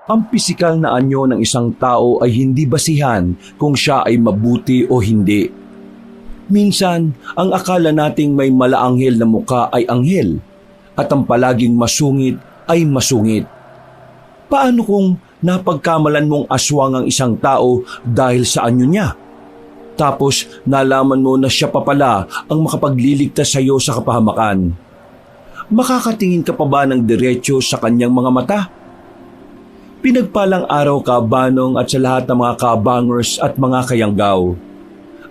Ang pisikal na anyo ng isang tao ay hindi basihan kung siya ay mabuti o hindi. Minsan, ang akala nating may malaanghel na muka ay anghel at ang palaging masungit ay masungit. Paano kung napagkamalan mong aswang ang isang tao dahil sa anyo niya? Tapos nalaman mo na siya pa pala ang makapagliligtas sa iyo sa kapahamakan. Makakatingin ka pa ba ng diretsyo sa kanyang mga mata? Pinagpalang araw ka, Banong, at sa lahat ng mga kabangers at mga kayanggaw.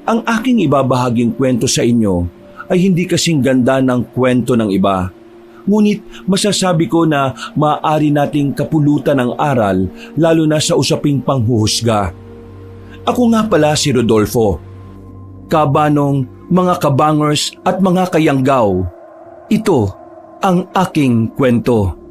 Ang aking ibabahaging kwento sa inyo ay hindi kasing ganda ng kwento ng iba. Ngunit masasabi ko na maaari nating kapulutan ng aral lalo na sa usaping panghuhusga. Ako nga pala si Rodolfo. Kabanong, mga kabangers at mga kayanggaw, ito ang aking kwento.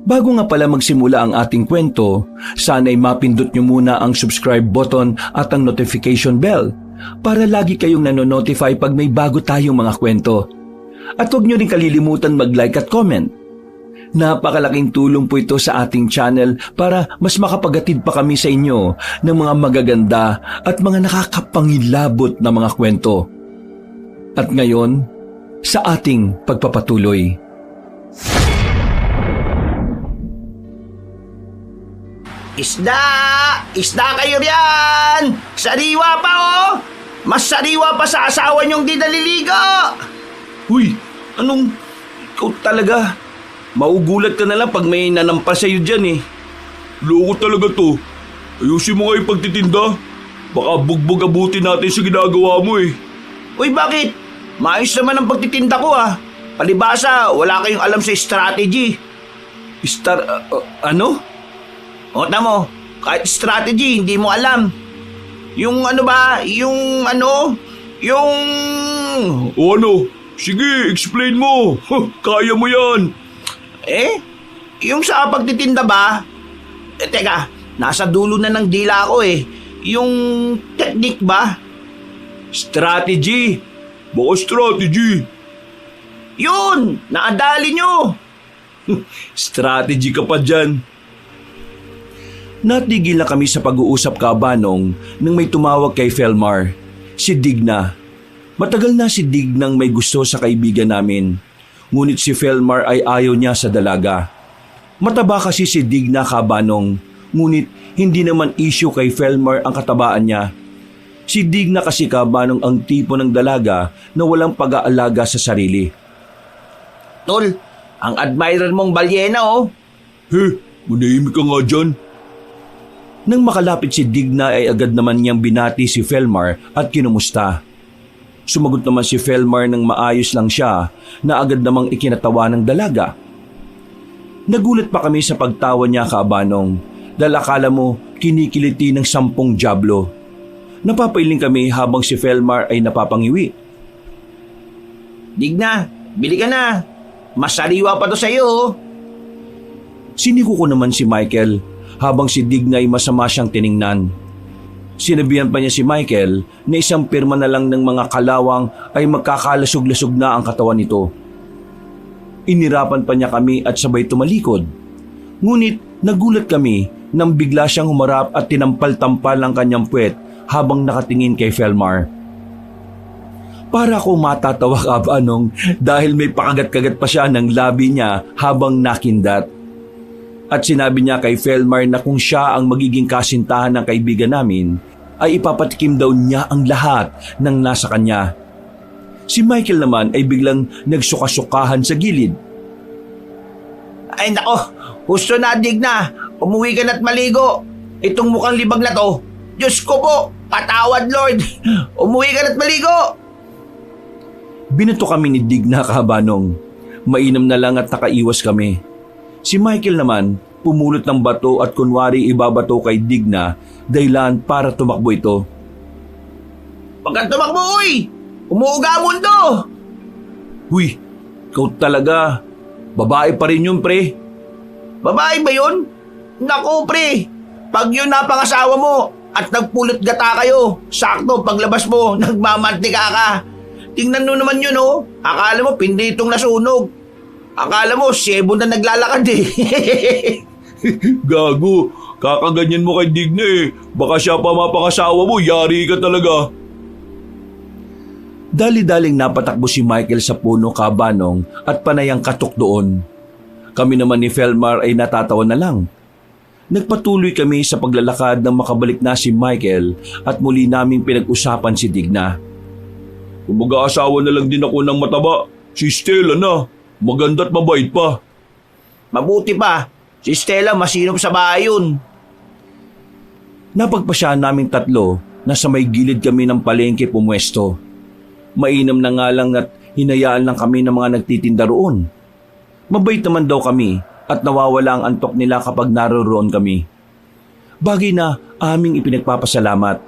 Bago nga pala magsimula ang ating kwento, sana'y mapindot nyo muna ang subscribe button at ang notification bell para lagi kayong nanonotify pag may bago tayong mga kwento. At huwag nyo rin kalilimutan mag-like at comment. Napakalaking tulong po ito sa ating channel para mas makapagatid pa kami sa inyo ng mga magaganda at mga nakakapangilabot na mga kwento. At ngayon, sa ating pagpapatuloy. Isda! Isda kayo riyan! Sariwa pa oh! Mas sariwa pa sa asawa niyong di naliligo! Huy, anong ikaw talaga? Maugulat ka na lang pag may nanampas sa'yo dyan eh. Loko talaga to. Ayusin mo nga yung pagtitinda. Baka bugbog abutin natin sa ginagawa mo eh. Uy, bakit? Maayos naman ang pagtitinda ko ah. Palibasa, wala kayong alam sa strategy. Ano? O tamo, kahit strategy, hindi mo alam. Yung ano ba, yung ano, yung... O ano? Sige, explain mo. Kaya mo yan. Yung sa pagtitinda ba? Teka, nasa dulo na ng dila ko eh. Yung technique ba? Strategy. Baka strategy. Yun! Naadali nyo! Strategy ka pa dyan. Natigil na kami sa pag-uusap, Kabanong, nang may tumawag kay Felmar, si Digna. Matagal na si Dignang may gusto sa kaibigan namin, ngunit si Felmar ay ayaw niya sa dalaga. Mataba kasi si Digna, Kabanong, ngunit hindi naman issue kay Felmar ang katabaan niya. Si Digna kasi, Kabanong, ang tipo ng dalaga na walang pag-aalaga sa sarili. Tol, ang admirer mong balyena oh. Manahimik ka nga dyan. Nang makalapit si Digna ay agad naman niyang binati si Felmar at kinumusta. Sumagot naman si Felmar ng maayos lang siya na agad namang ikinatawa ng dalaga. Nagulat pa kami sa pagtawa niya, Kabanong, dahil akala mo kinikiliti ng 10 dyablo. Napapailing kami habang si Felmar ay napapangiwi. Digna, bili ka na. Mas sariwa pa to sa'yo. Siniko ko naman si Michael habang si Digna ay masama siyang tiningnan. Sinabihan pa niya si Michael na isang pirma na lang ng mga kalawang ay magkakalasog-lasog na ang katawan nito. Inirapan pa niya kami at sabay tumalikod. Ngunit nagulat kami nang bigla siyang humarap at tinampal-tampal ang kanyang puwet habang nakatingin kay Felmar. Para ko matatawa, Kabanong, dahil may pakagat-kagat pa siya ng labi niya habang nakindat. At sinabi niya kay Felmar na kung siya ang magiging kasintahan ng kaibigan namin, ay ipapatikim daw niya ang lahat ng nasa kanya. Si Michael naman ay biglang nagsuka-sukahan sa gilid. Ay nako, gusto na Digna. Umuwi ka na't maligo. Itong mukhang libag na to. Diyos ko po, patawad Lord. Umuwi ka na't maligo. Binato kami ni Digna, Kabanong. Mainam na lang at nakaiwas kami. Si Michael naman, pumulot ng bato at kunwari ibabato kay Digna dahilan para tumakbo ito. Huwag kang tumakbo, uy! Umuuga ang mundo! Huy, ikaw talaga. Babae pa rin yun, pre. Babae ba yun? Naku, pre! Pag yun napangasawa mo at nagpulot gata kayo, sakto paglabas mo, nagmamantika ka. tingnan mo naman yun oh. Akala mo pinditong nasunog. Akala mo sebo na naglalakad eh. Gago, kakaganyan mo kay Digna eh. Baka siya pa mapakasawa mo, yari ka talaga. Dali-daling napatakbo si Michael sa puno, Kabanong, at panayang katok doon. Kami naman ni Felmar ay natatawa na lang. Nagpatuloy kami sa paglalakad nang makabalik na si Michael at muli naming pinag-usapan si Digna. Kung mag-aasawa na lang din ako ng mataba, si Stella na. Maganda't mabait pa. Mabuti pa, si Stella masinop sa bahay yun. Napagpasyahan naming tatlo na sa may gilid kami ng palengke pumwesto. Mainam na nga lang at hinayaan lang kami ng mga nagtitinda roon. Mabait naman daw kami at nawawala ang antok nila kapag naroroon kami. Bagay na aming ipinagpapasalamat.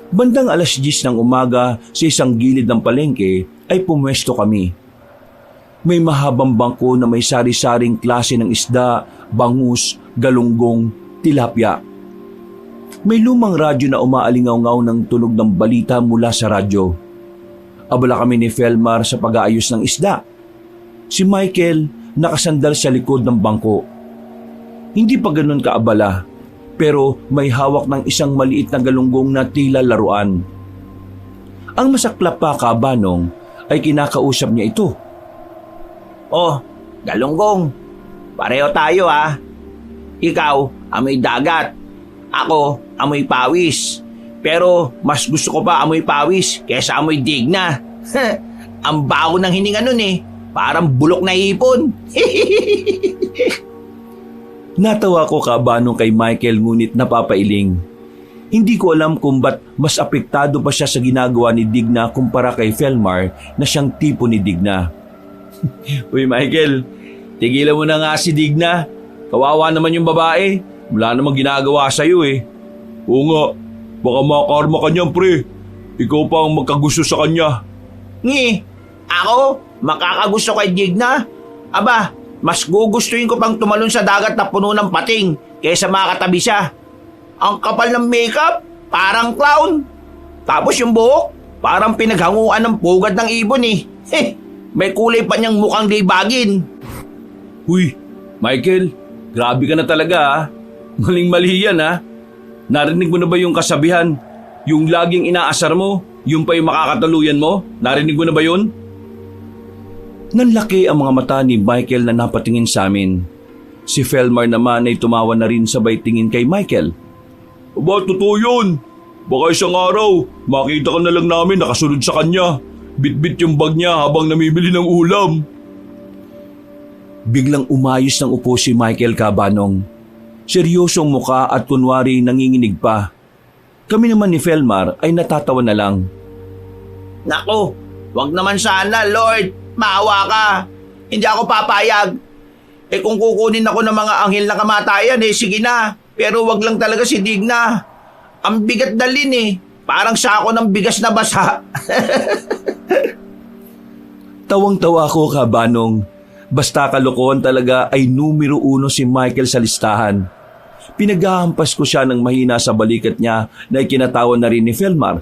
Bandang 10:00 ng umaga sa isang gilid ng palengke ay pumwesto kami. May mahabang bangko na may sari-saring klase ng isda, bangus, galunggong, tilapia. May lumang radyo na umaalingaw-ngaw ng tunog ng balita mula sa radyo. Abala kami ni Felmar sa pag-aayos ng isda. Si Michael nakasandal sa likod ng bangko. Hindi pa ganun kaabala, pero may hawak ng isang maliit na galunggong na tila laruan. Ang masaklap pa, Kabanong, ay kinakausap niya ito. Oh, galunggong. Pareho tayo ah. Ikaw, amoy dagat. Ako, amoy pawis. Pero mas gusto ko pa amoy pawis kesa amoy Digna. Ang baho ng hininga nun eh. Parang bulok na ipon. Natawa ko, Kabanong, kay Michael ngunit napapailing. Hindi ko alam kung ba't mas apektado pa siya sa ginagawa ni Digna kumpara kay Felmar na siyang tipo ni Digna. Uy Michael, tigilan mo na nga si Digna. Kawawa naman yung babae. Wala namang ginagawa sa'yo eh. Oo nga, baka makarma ka niyan pre. Ikaw pa ang magkagusto sa kanya. Ngi, ako? Makakagusto kay Digna? Aba, mas gugustuhin ko pang tumalon sa dagat na puno ng pating kaysa makatabi siya. Ang kapal ng makeup, parang clown. Tapos yung buhok, parang pinaghanguan ng pugad ng ibon eh. May kulay pa niyang mukhang libagin. Uy, Michael, grabe ka na talaga ha. Maling-mali yan ha. Narinig mo na ba yung kasabihan? Yung laging inaasar mo, yung pa yung makakataluyan mo? Narinig mo na ba yun? Nanlaki ang mga mata ni Michael na napatingin sa amin. Si Felmar naman ay tumawa na rin sabay tingin kay Michael. Aba, totoo yun. Baka isang araw, makita ka na lang namin nakasunod sa kanya. Bit-bit yung bag niya habang namimili ng ulam. Biglang umayos ng upo si Michael, Kabanong. Seryosong muka at kunwari nanginginig pa. Kami naman ni Felmar ay natatawa na lang. Nako, wag naman sana, Lord. Maawa ka. Hindi ako papayag. Eh kung kukunin ako ng mga anghel na kamatayan, eh sige na. Pero wag lang talaga si Digna. Ang bigat dalhin eh. Parang sako ng bigas na basa. Tawang-tawa ko, Kabanong. Basta kalokohan talaga ay numero 1 si Michael sa listahan. Pinaghahampas ko siya ng mahina sa balikat niya na ikinatawa na rin ni Felmar.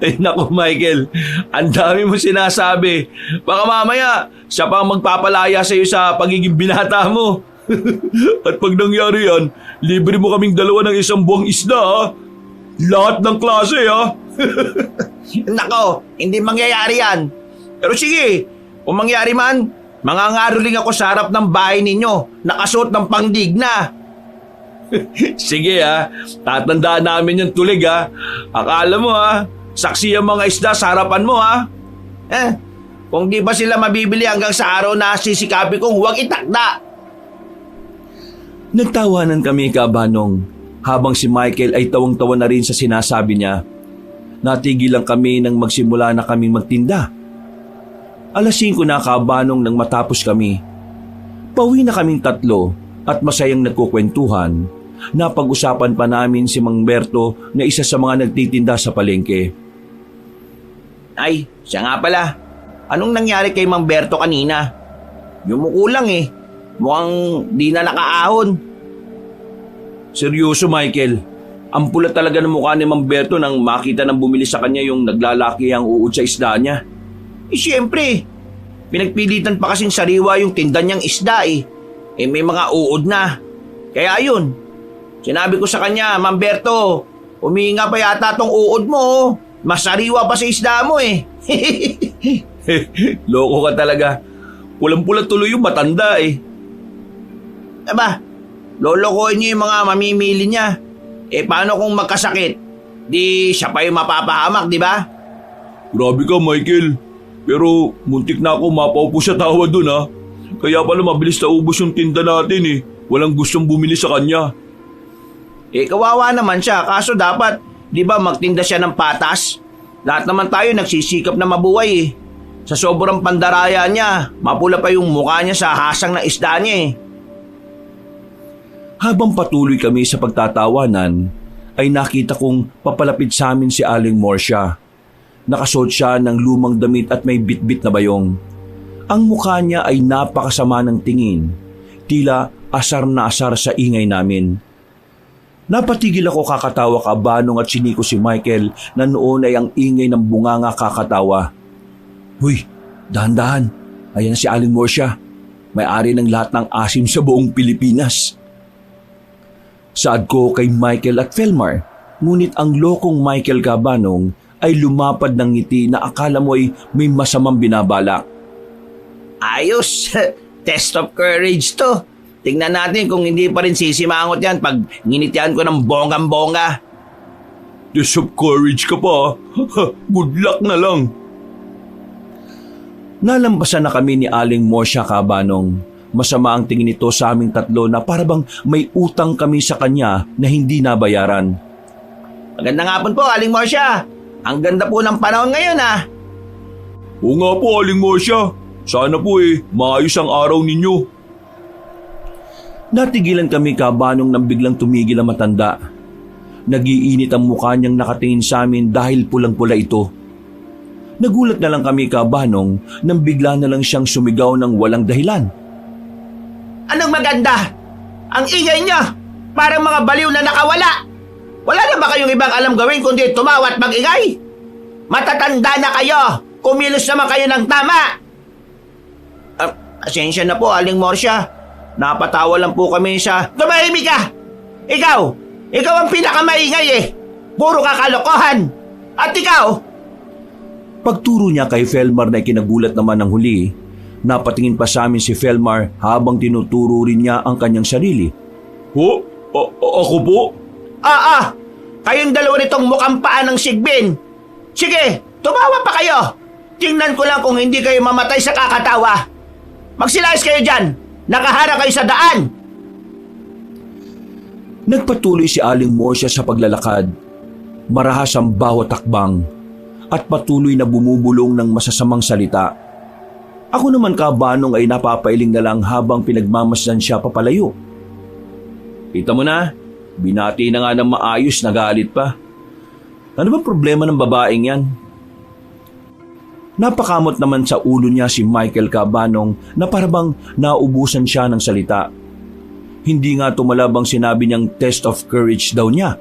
Ay naku Michael, ang dami mo sinasabi. Baka mamaya siya pang magpapalaya sa iyo sa pagiging binata mo. At pag nangyari yan, libre mo kaming dalawa ng isang buwang isda ha. Lahat ng klase ha. Nako, hindi mangyayari yan. Pero sige, kung mangyari man, mangangaroling ako sa harap ng bahay ninyo, nakasuot ng pangdigna. Sige ha, tatandaan namin yung tulig ha. Akala mo ha, saksi ang mga isda sa harapan mo ha. Kung di ba sila mabibili hanggang sa araw na sisikapi kong huwag itakda. Nagtawanan kami, Kabanong, habang si Michael ay tawang-tawa na rin sa sinasabi niya. Natigil lang kami nang magsimula na kaming magtinda. 5:00 na, Kabanong, nang matapos kami. Pauwi na kaming tatlo at masayang nagkukwentuhan. Napag-usapan pa namin si Mang Berto na isa sa mga nagtitinda sa palengke. Ay, siya nga pala. Anong nangyari kay Mang Berto kanina? Yumuko lang eh. Mukhang di na nakaahon. Seryoso, Michael. Ang pula talaga ng mukha ni Mamberto nang makita ng bumili sa kanya yung naglalaki ang uod sa isda niya. Siyempre, pinagpilitan pa kasing sariwa yung tinda niyang isda eh. May mga uod na. Kaya ayun, sinabi ko sa kanya, Mamberto, huminga pa yata tong uod mo. Mas sariwa pa sa isda mo eh. Loko ka talaga. Pulang-pula tuloy yung matanda eh. Aba, lolokohin niyo yung mga mamimili niya. Paano kung magkasakit? Di siya pa yung mapapahamak, di ba? Grabe ka, Michael. Pero muntik na ako mapaupo sa tawa dun ha. Kaya pala mabilis na ubos yung tinda natin eh. Walang gustong bumili sa kanya. Kawawa naman siya. Kaso dapat, di ba magtinda siya ng patas? Lahat naman tayo nagsisikap na mabuhay eh. Sa sobrang pandaraya niya, mapula pa yung mukha niya sa hasang ng isda niya eh. Habang patuloy kami sa pagtatawanan, ay nakita kong papalapit sa amin si Aling Morsia. Nakasuot siya ng lumang damit at may bitbit na bayong. Ang mukha niya ay napakasama ng tingin, tila asar na asar sa ingay namin. Napatigil ako kakatawa kabanong at siniko si Michael na noon ay ang ingay ng bunganga kakatawa. Huy, dahan-dahan, ayan si Aling Morsia, may-ari ng lahat ng asim sa buong Pilipinas. Saad ko kay Michael at Felmar, ngunit ang lokong Michael Cabanong ay lumapad ng ngiti na akala mo ay may masamang binabalak. Ayos, test of courage to. Tingnan natin kung hindi pa rin sisimangot yan pag nginitian ko ng bonggang-bongga. Test of courage ka pa. Good luck na lang. Nalampasan na kami ni Aling Morsia Cabanong. Masama ang tingin nito sa aming tatlo na parabang may utang kami sa kanya na hindi nabayaran. Magandang hapon po, Aling Morsia. Ang ganda po ng panahon ngayon ah. Oo nga po, Aling Morsia. Sana po maayos ang araw ninyo. Natigilan kami kabanong nang biglang tumigil ang matanda. Nagiinit ang mukha niyang nakatingin sa amin dahil pulang-pula ito. Nagulat na lang kami kabanong nang bigla na lang siyang sumigaw ng walang dahilan. Anong maganda? Ang ingay niya, parang mga baliw na nakawala. Wala na ba kayong ibang alam gawin kundi tumawa at mag-ingay? Matatanda na kayo, kumilos naman kayo ng tama. Pasensya na po, Aling Morsia. Napatawa lang po kami sa... Tumahimik ka! Ikaw ang pinakamaingay eh. Puro kakalokohan. At ikaw? Pagturo niya kay Felmar na ikinagulat naman ng huli, napatingin pa sa amin si Felmar habang tinuturo rin niya ang kanyang sarili. Ho? Ako po? Kayong dalawa nitong mukhang paa ng sigbin. Sige, tumawa pa kayo. Tingnan ko lang kung hindi kayo mamatay sa kakatawa. Magsilayas kayo dyan. Nakahara kayo sa daan. Nagpatuloy si Aling Morsia sa paglalakad. Marahas ang bawat takbang at patuloy na bumubulong ng masasamang salita. Ako naman kabanong ay napapailing na lang habang pinagmamasdan siya papalayo. Kita mo na, binati na nga ng maayos, nagalit pa. Ano ba problema ng babaeng yan? Napakamot naman sa ulo niya si Michael Cabanong na parabang naubusan siya ng salita. Hindi nga tumalabang sinabi niyang test of courage daw niya.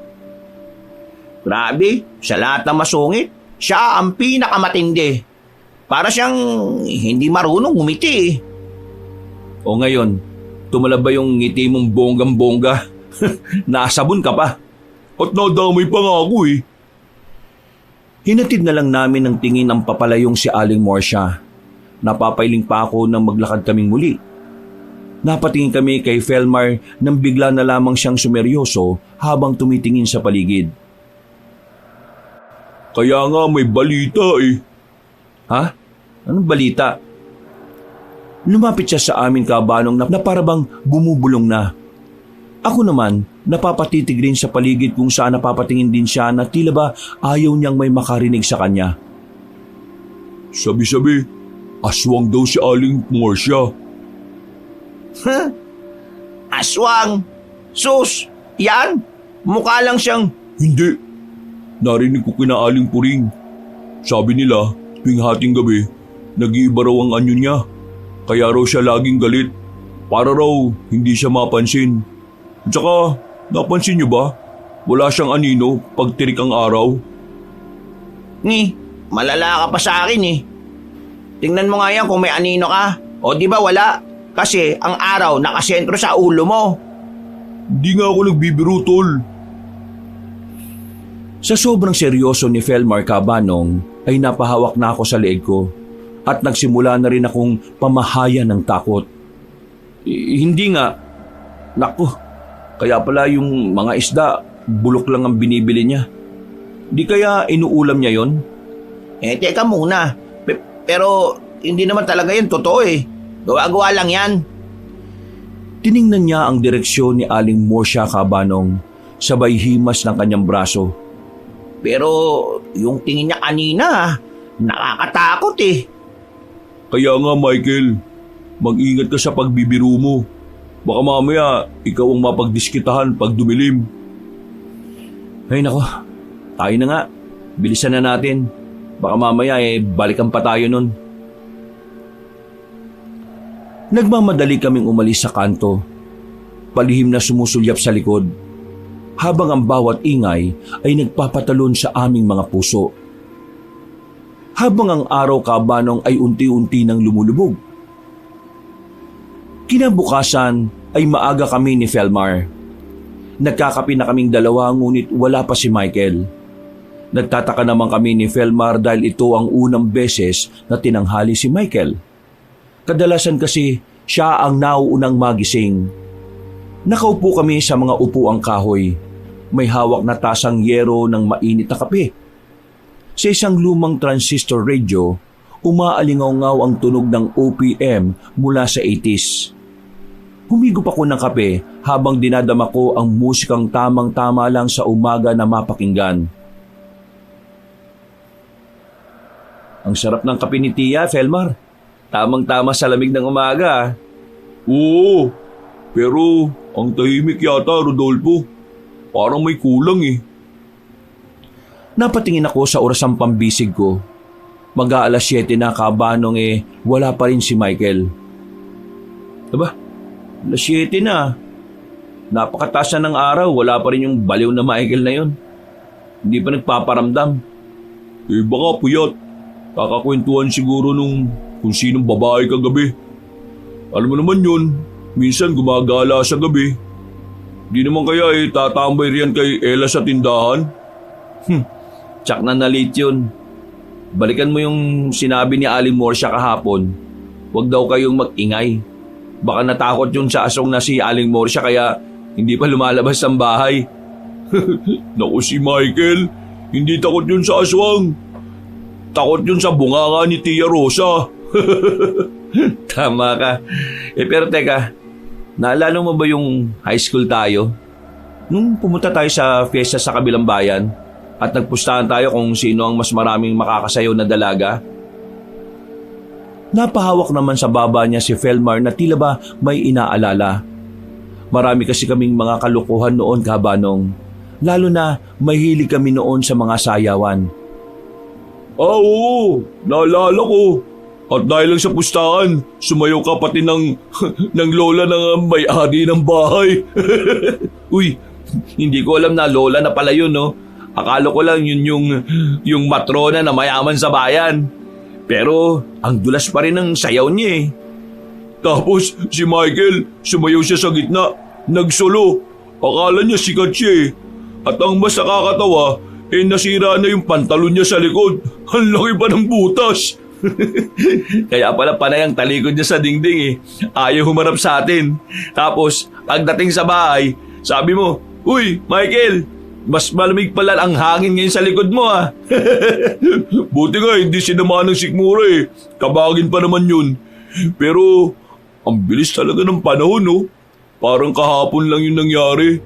Grabe, sa lahat ng masungit, siya ang pinakamatindi. Para siyang hindi marunong ngumiti. O ngayon, tumalab ba yung ngiti mong bonggang-bongga? Nasabon ka pa. At nadamay pa nga ako Hinatid na lang namin ng tingin ang papalayong si Aling Morsia. Napapailing pa ako nang maglakad kaming muli. Napatingin kami kay Felmar nang bigla na lamang siyang sumeryoso habang tumitingin sa paligid. Kaya nga may balita Ha? Anong balita? Lumapit siya sa amin kabanong na parabang bumubulong na. Ako naman, napapatitig rin sa paligid kung saan napapatingin din siya na tila ba ayaw niyang may makarinig sa kanya. Sabi-sabi, aswang daw si Aling Morsia. Aswang? Sus, yan? Mukha lang siyang... Hindi. Narinig ko kina Aling Puring. Sabi nila, tuwing hating gabi, nag-iiba raw ang anyo niya. Kaya raw siya laging galit. Para raw hindi siya mapansin. At saka, napansin niyo ba? Wala siyang anino pag tirik ang araw. Malala ka pa sa akin eh. Tingnan mo nga yan kung may anino ka. O di ba wala? Kasi ang araw nakasentro sa ulo mo. Hindi nga ako nagbibiro, tol. Sa sobrang seryoso ni Felmar Cabanong ay napahawak na ako sa leeg ko at nagsimula na rin akong pamahayan ng takot. Hindi nga. Naku, kaya pala yung mga isda, bulok lang ang binibili niya. Di kaya inuulam niya yon? Teka muna. Pero hindi naman talaga yan totoo eh. Gawa-gawa lang yan. Tiningnan niya ang direksyon ni Aling Morsha Cabanong, sabay himas ng kanyang braso. Pero yung tingin niya kanina, nakakatakot eh. Kaya nga, Michael, mag-ingat ka sa pagbibiro mo. Baka mamaya, ikaw ang mapagdiskitahan pag dumilim. Ay nako, tayo na nga. Bilisan na natin. Baka mamaya balikan pa tayo nun. Nagmamadali kaming umalis sa kanto. Palihim na sumusulyap sa likod. Habang ang bawat ingay ay nagpapatalon sa aming mga puso. Habang ang araw Cabanong ay unti-unti nang lumulubog. Kinabukasan ay maaga kami ni Felmar. Nagkakape na kaming dalawa ngunit wala pa si Michael. Nagtataka naman kami ni Felmar dahil ito ang unang beses na tinanghali si Michael. Kadalasan kasi siya ang nauunang magising. Nakaupo kami sa mga upuang kahoy. May hawak na tasang yero ng mainit na kape. Sa isang lumang transistor radio, umaalingaw-ngaw ang tunog ng OPM mula sa 80s. Humigop ako ng kape habang dinadama ko ang musikang tamang-tama lang sa umaga na mapakinggan. Ang sarap ng kape ni Tia, Felmar. Tamang-tama sa lamig ng umaga. Oo, pero ang tahimik yata, Rodolfo. Parang may kulang eh. Napatingin ako sa orasang pambisig ko. Mag-aalas 7 na Cabanong wala pa rin si Michael. Aba, alas 7 na. Napakataas na ng araw, wala pa rin yung baliw na Michael na yon. Hindi pa nagpaparamdam. Baka puyat. Kakakwentuhan siguro nung kung sinong babae kagabi. Alam mo naman yun, minsan gumagala sa gabi. Di naman kaya tatambay riyan kay Ella sa tindahan? Tsak na late yun. Balikan mo yung sinabi ni Aling Morsha kahapon. Huwag daw kayong mag-ingay. Baka natakot yun sa asong na si Aling Morsha kaya hindi pa lumalabas ng bahay. Naku si Michael, hindi takot yun sa aswang. Takot yun sa bunganga ni Tia Rosa. Tama ka. Pero teka, naalala mo ba yung high school tayo? Nung pumunta tayo sa fiesta sa kabilang bayan at nagpustahan tayo kung sino ang mas maraming makakasayaw na dalaga? Napahawak naman sa baba niya si Felmar na tila ba may inaalala. Marami kasi kaming mga kalukuhan noon, Cabanong. Lalo na mahilig kami noon sa mga sayawan. Oo, naalala ko. At dahil lang sa pustahan, sumayaw ka pati ng lola ng may-ari ng bahay. Uy, hindi ko alam na lola na pala yun, no? Akala ko lang yun yung matrona na mayaman sa bayan. Pero ang dulas pa rin ng sayaw niya eh. Tapos si Michael, sumayaw siya sa gitna, nagsolo. Akala niya sikat siya eh. At ang mas nakakatawa, nasira na yung pantalon niya sa likod. Ang laki pa ng butas. Kaya pala panay ang talikod niya sa dingding eh. Ayaw humarap sa atin. Tapos pagdating sa bahay, sabi mo, "Uy, Michael, mas malamig pala ang hangin ngayon sa likod mo ah." Buti nga hindi sinama ng sikmura eh. Kabagin pa naman yun. Pero ang bilis talaga ng panahon no. Parang kahapon lang yung nangyari.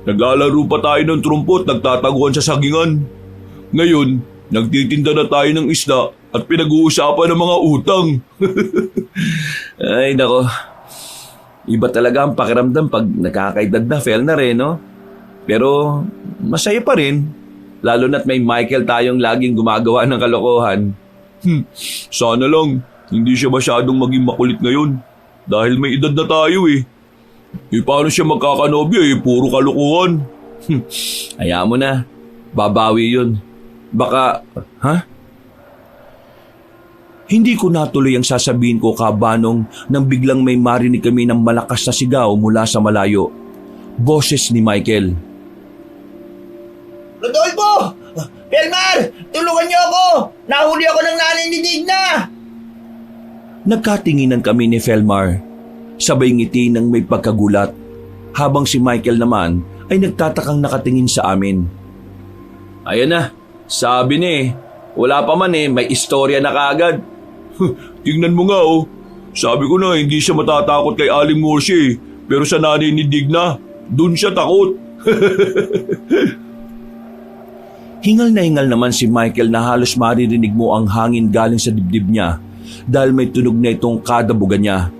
Naglalaro pa tayo ng trumpot, nagtataguan sa sagingan. Ngayon, nagtitinda na tayo ng isda at pinag-uusapan ng mga utang. Ay nako, iba talaga ang pakiramdam pag nakakaedad na, Felnar no? Pero masaya pa rin, lalo na't may Michael tayong laging gumagawa ng kalokohan. Sana lang, hindi siya masyadong maging makulit ngayon dahil may edad na tayo eh. Paano siya magkakanobya puro kalokohan. Hayaan mo na. Babawi yun. Baka, ha? Hindi ko natuloy ang sasabihin ko, Kabanong, nang biglang may marinig kami ng malakas na sigaw mula sa malayo. Boses ni Michael. Rodolfo! Pelmar! Tulungan niyo ako! Nahuli ako ng nanay ni Digna! Nagkatinginan kami ni Felmar. Sabay ngiti ng may pagkagulat. Habang si Michael naman ay nagtatakang nakatingin sa amin. Ayan na, sabi ni wala pa man may istorya na kaagad. Tingnan mo nga oh. Sabi ko na hindi siya matatakot kay Aling Morsie pero sa nanay ni Digna, dun siya takot. Hingal na hingal naman si Michael na halos maririnig mo ang hangin galing sa dibdib niya dahil may tunog na itong kadabugan niya.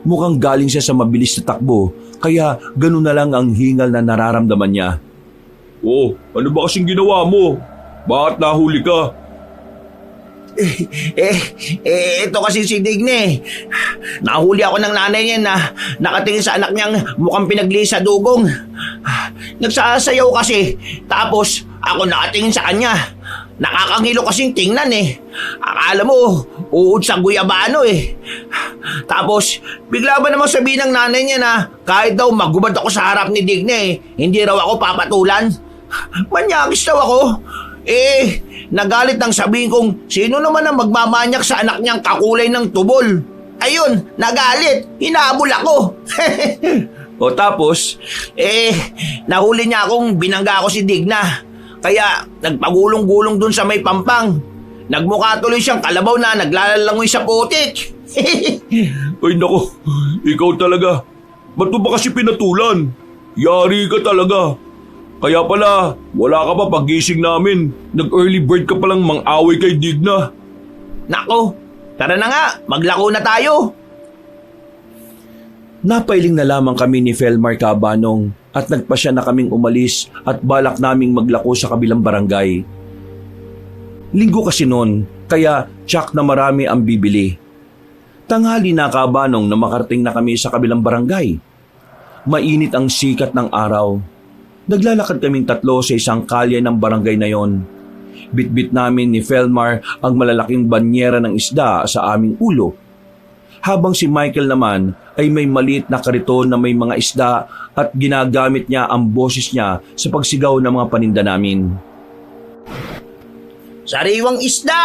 Mukhang galing siya sa mabilis na takbo kaya ganun na lang ang hingal na nararamdaman niya. Oh, ano ba kasing ginawa mo? Bakit nahuli ka? Ito kasi si Digna. Nahuli ako ng nanay niya na nakatingin sa anak niyang mukhang pinagli sa dugong. Nagsasayaw kasi, tapos ako nakatingin sa kanya. Nakakangilo kasing tingnan Akala mo, uod sa guyabano Tapos, bigla ba namang sabihin ng nanay niya na kahit daw magubad ako sa harap ni Digna hindi raw ako papatulan? Manyakis daw ako. Nagalit nang sabihin kong sino naman ang magmamanyak sa anak niyang kakulay ng tubol. Ayun, nagalit. Hinabol ako. O tapos? Nahuli niya akong binangga ko si Digna. Kaya nagpagulong-gulong dun sa may pampang. Nagmukha tuloy siyang kalabaw na naglalalangoy sa putik. Ay nako, ikaw talaga. Ba't mo ba kasi pinatulan? Yari ka talaga. Kaya pala, wala ka pa pag-gising namin. Nag-early bird ka palang mang-away kay Digna. Nako, tara na nga, maglako na tayo. Napailing na lamang kami ni Felmar, Kabanong, at nagpasya na kaming umalis at balak naming maglako sa kabilang barangay. Linggo kasi noon, kaya tsak na marami ang bibili. Tanghali na, Kabanong, na makarating na kami sa kabilang barangay. Mainit ang sikat ng araw. Naglalakad kaming tatlo sa isang kalye ng barangay na yon. Bitbit namin ni Felmar ang malalaking banyera ng isda sa aming ulo. Habang si Michael naman ay may maliit na kariton na may mga isda at ginagamit niya ang boses niya sa pagsigaw ng mga paninda namin. Sariwang isda!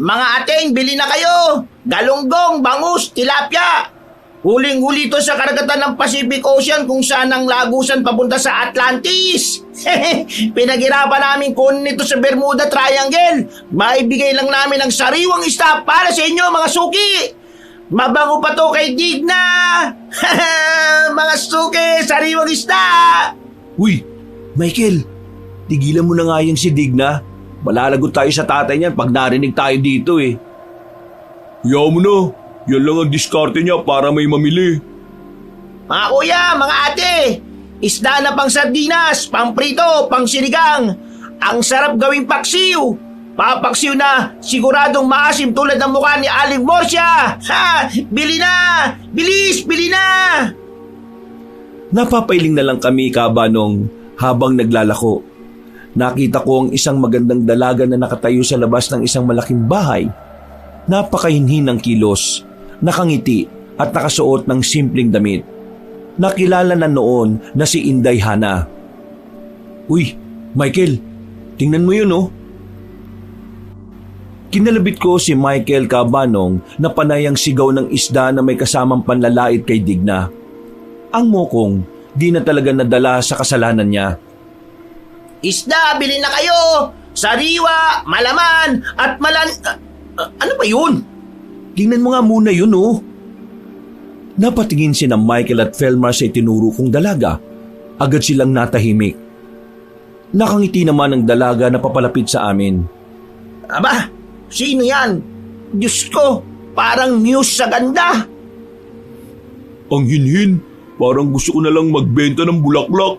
Mga ating, bili na kayo! Galunggong, bangus, tilapia! Huling-huli to sa karagatan ng Pacific Ocean kung saan ang lagusan papunta sa Atlantis. Pinaghirapan namin kunin ito sa Bermuda Triangle. Maibigay lang namin ang sariwang isda para sa inyo, mga suki. Mabango pa to kay Digna. Mga suki, sariwang isda. Uy, Michael, tigilan mo na nga yung si Digna. Malalagot tayo sa tatay niyan pag narinig tayo dito Yaw mo na. Yan lang ang diskarte niya para may mamili. Mga kuya, mga ate, isda na pang sardinas, pang prito, pang sinigang. Ang sarap gawing paksiw. Papaksiw na siguradong maasim tulad ng mukha ni Aling Morsia. Bili na! Bilis, bili na! Napapailing na lang kami, Kabanong, habang naglalako. Nakita ko ang isang magandang dalaga na nakatayo sa labas ng isang malaking bahay. Napakahinhin ng kilos, nakangiti at nakasuot ng simpleng damit. Nakilala na noon na si Inday Hana. Uy, Michael, tingnan mo yun Kinalabit ko si Michael, Kabanong, na panay ang sigaw ng isda na may kasamang panlalait kay Digna. Ang mokong di na talaga nadala sa kasalanan niya. Isda, bili na kayo! Sariwa, malaman, at ano ba yun? Tingnan mo nga muna yun Napatingin si Michael at Felmar sa itinuro kong dalaga. Agad silang natahimik. Nakangiti naman ang dalaga na papalapit sa amin. Aba, sino yan? Diyos ko, parang muse sa ganda. Ang hinhin, parang gusto ko na lang magbenta ng bulaklak.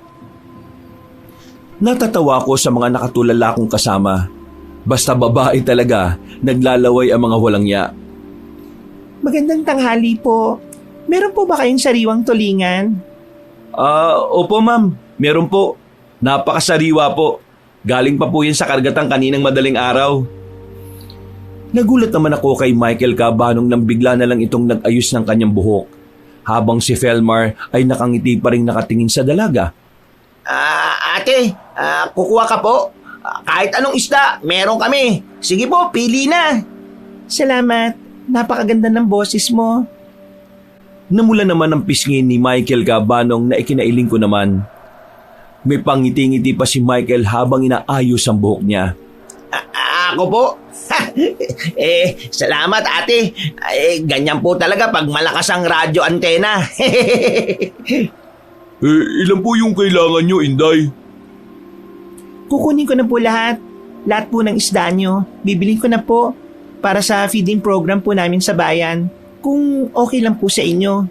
Natatawa ko sa mga nakatulala kong kasama. Basta babae talaga, naglalaway ang mga walang ya. Magandang tanghali po. Meron po ba kayong sariwang tulingan? Opo ma'am, meron po. Napakasariwa po. Galing pa po yan sa karagatan kaninang madaling araw. Nagulat naman ako kay Michael Cabanong nang bigla na lang itong nag-ayos ng kanyang buhok, habang si Felmar ay nakangiti pa rin nakatingin sa dalaga. Ate, kukuha ka po. Kahit anong isda, meron kami. Sige po, pili na. Salamat. Napakaganda ng boses mo. Namula naman ang pisngin ni Michael Cabanong na ikinailing ko naman. May pangiti-ngiti pa si Michael habang inaayos ang buhok niya. Ako po? Salamat ate. Ganyan po talaga pag malakas ang radyo antena. Ilan po yung kailangan nyo, Inday? Kukunin ko na po lahat. Lahat po ng isda nyo. Bibilin ko na po para sa feeding program po namin sa bayan. Kung okay lang po sa inyo.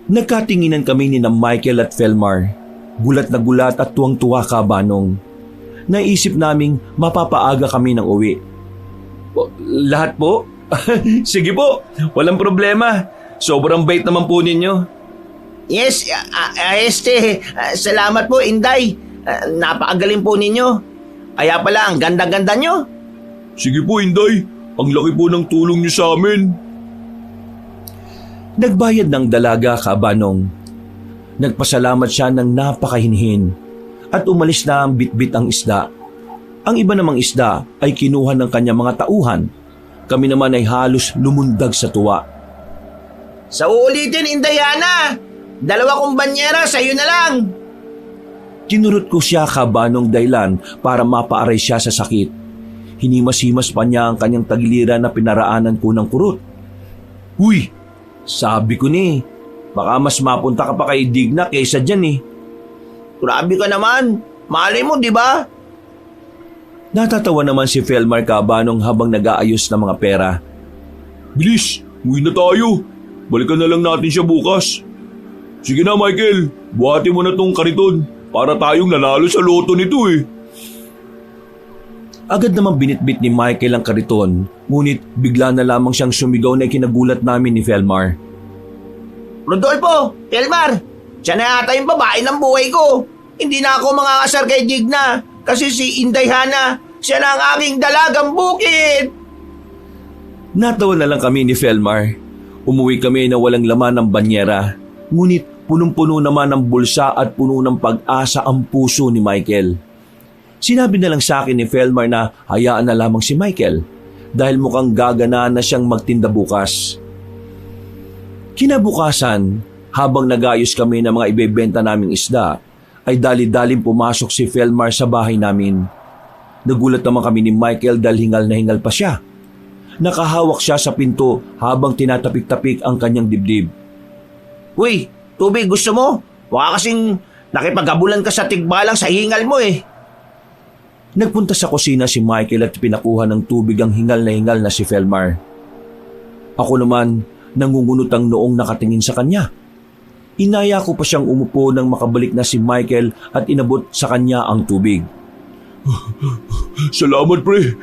Nagkatinginan kami ni na Michael at Felmar. Gulat na gulat at tuwang-tuwa Cabanong. Naisip naming mapapaaga kami ng uwi. Lahat po? Sige po, walang problema. Sobrang bait naman po ninyo. Yes, salamat po Inday. Napakagaling po ninyo. Kaya pala ang ganda-ganda nyo. Sige po, Inday. Ang laki po ng tulong nyo sa amin. Nagbayad ng dalaga Cabanong. Nagpasalamat siya ng napakahinhin at umalis na ang bitbit ang isda. Ang iba namang isda ay kinuha ng kanyang mga tauhan. Kami naman ay halos lumundag sa tuwa. Sa uulitin, Indayana, 2 kong banyera sa'yo na lang. Kinurot ko siya Cabanong dahilan para mapaaray siya sa sakit. Hinimas-himas pa niya ang kanyang tagiliran na pinaraanan ko ng kurot. Uy, sabi ko ni, baka mas mapunta ka pa kay Digna kaysa dyan eh. Grabe ka naman. Malay mo, di ba? Natatawa naman si Felmar Cabanong habang nag-aayos ng mga pera. Bilis, uwi na tayo. Balikan na lang natin siya bukas. Sige na, Michael. Buhati mo na tong kariton para tayong nanalo sa loto nito eh. Agad namang binitbit ni Michael ang kariton, ngunit bigla na lamang siyang sumigaw na ikinagulat namin ni Felmar. Rodolfo, Felmar, siya na yata yung babae ng buhay ko. Hindi na ako mangakasar kay Digna kasi si Indayana, siya na ang aking dalagang bukid. Natawa na lang kami ni Felmar. Umuwi kami na walang laman ng banyera, ngunit punong-puno naman ng bulsa at puno ng pag-asa ang puso ni Michael. Sinabi na lang sa akin ni Felmar na hayaan na lamang si Michael dahil mukhang gaganaan na siyang magtinda bukas. Kinabukasan, habang nag-ayos kami ng mga ibebenta naming isda, ay dali-daling pumasok si Felmar sa bahay namin. Nagulat naman kami ni Michael dahil hingal na hingal pa siya. Nakahawak siya sa pinto habang tinatapik-tapik ang kanyang dibdib. Uy, tubig gusto mo? Baka kasing nakipaghabulan ka sa tigbalang sa hingal mo eh. Nagpunta sa kusina si Michael at pinakuha ng tubig ang hingal na si Felmar. Ako naman, nangungunot ang noong nakatingin sa kanya. Inaya ko pa siyang umupo nang makabalik na si Michael at inabot sa kanya ang tubig. Salamat, pre.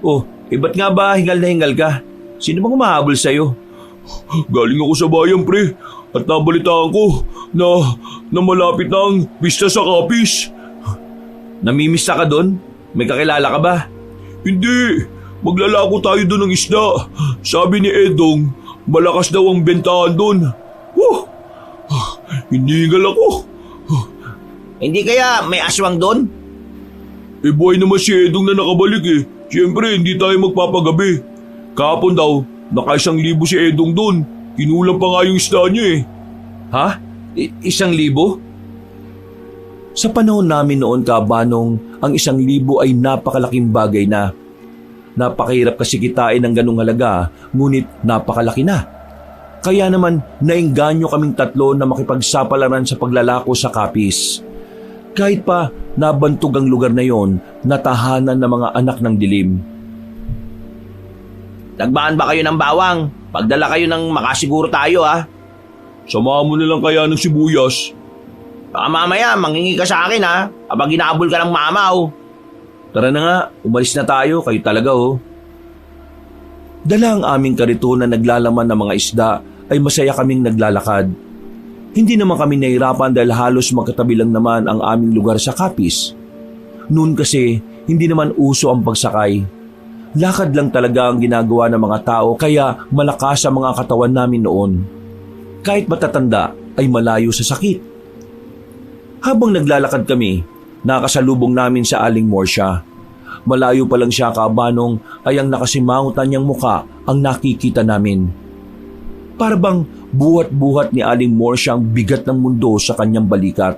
Oh, ba't nga ba hingal na hingal ka? Sino bang umahabol sa'yo? Galing ako sa bayan, pre. At nabalitaan ko na malapit na ang pista sa Capiz. Namimista ka doon? May kakilala ka ba? Hindi. Maglalako tayo doon ng isda. Sabi ni Edong, malakas daw ang bentahan doon. Hinihingal ako. Hindi kaya may aswang doon? Buhay naman si Edong na nakabalik eh. Siyempre, hindi tayo magpapagabi. Kahapon daw, naka 1,000 si Edong doon. Kinulang pa nga yung isda niya eh. Ha? 1,000? Sa panahon namin noon Cabanong, ang 1,000 ay napakalaking bagay na. Napakahirap kasi kitain ng ganung halaga, ngunit napakalaki na. Kaya naman naengganyo kaming 3 na makipagsapalaran sa paglalako sa Capiz. Kahit pa nabantog ang lugar na yon, natahanan ng mga anak ng dilim. Nagbaan ba kayo ng bawang? Pagdala kayo ng makasiguro tayo ha. Samahan mo na lang kaya ng sibuyas. Baka mamaya mangingi ka sa akin ha, kapag inaabol ka ng mamaw. Tara na nga, umalis na tayo, kayo talaga oh. Dala ang aming karito na naglalaman ng mga isda ay masaya kaming naglalakad. Hindi naman kami nahirapan dahil halos magkatabi lang naman ang aming lugar sa Capiz. Noon kasi hindi naman uso ang pagsakay. Lakad lang talaga ang ginagawa ng mga tao kaya malakas ang mga katawan namin noon. Kahit matatanda ay malayo sa sakit. Habang naglalakad kami, nakasalubong namin sa Aling Morsia. Malayo pa lang siya kabanong ay ang nakasimangutan niyang muka ang nakikita namin. Para bang buhat-buhat ni Aling Morsia ang bigat ng mundo sa kanyang balikat.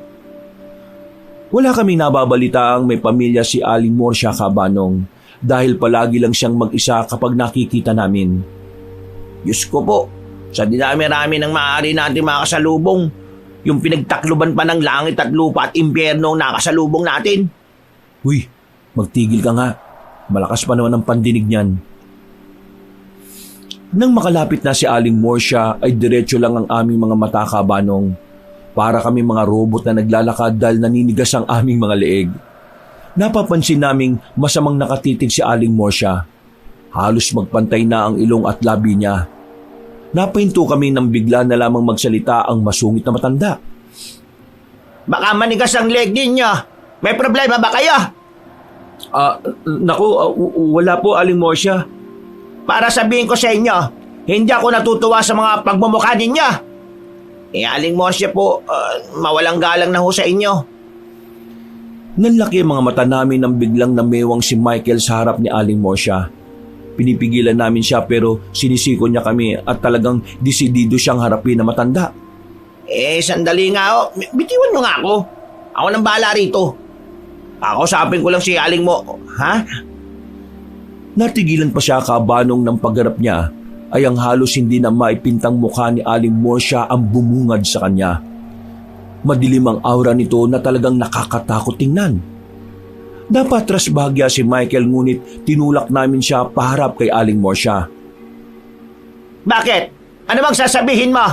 Wala kaming nababalitaang may pamilya si Aling Morsia kabanong dahil palagi lang siyang mag-isa kapag nakikita namin. Diyos ko po, sa dinami-rami ng maaari natin makasalubong, yung pinagtakluban pa ng langit at lupa at impyerno ang nakasalubong natin. Uy, magtigil ka nga. Malakas pa naman ang pandinig niyan. Nang makalapit na si Aling Morsia ay diretso lang ang aming mga mata kabanong. Para kami mga robot na naglalakad dahil naninigas ang aming mga leeg. Napapansin naming masamang nakatitig si Aling Morsia. Halos magpantay na ang ilong at labi niya. Napahinto kami nang bigla na lamang magsalita ang masungit na matanda. Baka manigas ang leg ninyo. May problema ba kayo? Naku, wala po Aling Morsia. Para sabihin ko sa inyo, hindi ako natutuwa sa mga pagmumukha ninyo. Aling Morsia po, mawalang galang na ho sa inyo. Nanlaki ang mga mata namin nang biglang namewang si Michael sa harap ni Aling Morsia. Pinipigilan namin siya pero sinisiko niya kami at talagang desidido siyang harapin na matanda. Sandali nga ho. Bitiwan mo nga ako. Ako nang bahala rito. Kakausapin ko lang si Aling mo. Ha? Natigilan pa siya kabanong ng pagharap niya ay ang halos hindi na maipintang mukha ni Aling Morsia ang bumungad sa kanya. Madilim ang aura nito na talagang nakakatakot tingnan. Napatras bahagya si Michael ngunit tinulak namin siya paharap kay Aling Morsia. Bakit? Ano bang sasabihin mo?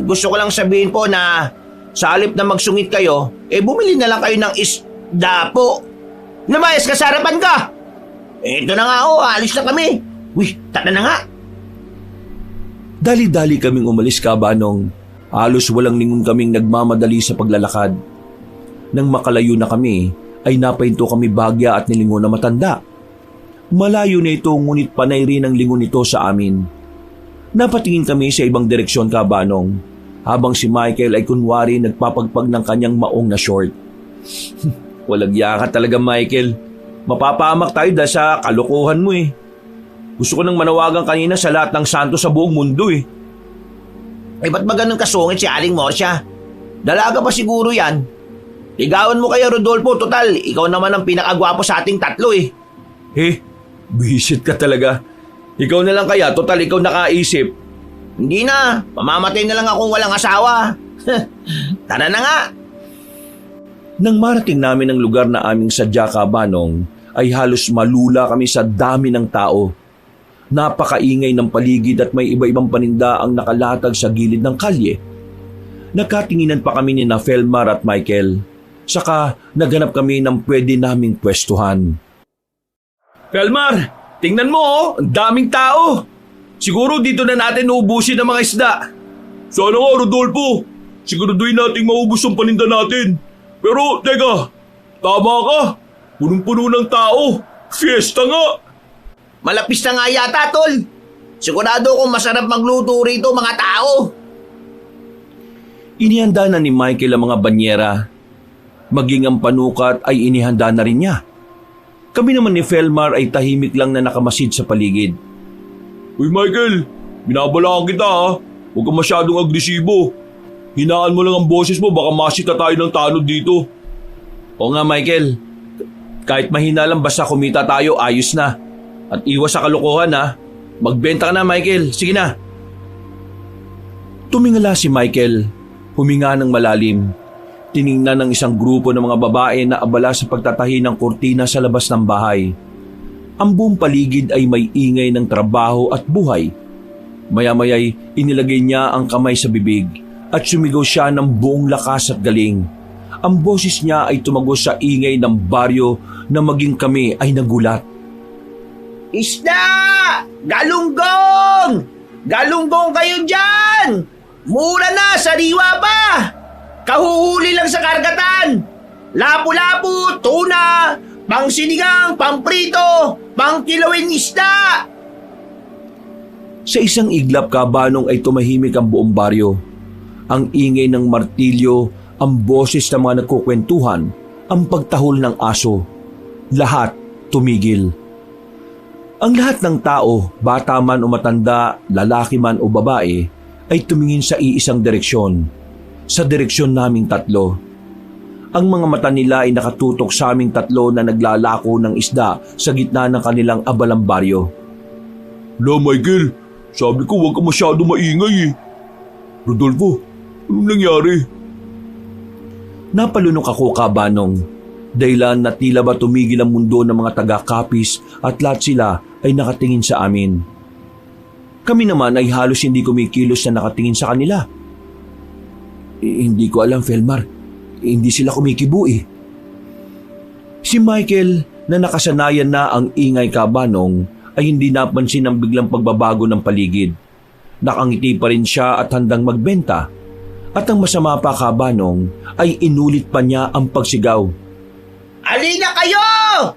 Gusto ko lang sabihin po na sa halip na magsungit kayo, bumili na lang kayo ng isda po. Lumayas ka sa harapan ka! Ito na nga alis na kami. Uy, tara na nga. Dali-dali kaming umalis kabanong. Halos walang lingon kaming nagmamadali sa paglalakad. Nang makalayo na kami, ay napahinto kami bahagya at nilingon na matanda. Malayo na ito ngunit panay rin ang lingon nito sa amin. Napatingin kami sa ibang direksyon kabanong, habang si Michael ay kunwari nagpapagpag ng kanyang maong na short. Walang yaka talaga Michael. Mapapahamak tayo dahil sa kalokohan mo eh. Gusto ko nang manawagan kanina sa lahat ng santo sa buong mundo eh. Ba't ba ganun kasungit si Aling Morsia? Dalaga pa siguro yan. Ligawan mo kaya Rodolfo, total, ikaw naman ang pinakagwapo sa ating tatlo eh. Bisit ka talaga. Ikaw na lang kaya, total ikaw nakaisip. Hindi na, mamamatay na lang akong walang asawa. Tara na nga. Nang marating namin ang lugar na aming sadya kabanong, ay halos malula kami sa dami ng tao. Napakaingay ng paligid at may iba-ibang paninda ang nakalatag sa gilid ng kalye. Nagkatinginan pa kami ni Felmar at Michael. Saka naghanap kami ng pwede naming pwestuhan. Felmar, tingnan mo ang daming tao. Siguro dito na natin uubusin ang mga isda. Sana nga Rodolfo, siguraduhin nating maubos ang paninda natin. Pero teka, tama ka, punong-puno ng tao, fiesta nga. Malapis na nga yata, tol. Sigurado kong masarap magluto rito mga tao. Inihanda na ni Michael ang mga banyera. Maging ang panukat ay inihanda na rin niya. Kami naman ni Felmar ay tahimik lang na nakamasid sa paligid. Uy Michael, binabalaan kita ha. Huwag ka masyadong agresibo. Hinaan mo lang ang boses mo, baka masita tayo ng tanod dito. Oo nga Michael, kahit mahina lang basta kumita tayo, ayos na. At iwas sa kalokohan ha. Magbenta ka na Michael, sige na. Tumingala si Michael, huminga ng malalim. Tiningnan ng isang grupo ng mga babae na abala sa pagtatahi ng kurtina sa labas ng bahay. Ang buong paligid ay may ingay ng trabaho at buhay. Maya-maya'y inilagay niya ang kamay sa bibig at sumigaw siya ng buong lakas at galing. Ang boses niya ay tumagos sa ingay ng baryo na maging kami ay nagulat. Isda! Galunggong! Galunggong kayo dyan! Mura na, sariwa pa! Kahuhuli lang sa karagatan! Lapu-lapu, tuna, pangsinigang, pamprito, pangkilawin isda! Sa isang iglap, Kabanong, ay tumahimik ang buong baryo. Ang ingay ng martilyo, ang boses ng mga nagkukwentuhan, ang pagtahol ng aso. Lahat tumigil. Ang lahat ng tao, bata man o matanda, lalaki man o babae, ay tumingin sa iisang direksyon. Sa direksyon naming tatlo. Ang mga mata nila ay nakatutok sa aming tatlo na naglalako ng isda sa gitna ng kanilang abalang baryo. La, Michael, sabi ko huwag ka masyado maingay eh. Rodolfo, anong nangyari? Napalunok ako, Kabanong. Dahilan na tila ba tumigil ang mundo ng mga taga-Kapis at lahat sila ay nakatingin sa amin. Kami naman ay halos hindi kumikilos na nakatingin sa kanila. Hindi ko alam, Felmar. Hindi sila kumikibo eh. Si Michael, na nakasanayan na ang ingay, Kabanong, ay hindi napansin ang biglang pagbabago ng paligid. Nakangiti pa rin siya at handang magbenta. At ang masama pa, Kabanong, ay inulit pa niya ang pagsigaw. Alina kayo!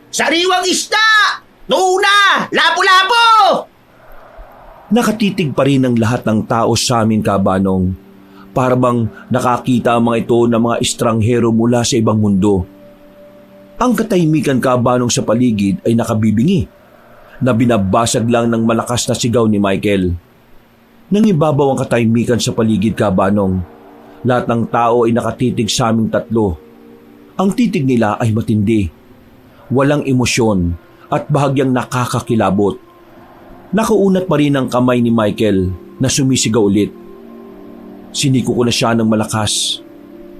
Sariwang isda! Tuna! Lapu-lapu! Nakatitig pa rin ang lahat ng tao sa amin, Kabanong. Para bang nakakita ang mga ito ng mga estranghero mula sa ibang mundo. Ang katahimikan, Kabanong, sa paligid ay nakabibingi na binabasag lang ng malakas na sigaw ni Michael. Nangibabaw ang katahimikan sa paligid, Kabanong. Lahat ng tao ay nakatitig sa aming tatlo. Ang titig nila ay matindi. Walang emosyon at bahagyang nakakakilabot. Nakaunat pa rin ang kamay ni Michael na sumisigaw ulit. Siniko ko na siya ng malakas.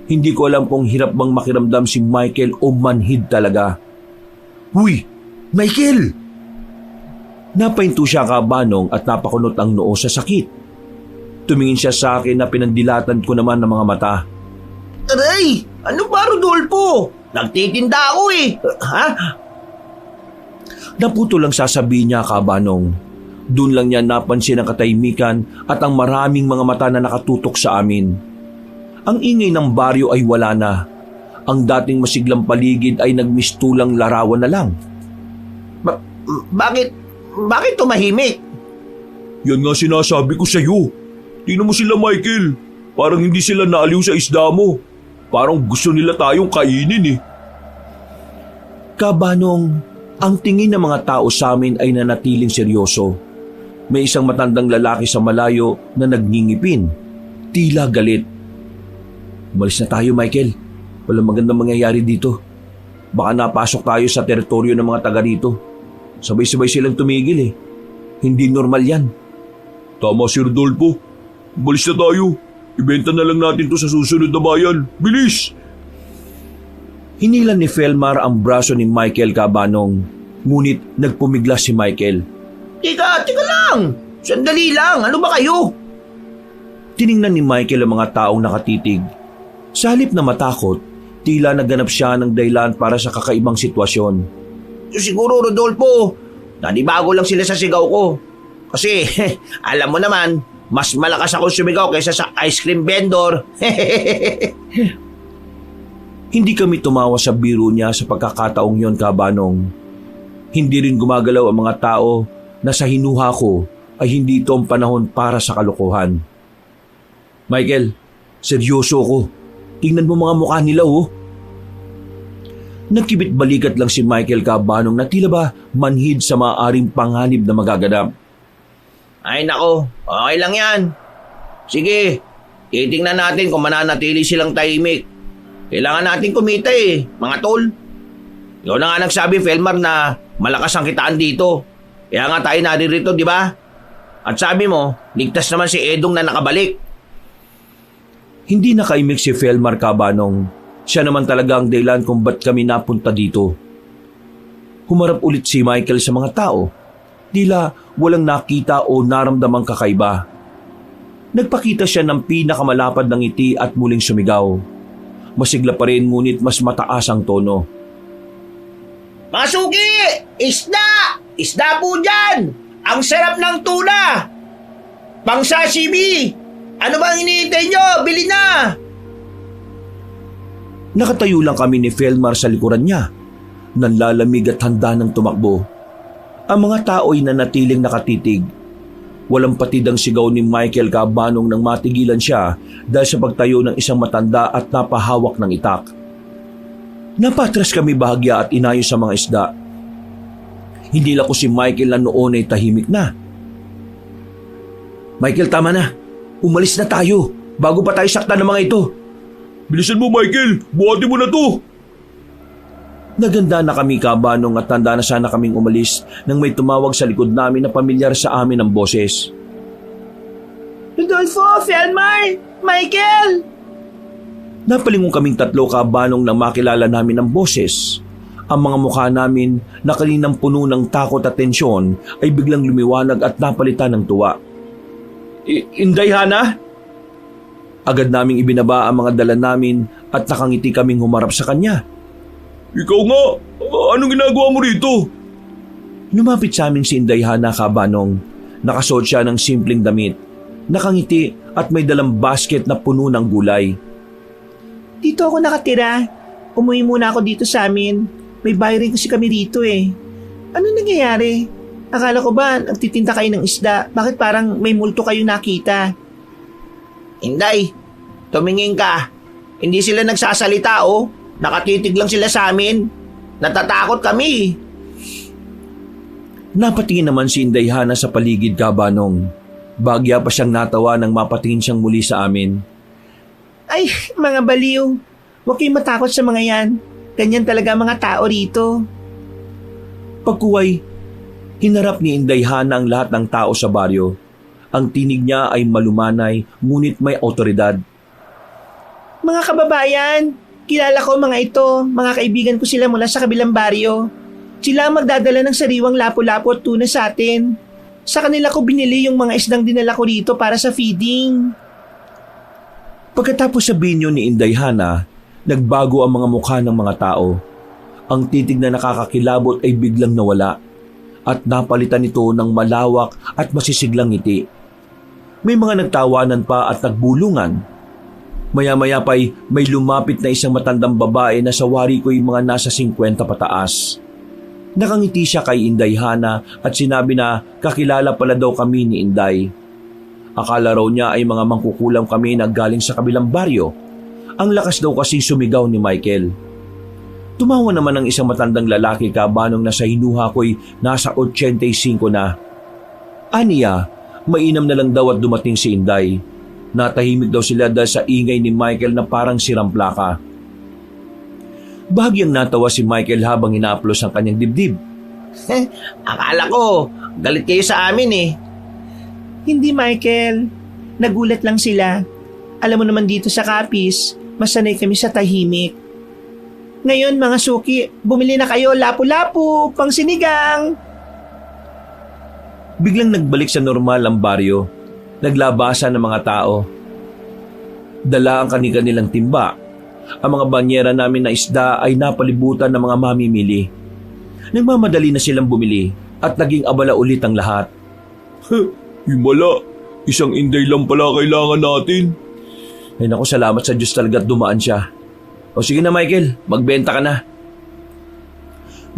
Hindi ko alam kung hirap bang makiramdam si Michael o manhid talaga. Huy! Michael! Napahinto siya, Kabanong, at napakunot ang noo sa sakit. Tumingin siya sa akin na pinandilatan ko naman ng mga mata. Aray! Ano ba, Rodolfo? Nagtitinda ako eh. Ha? Naputo lang sasabihin niya, Kabanong. Doon lang niya napansin ang katahimikan at ang maraming mga mata na nakatutok sa amin. Ang ingay ng baryo ay wala na. Ang dating masiglang paligid ay nagmistulang larawan na lang. Bakit tumahimik? Yan nga sinasabi ko sa'yo. Tingnan mo sila, Michael. Parang hindi sila naaliw sa isda mo. Parang gusto nila tayong kainin eh. Kabanong, ang tingin ng mga tao sa amin ay nanatiling seryoso. May isang matandang lalaki sa malayo na nagngingipin. Tila galit. Umalis na tayo, Michael. Walang magandang mangyayari dito. Baka napasok tayo sa teritoryo ng mga taga rito. Sabay-sabay silang tumigil eh. Hindi normal yan. Tama si Rodolfo. Umalis na tayo. Ibenta na lang natin to sa susunod na bayan. Bilis! Hinilan ni Felmar ang braso ni Michael, Kabanong. Ngunit nagpumiglas si Michael. Teka lang. Sandali lang. Ano ba kayo? Tiningnan ni Michael ang mga taong nakatitig. Sa halip na matakot, tila naganap siya ng dahilan para sa kakaibang sitwasyon. Siguro, Rodolfo, nanibago lang sila sa sigaw ko. Kasi, alam mo naman, mas malakas ako sumigaw kaysa sa ice cream vendor. Hindi kami tumawa sa biro niya sa pagkakataong yon, Kabanong. Hindi rin gumagalaw ang mga tao na sa hinuha ko ay hindi ito ang panahon para sa kalokohan. Michael, seryoso ko. Tingnan mo mga mukha nila oh. Nagkibit balikat lang si Michael, Kabanong, na tila ba manhid sa maaaring panganib na magaganap. Ay nako, okay lang yan. Sige, titingnan natin kung mananatili silang tahimik. Kailangan natin kumita eh, mga tol. Ikaw na nga nagsabi, Felmar, na malakas ang kitaan dito. Kaya nga tayo naririto, di ba? At sabi mo, ligtas naman si Edong na nakabalik. Hindi nakaimik si Felmar, Kabanong. Siya naman talaga ang dahilan kung ba't kami napunta dito. Humarap ulit si Michael sa mga tao. Tila walang nakita o naramdamang kakaiba. Nagpakita siya ng pinakamalapad ng ngiti at muling sumigaw. Masigla pa rin ngunit mas mataas ang tono. Mga suki! Isda! Isda po dyan! Ang sarap ng tuna! Pang sashimi! Ano ba ang iniintay nyo? Bili na! Nakatayo lang kami ni Felmar sa likuran niya. Nanlalamig at handa ng tumakbo. Ang mga tao'y nanatiling nakatitig. Walang patid ang sigaw ni Michael Cabanong nang matigilan siya dahil sa pagtayo ng isang matanda at napahawak ng itak. Napatras kami bahagya at inayos sa mga isda. Hindi lang ko si Michael na noon ay tahimik na. Michael, tama na. Umalis na tayo bago pa tayo saktan ng mga ito. Bilisan mo, Michael! Buhatin mo na to! Naganda na kami, Cabanong, at tanda na sana kaming umalis nang may tumawag sa likod namin na pamilyar sa amin ang boses. Rodolfo! Felmar! Michael! Napalingon kaming tatlo, Cabanong, nang makilala namin ang boses. Ang mga mukha namin na kaninang puno ng takot at tensyon ay biglang lumiwanag at napalitan ng tuwa. Inday, Hana? Agad naming ibinaba ang mga dala namin at nakangiti kaming humarap sa kanya. Ikaw nga! Anong ginagawa mo rito? Lumapit sa amin si Inday Hana, Cabanong. Nakasuot siya ng simpleng damit. Nakangiti at may dalang basket na puno ng gulay. Dito ako nakatira. Umuwi muna ako dito sa amin. May bahay rin kasi kami dito eh. Ano nangyayari? Akala ko ba nagtitinda kayo ng isda? Bakit parang may multo kayo nakita? Inday, tumingin ka. Hindi sila nagsasalita oh. Nakatitig lang sila sa amin. Natatakot kami. Napatingin naman si Inday Hana sa paligid, Cabanong. Bagya pa siyang natawa nang mapatingin siyang muli sa amin. Ay, mga baliw. Huwag kayong matakot sa mga yan. Ganyan talaga mga tao rito. Pagkuway, hinarap ni Inday Hana ang lahat ng tao sa baryo. Ang tinig niya ay malumanay, ngunit may awtoridad. Mga kababayan, kilala ko mga ito. Mga kaibigan ko sila mula sa kabilang baryo. Sila ang magdadala ng sariwang lapu-lapu at tuna sa atin. Sa kanila ko binili yung mga isdang dinala ko rito para sa feeding. Pagkatapos sabihin niyo ni Inday Hana, nagbago ang mga mukha ng mga tao. Ang titig na nakakakilabot ay biglang nawala at napalitan nito ng malawak at masisiglang ngiti. May mga nagtawanan pa at nagbulungan. Maya-maya pa'y may lumapit na isang matandang babae na sa wari ko'y mga nasa 50 pataas. Nakangiti siya kay Inday Hana at sinabi na kakilala pala daw kami ni Inday. Akala raw niya ay mga mangkukulam kami na galing sa kabilang baryo. Ang lakas daw kasi sumigaw ni Michael. Tumawa naman ang isang matandang lalaki, Cabanong, na sa hinuha ko'y nasa 85 na. Aniya, mainam na lang daw at dumating si Inday. Natahimik daw sila dahil sa ingay ni Michael na parang sirang plaka. Bahagyang natawa si Michael habang inaaplos ang kanyang dibdib. Akala ko, galit kayo sa amin eh. Hindi, Michael. Nagulat lang sila. Alam mo naman dito sa Capiz, masanay kami sa tahimik. Ngayon mga suki, bumili na kayo lapu-lapu, pang sinigang. Biglang nagbalik sa normal ang baryo. Naglabasan ng mga tao. Dala ang kanilang timba. Ang mga banyera namin na isda ay napalibutan ng mga mamimili. Nagmamadali na silang bumili at naging abala ulit ang lahat. Himala, isang Inday lang pala kailangan natin. Ay naku, salamat sa Diyos talaga at dumaan siya. O sige na Michael, magbenta ka na.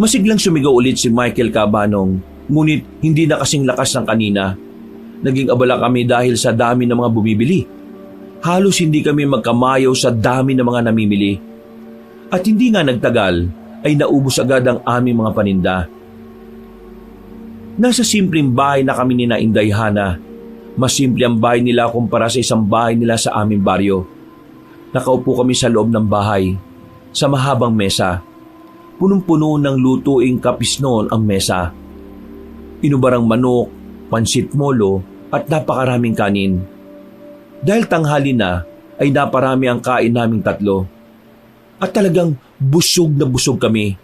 Masiglang sumigaw ulit si Michael, Cabanong, ngunit hindi na kasing lakas ng kanina. Naging abala kami dahil sa dami ng mga bumibili. Halos hindi kami magkamayaw sa dami ng mga namimili. At hindi nga nagtagal ay naubos agad ang aming mga paninda. Nasa simpleng bahay na kami ni na Inday Hana. Mas simple ang bahay nila kumpara sa isang bahay nila sa aming baryo. Nakaupo kami sa loob ng bahay, sa mahabang mesa. Punong-puno ng lutuing kapisnon ang mesa. Inubarang manok, pansit molo at napakaraming kanin. Dahil tanghali na ay naparami ang kain naming tatlo. At talagang busog na busog kami.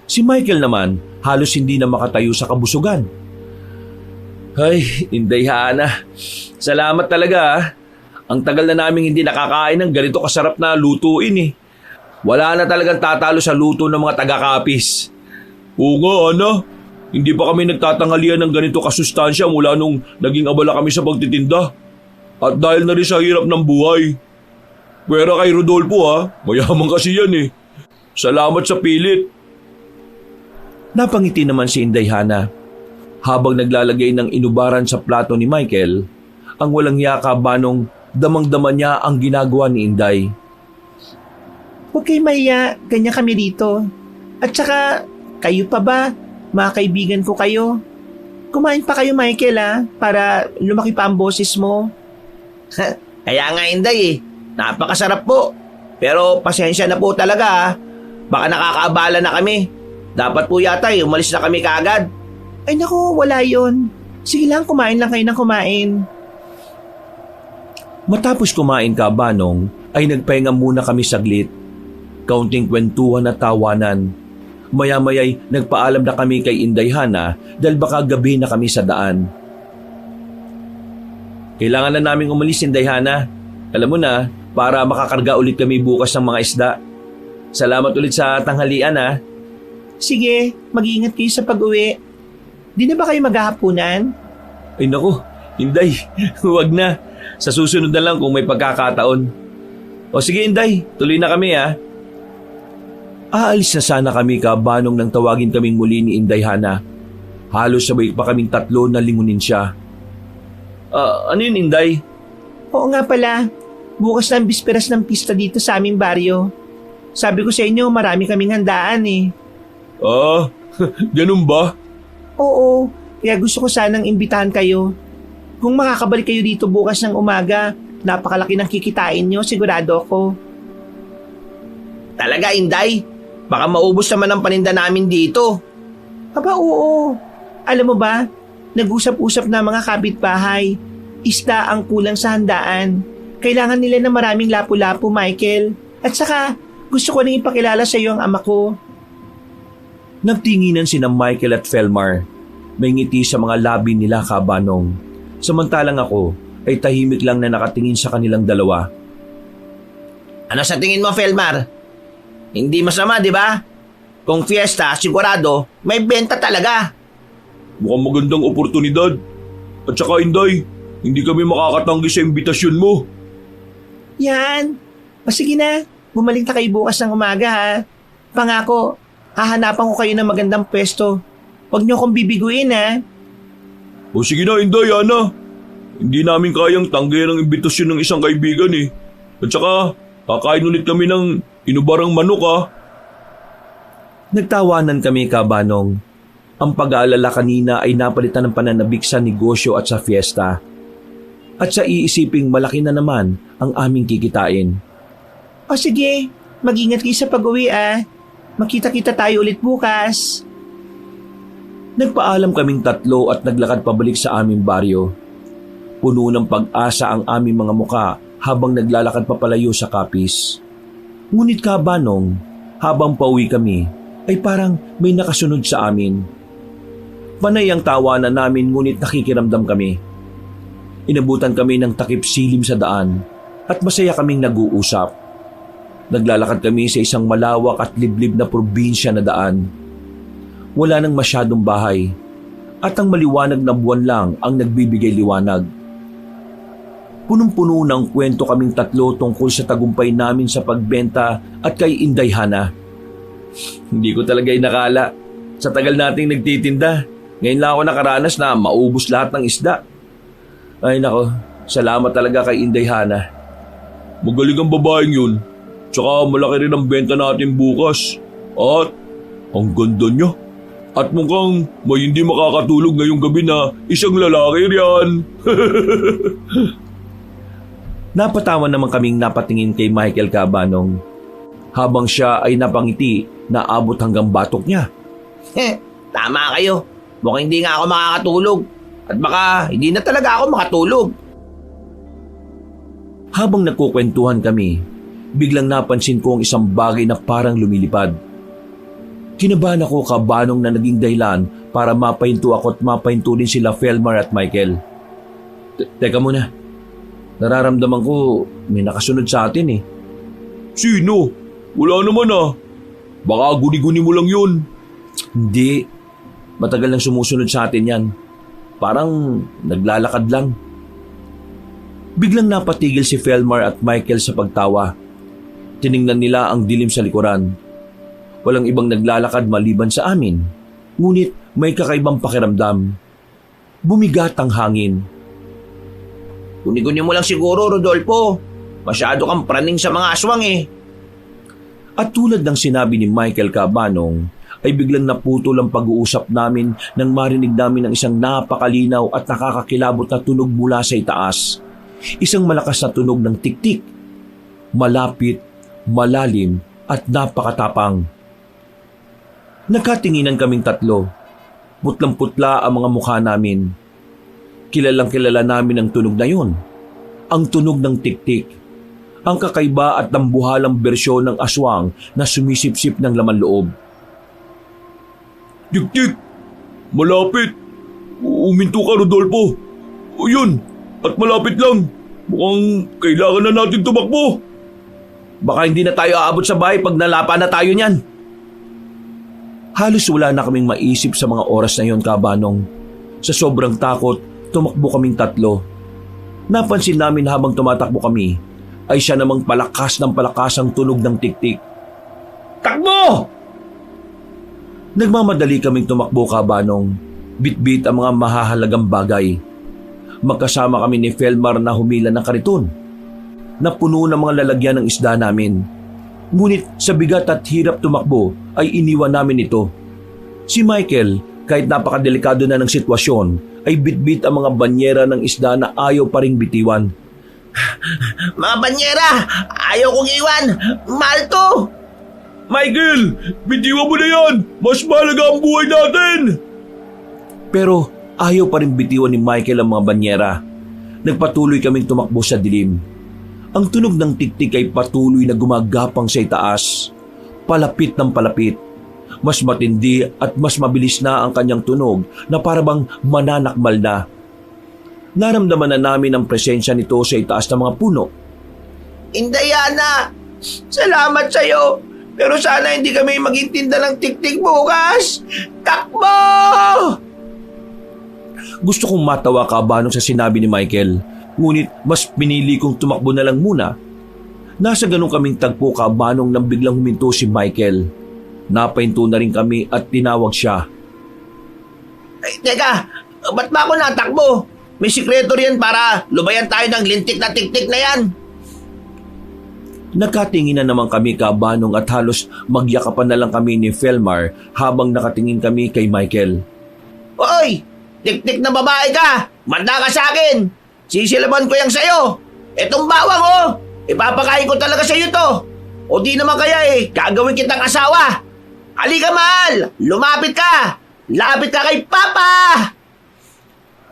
Si Michael naman halos hindi na makatayo sa kabusugan. Ay, Inday Hana, salamat talaga ah. Ang tagal na namin hindi nakakain ng ganito kasarap na lutuin eh. Wala na talagang tatalo sa luto ng mga taga-Capiz. Oo nga, Ana. Hindi pa kami nagtatanghalian ng ganito kasustansya mula nung naging abala kami sa pagtitinda. At dahil na rin sa hirap ng buhay. Pwera kay Rodolfo ha, mayaman kasi yan eh. Salamat sa pilit. Napangiti naman si Inday Hana. Habang naglalagay ng inubaran sa plato ni Michael, ang walang yaka Banong damang-dama niya ang ginagawa ni Inday. Huwag kayo mahiya, ganyan kami dito. At saka, kayo pa ba? Mga kaibigan ko kayo. Kumain pa kayo, Michael, para lumaki pa ang boses mo. Kaya nga Inday napakasarap po. Pero pasensya na po talaga Baka nakakaabala na kami. Dapat po yata umalis na kami kaagad. Ay naku, wala yon. Sige lang, kumain lang kayo ng kumain. Matapos kumain ka, Banong, ay nagpahinga muna kami saglit. Kaunting kwentuhan at tawanan. Maya-maya'y nagpaalam na kami kay Inday Hana dahil baka gabi na kami sa daan. Kailangan na naming umalis, Inday Hana. Alam mo na, para makakarga ulit kami bukas ng mga isda. Salamat ulit sa tanghalian ha. Sige, mag-iingat kayo sa pag-uwi. Di na ba kayo maghahapunan? Ay naku, Inday, huwag na. Sa susunod na lang kung may pagkakataon. O sige Inday, tuloy na kami ha. Aalis na sana kami Banong nang tawagin kaming muli ni Inday Hana. Halos sabay pa kaming tatlo na lingunin siya. Ano yun Inday? Oo nga pala, bukas na ang bisperas ng pista dito sa aming baryo. Sabi ko sa inyo, marami kaming handaan Ganun ba? Oo, kaya gusto ko sanang imbitahan kayo. Kung makakabalik kayo dito bukas ng umaga, napakalaki ng kikitain nyo, sigurado ako. Talaga Inday? Baka maubos naman ang paninda namin dito. Aba oo, alam mo ba, nag-usap-usap na mga kapitbahay. Isda ang kulang sa handaan. Kailangan nila ng maraming lapu-lapu, Michael. At saka, gusto ko rin ipakilala sa iyo ang ama ko. Nagtinginan sina Michael at Felmar. May ngiti sa mga labi nila Banong. Samantalang ako ay tahimik lang na nakatingin sa kanilang dalawa. Ano sa tingin mo, Felmar? Hindi masama, di ba? Kung fiesta, sigurado, may benta talaga. Mukhang magandang oportunidad. At saka Inday, hindi kami makakatanggi sa imbitasyon mo. Yan. O sige na, bumalik na kayo bukas ng umaga ha. Pangako, hahanapan ko kayo ng magandang pwesto. Huwag niyo akong bibiguin ha. O sige na Inday, Ana. Hindi namin kayang tanggihan ang imbitasyon ng isang kaibigan eh. At saka, kakain ulit kami ng inubarang manok Nagtawanan kami Banong. Ang pag-aalala kanina ay napalitan ng pananabik sa negosyo at sa fiesta. At sa iisiping malaki na naman ang aming kikitain. O sige, mag-ingat kayo sa pag-uwi Makita-kita tayo ulit bukas. Nagpaalam kaming tatlo at naglakad pabalik sa aming baryo. Puno ng pag-asa ang aming mga muka habang naglalakad papalayo sa kapis. Ngunit Banong, habang pauwi kami, ay parang may nakasunod sa amin. Panay ang tawanan namin ngunit nakikiramdam kami. Inabutan kami ng takip silim sa daan at masaya kaming nag-uusap. Naglalakad kami sa isang malawak at liblib na probinsya na daan. Wala nang masyadong bahay at ang maliwanag na buwan lang ang nagbibigay liwanag. Punong-puno ng kwento kaming tatlo tungkol sa tagumpay namin sa pagbenta at kay Inday Hana. Hindi ko talaga inakala. Sa tagal nating nagtitinda, ngayon lang ako nakaranas na maubos lahat ng isda. Ay nako, salamat talaga kay Inday Hana. Magaling ang babaeng yun. Tsaka malaki rin ang benta natin bukas. At ang ganda niya. At mukhang may hindi makakatulog ngayong gabi na isang lalaki riyan. Napatawa naman kaming napatingin kay Michael Banong. Habang siya ay napangiti na abot hanggang batok niya. Tama kayo. Mukhang hindi nga ako makakatulog. At baka hindi na talaga ako makatulog. Habang nagkukwentuhan kami, biglang napansin ko ang isang bagay na parang lumilipad. Kinabahan ako Banong na naging dahilan para mapahinto ako at mapahinto din sila Felmar at Michael. Teka muna. Nararamdaman ko may nakasunod sa atin Sino? Wala naman Baka guni-guni mo lang yun. Hindi. Matagal nang sumusunod sa atin yan. Parang naglalakad lang. Biglang napatigil si Felmar at Michael sa pagtawa. Tiningnan nila ang dilim sa likuran. Walang ibang naglalakad maliban sa amin, ngunit may kakaibang pakiramdam. Bumigat ang hangin. Guni-guni mo lang siguro, Rodolfo. Masyado kang praning sa mga aswang eh. At tulad ng sinabi ni Michael Cabanong, ay biglang naputol ang pag-uusap namin nang marinig namin ang isang napakalinaw at nakakakilabot na tunog mula sa itaas. Isang malakas na tunog ng tik-tik. Malapit, malalim at napakatapang. Nagkatinginan kaming tatlo. Putlang-putla ang mga mukha namin. Kilalang-kilala namin ang tunog na yun. Ang tunog ng tik-tik. Ang kakaiba at dambuhalang bersyon ng aswang na sumisipsip ng laman loob. Tik-tik! Malapit! Uminto ka, Rodolfo! O yun! At malapit lang! Mukhang kailangan na natin tumakbo! Baka hindi na tayo aabot sa bahay pag nalapa na tayo niyan. Halos wala na kaming maisip sa mga oras na yon, Cabanong. Sa sobrang takot, tumakbo kaming tatlo. Napansin namin habang tumatakbo kami, ay siya namang palakas ng palakas ang tunog ng tik-tik. Takbo! Nagmamadali kaming tumakbo, Cabanong. Bit-bit ang mga mahahalagang bagay. Magkasama kami ni Felmar na humila ng kariton. Napuno ng mga lalagyan ng isda namin. Ngunit sa bigat at hirap tumakbo ay iniwan namin ito. Si Michael, kahit napakadelikado na ng sitwasyon, ay bitbit ang mga banyera ng isda na ayaw pa ring bitiwan. Mga banyera! Ayaw kong iwan! Mahal to! Michael! Bitiwan mo na yan! Mas mahalaga ang buhay natin! Pero ayaw pa rin bitiwan ni Michael ang mga banyera. Nagpatuloy kaming tumakbo sa dilim. Ang tunog ng tiktik ay patuloy na gumagapang sa itaas. Palapit ng palapit. Mas matindi at mas mabilis na ang kanyang tunog na parabang mananakmal na. Naramdaman na namin ang presensya nito sa itaas ng mga puno. Indayana! Salamat sa'yo! Pero sana hindi kami magtitinda ng tiktik bukas! Takbo! Gusto kong matawa, Cabanong, sa sinabi ni Michael. Ngunit mas pinili kong tumakbo na lang muna. Nasa ganun kaming tagpo, Cabanong, nang biglang huminto si Michael. Napahinto na rin kami at tinawag siya. Ay, teka! Ba't ba ako natakbo? May sikreto riyan para lubayan tayo ng lintik na tiktik na yan. Nakatingin na naman kami, Cabanong, at halos magyakapan na lang kami ni Felmar habang nakatingin kami kay Michael. Hoy! Tiktik na babae ka! Manda ka sa akin! Sisilaban ko yang sa'yo! Etong bawang oh! Ipapakain ko talaga sa'yo to! O di naman kaya gagawin kitang asawa! Halika, mahal! Lumapit ka! Lapit ka kay Papa!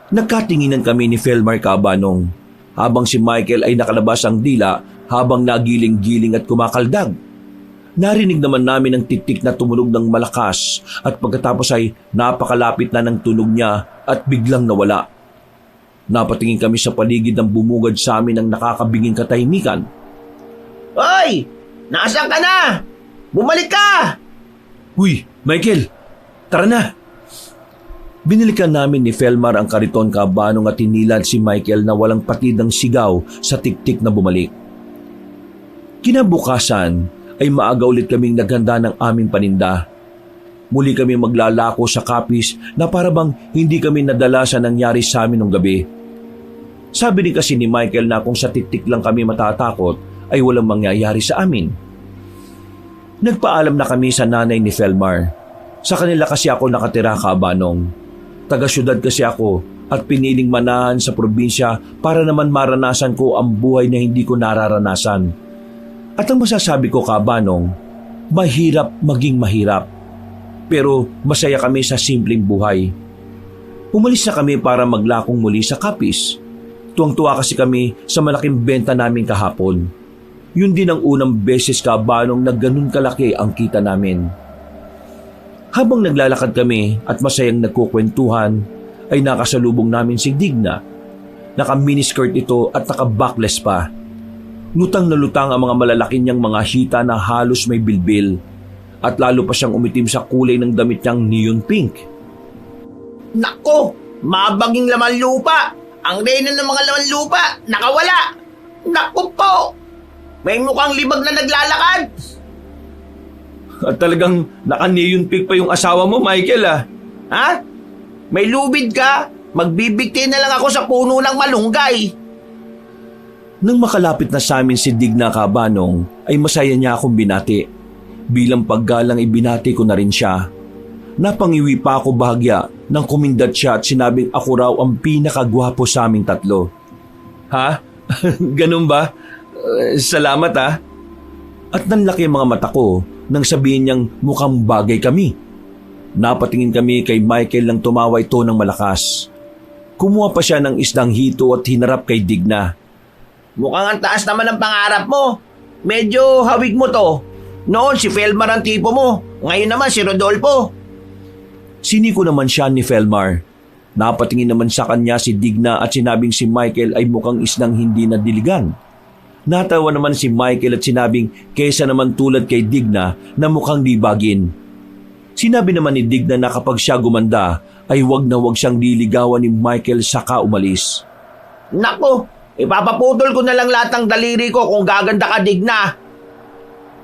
Nagkatinginan kami ni Felmar, Cabanong, habang si Michael ay nakalabas ang dila habang nagiling-giling at kumakaldag. Narinig naman namin ang tiktik na tumunog ng malakas at pagkatapos ay napakalapit na ng tunog niya at biglang nawala. Napatingin kami sa paligid ng bumugad sa amin ang nakakabinging katahimikan. Hoy! Nasaan ka na? Bumalik ka! Uy, Michael! Tara na! Binilikan namin ni Felmar ang kariton, Cabanong, at hinilad si Michael na walang patid ng sigaw sa tiktik na bumalik. Kinabukasan ay maaga ulit kaming naghanda ng aming paninda. Muli kami maglalako sa kapis na parabang hindi kami nadala sa nangyari sa amin nung gabi. Sabi din kasi ni Michael na kung sa tiktik lang kami matatakot ay walang mangyayari sa amin. Nagpaalam na kami sa nanay ni Felmar. Sa kanila kasi ako nakatira, Cabanong. Taga-syudad kasi ako at piniling manahan sa probinsya para naman maranasan ko ang buhay na hindi ko nararanasan. At ang masasabi ko, Cabanong, mahirap maging mahirap. Pero masaya kami sa simpleng buhay. Umalis na kami para maglakong muli sa kapis. Tuwang-tuwa kasi kami sa malaking benta namin kahapon. Yun din ang unang beses, Cabanong, na ganun kalaki ang kita namin. Habang naglalakad kami at masayang nagkukwentuhan, ay nakasalubong namin si Digna. Naka-miniskirt ito at naka-backless pa. Lutang na lutang ang mga malalaki niyang mga hita na halos may bilbil at lalo pa siyang umitim sa kulay ng damit niyang neon pink. Nako! Mabaging laman lupa! Ang reyna ng mga laman lupa, nakawala. Naku po! May mukhang libag na naglalakad. At talagang naka-neon pig pa yung asawa mo, Michael ah. Ha? May lubid ka? Magbibigti na lang ako sa puno ng malunggay. Nang makalapit na sa amin si Digna Kabanong, ay masaya niya akong binati. Bilang paggalang ibinati ko na rin siya. Napangiwi pa ako bahagya nang kumindat siya at sinabing ako raw ang pinakagwapo sa aming tatlo. Ha? Ganun ba? Salamat ha. At nanlaki ang mga mata ko nang sabihin niyang mukhang bagay kami. Napatingin kami kay Michael nang tumawa ito ng malakas. Kumuha pa siya ng isdang hito at hinarap kay Digna. Mukhang ang taas naman ng pangarap mo. Medyo hawig mo to. Noon si Felmar ang tipo mo. Ngayon naman si Rodolfo. Siniko naman siya ni Felmar. Napatingin naman sa kanya si Digna at sinabing si Michael ay mukhang isdang hindi nadiligan. Natawa naman si Michael at sinabing kesa naman tulad kay Digna na mukhang libagin. Sinabi naman ni Digna na kapag siya gumanda ay wag na wag siyang liligawan ni Michael saka umalis. Nako, ipapaputol ko na lang lahat ng daliri ko kung gaganda ka, Digna.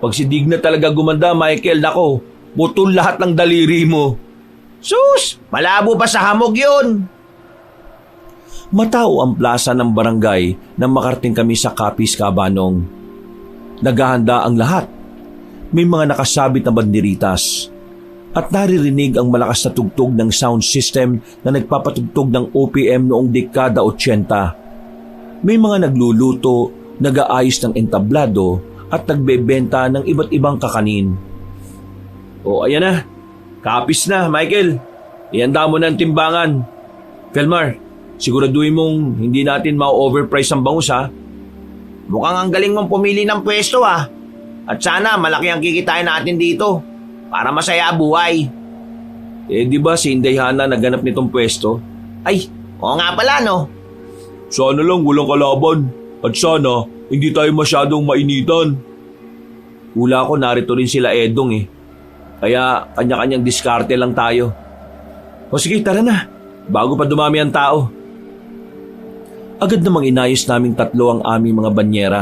Pag si Digna talaga gumanda, Michael, nako, putol lahat ng daliri mo. Sus, malabo pa sa hamog yun. Matao ang plaza ng barangay nang makarating kami sa Capiz Kabanong. Naghahanda ang lahat. May mga nakasabit na banderitas. At naririnig ang malakas na tugtog ng sound system na nagpapatugtog ng OPM noong dekada 80. May mga nagluluto, nag-aayos ng entablado at nagbebenta ng iba't ibang kakanin. O ayan na, Capiz na, Michael. Ihanda mo na ang timbangan. Felmar, siguraduhin mong hindi natin ma-overprice ang bangus ha. Mukhang ang galing mong pumili ng pwesto ah. At sana malaki ang kikitain natin dito. Para masaya buhay. Di ba si Inday Hana naganap nitong pwesto? Ay, oo nga pala no. Sana lang walang kalaban. At sana hindi tayo masyadong mainitan. Hula ko narito rin sila Edong eh. Kaya kanya-kanyang diskarte lang tayo. O sige, tara na. Bago pa dumami ang tao. Agad namang inayos naming tatlo ang aming mga banyera.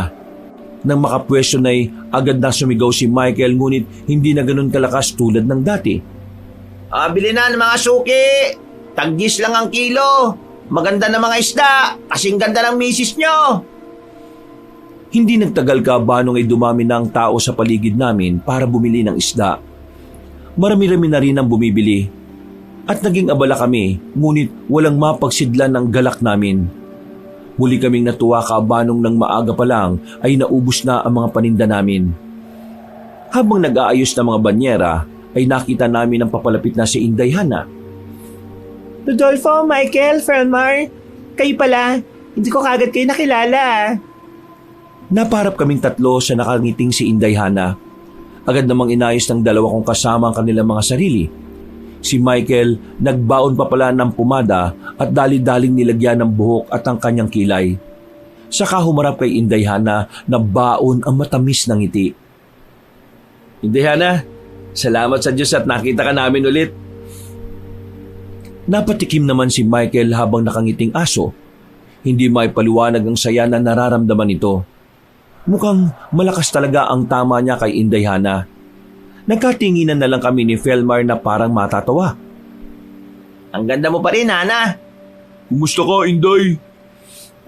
Nang makapwesto na'y agad na sumigaw si Michael ngunit hindi na ganun kalakas tulad ng dati. Bili na ng mga suki. Taggis lang ang kilo. Maganda na mga isda. Kasing ganda ng misis nyo. Hindi nagtagal Kabanong ay dumami na ang tao sa paligid namin para bumili ng isda. Marami-rami na rin ang bumibili. At naging abala kami ngunit walang mapagsidlan ng galak namin. Muli kaming natuwa Kabanong nang maaga pa lang ay naubos na ang mga paninda namin. Habang nag-aayos ng mga banyera ay nakita namin ang papalapit na si Inday Hana. Rodolfo, Michael, Felmar, kayo pala. Hindi ko kagad kayo nakilala. Naparap kaming tatlo sa nakangiting si Inday Hana. Agad namang inayos ng dalawa kong kasama ang kanilang mga sarili. Si Michael nagbaon pa pala ng pumada at dali-daling nilagyan ng buhok at ang kanyang kilay. Saka humarap kay Inday Hana na baon ang matamis ng ngiti. Inday Hana, salamat sa Diyos at nakita ka namin ulit. Napatikim naman si Michael habang nakangiting aso. Hindi may paliwanag ang saya na nararamdaman nito. Mukhang malakas talaga ang tama niya kay Inday Hana. Nagkatinginan na lang kami ni Felmar na parang matatawa. Ang ganda mo pa rin, Hana. Kumusta ka, Inday?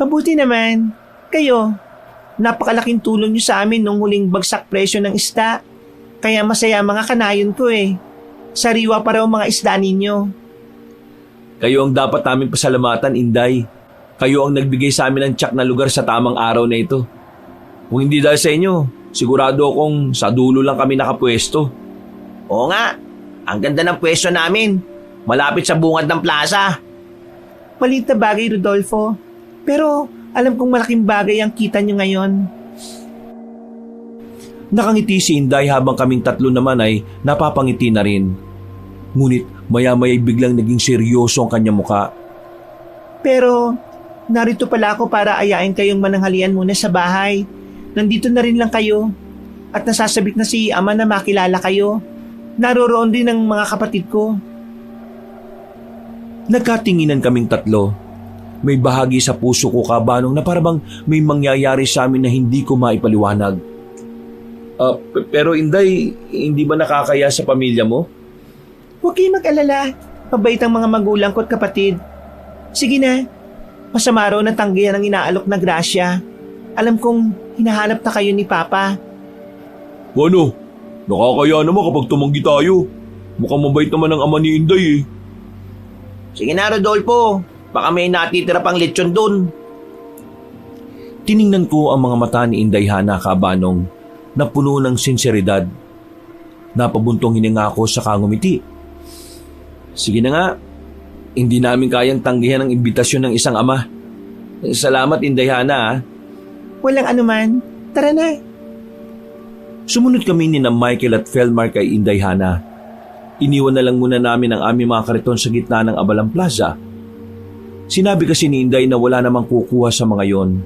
Mabuti naman. Kayo, napakalaking tulong niyo sa amin nung huling bagsak presyo ng isda. Kaya masaya mga kanayon ko eh. Sariwa pa raw mga isda ninyo. Kayo ang dapat namin pasalamatan, Inday. Kayo ang nagbigay sa amin ng tiyak na lugar sa tamang araw na ito. Kung hindi dahil sa inyo, sigurado akong sa dulo lang kami nakapwesto. Oo nga, ang ganda ng pwesto namin. Malapit sa bungad ng plaza. Maliit na bagay, Rodolfo. Pero alam kong malaking bagay ang kita niyo ngayon. Nakangiti si Inday habang kaming tatlo naman ay napapangiti na rin. Ngunit maya-maya biglang naging seryoso ang kanyang muka. Pero narito pala ako para ayain kayong mananghalian muna sa bahay. Nandito na rin lang kayo. At nasasabik na si Ama na makilala kayo. Naroroon din ang mga kapatid ko. Nagkatinginan kaming tatlo. May bahagi sa puso ko, Kabanong, na parang may mangyayari sa amin na hindi ko maipaliwanag. Pero Inday, hindi ba nakakaya sa pamilya mo? Huwag kayong mag-alala. Mabait ang mga magulang ko at kapatid. Sige na. Masama raw na tanggihan ang inaalok na grasya. Alam kong hinahanap na kayo ni Papa. Ano? Nakakaya naman kapag tumanggi tayo. Mukhang mabait naman ang ama ni Inday eh. Sige na, Rodolfo. Baka may natitira pang lechon dun. Tiningnan ko ang mga mata ni Inday Hana, Kabanong, na puno ng sinseridad. Napabuntong hininga ako sa kangumiti. Sige na nga, hindi namin kayang tanggihan ang imbitasyon ng isang ama. Salamat, Inday Hana. Walang anuman. Tara na. Sumunod kami ni na Michael at Felmar kay Inday Hana. Iniwan na lang muna namin ang aming mga kariton sa gitna ng Abalang Plaza. Sinabi kasi ni Inday na wala namang kukuha sa mga yon.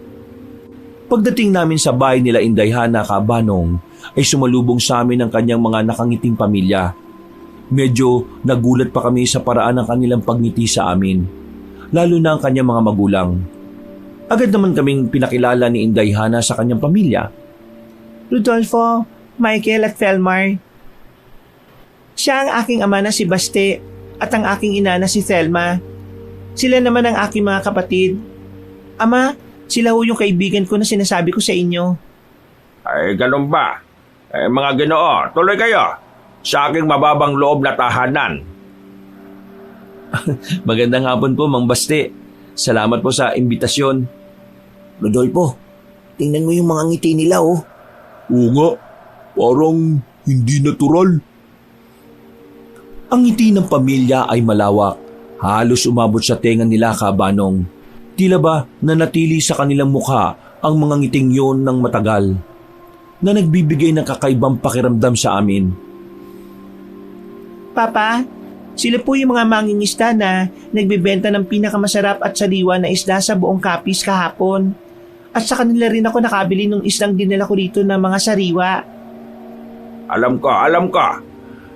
Pagdating namin sa bahay nila Inday Hana, Kabanong, ay sumalubong sa amin ang kanyang mga nakangiting pamilya. Medyo nagulat pa kami sa paraan ng kanilang pagngiti sa amin, lalo na ang kanyang mga magulang. Agad naman kaming pinakilala ni Inday Hana sa kanyang pamilya. Rodolfo, Michael at Felmar. Siya ang aking ama na si Baste at ang aking ina na si Thelma. Sila naman ang aking mga kapatid. Ama, sila ho yung kaibigan ko na sinasabi ko sa inyo. Ay, ganun ba? Mga Ginoo, tuloy kayo sa aking mababang loob na tahanan. Magandang hapon po, Mang Baste. Salamat po sa imbitasyon. Rodolfo, tingnan mo yung mga ngiti nila oh. Oo nga, parang hindi natural. Ang ngiti ng pamilya ay malawak. Halos umabot sa tenga nila, Kabanong. Tila ba nanatili sa kanilang mukha ang mga ngiting yon ng matagal, na nagbibigay ng kakaibang pakiramdam sa amin. Papa, sila po yung mga mangingisda na nagbebenta ng pinakamasarap at sariwa na isda sa buong Capiz kahapon. At sa kanila rin ako nakabili ng isdang dinala ko rito na mga sariwa. Alam ko.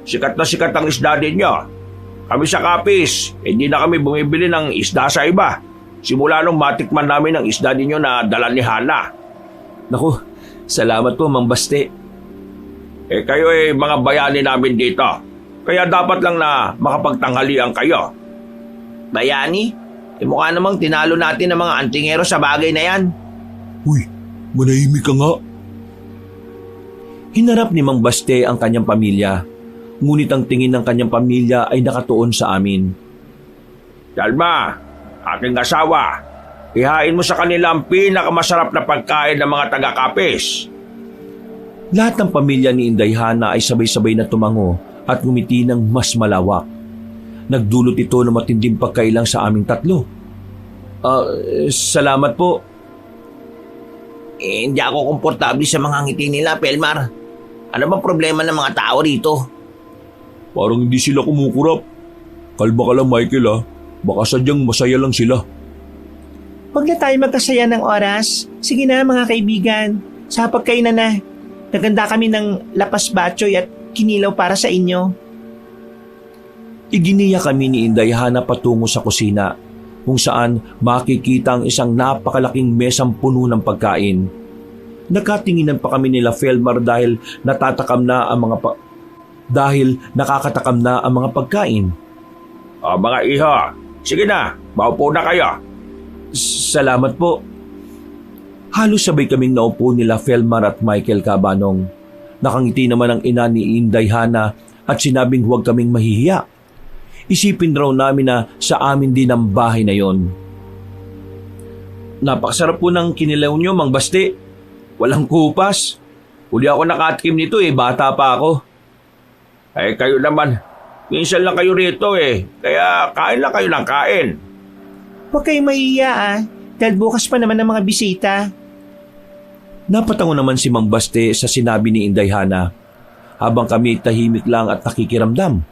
Sikat na sikat ang isda din nyo. Kami sa Capiz, hindi na kami bumibili ng isda sa iba. Simula nung matikman namin ang isda ninyo na dala ni Hana. Naku, salamat po, Mang Baste. Kayo mga bayani namin dito. Kaya dapat lang na makapagtanghalian kayo. Bayani? Mukha namang tinalo natin ng mga antingero sa bagay na yan. Uy, manahimik ka nga. Hinarap ni Mang Baste ang kanyang pamilya, ngunit ang tingin ng kanyang pamilya ay nakatuon sa amin. Dalma, aking asawa, ihain mo sa kanila ang pinakamasarap na pagkain ng mga taga-Capiz. Lahat ng pamilya ni Inday Hana ay sabay-sabay na tumango at ngumiti ng mas malawak. Nagdulot ito ng matinding pagkailang sa aming tatlo. Salamat po. Hindi ako komportable sa mga ngiti nila, Pelmar. Ano bang problema ng mga tao rito? Parang hindi sila kumukurap. Kalma ka lang, Michael ah. Baka sadyang masaya lang sila. Huwag na tayo magkasaya ng oras. Sige na mga kaibigan, sa pagkainan na. Naganda kami ng lapas batchoy at kinilaw para sa inyo. Iginiya kami ni Inday Hana patungo sa kusina, kung saan makikita ang isang napakalaking mesang puno ng pagkain. Nakatinginan pa kami nila Felmar dahil nakakatakam na ang mga pagkain. Mga iho, sige na, maupo na kayo. Salamat po. Halos sabay kaming naupo nila Felmar at Michael, Kabanong. Nakangiti naman ang ina ni Inday Hana at sinabing huwag kaming mahihiya. Isipin raw namin na sa amin din ang bahay na yon. Napakasarap po ng kinilaw nyo, Mang Baste. Walang kupas. Huli ako nakatikim nito bata pa ako. Kayo naman, minsan lang kayo rito kaya kain lang kayo ng kain. Huwag kayong mahihiya dahil bukas pa naman ang mga bisita. Napatango naman si Mang Baste sa sinabi ni Inday Hana, habang kami tahimik lang at nakikiramdam.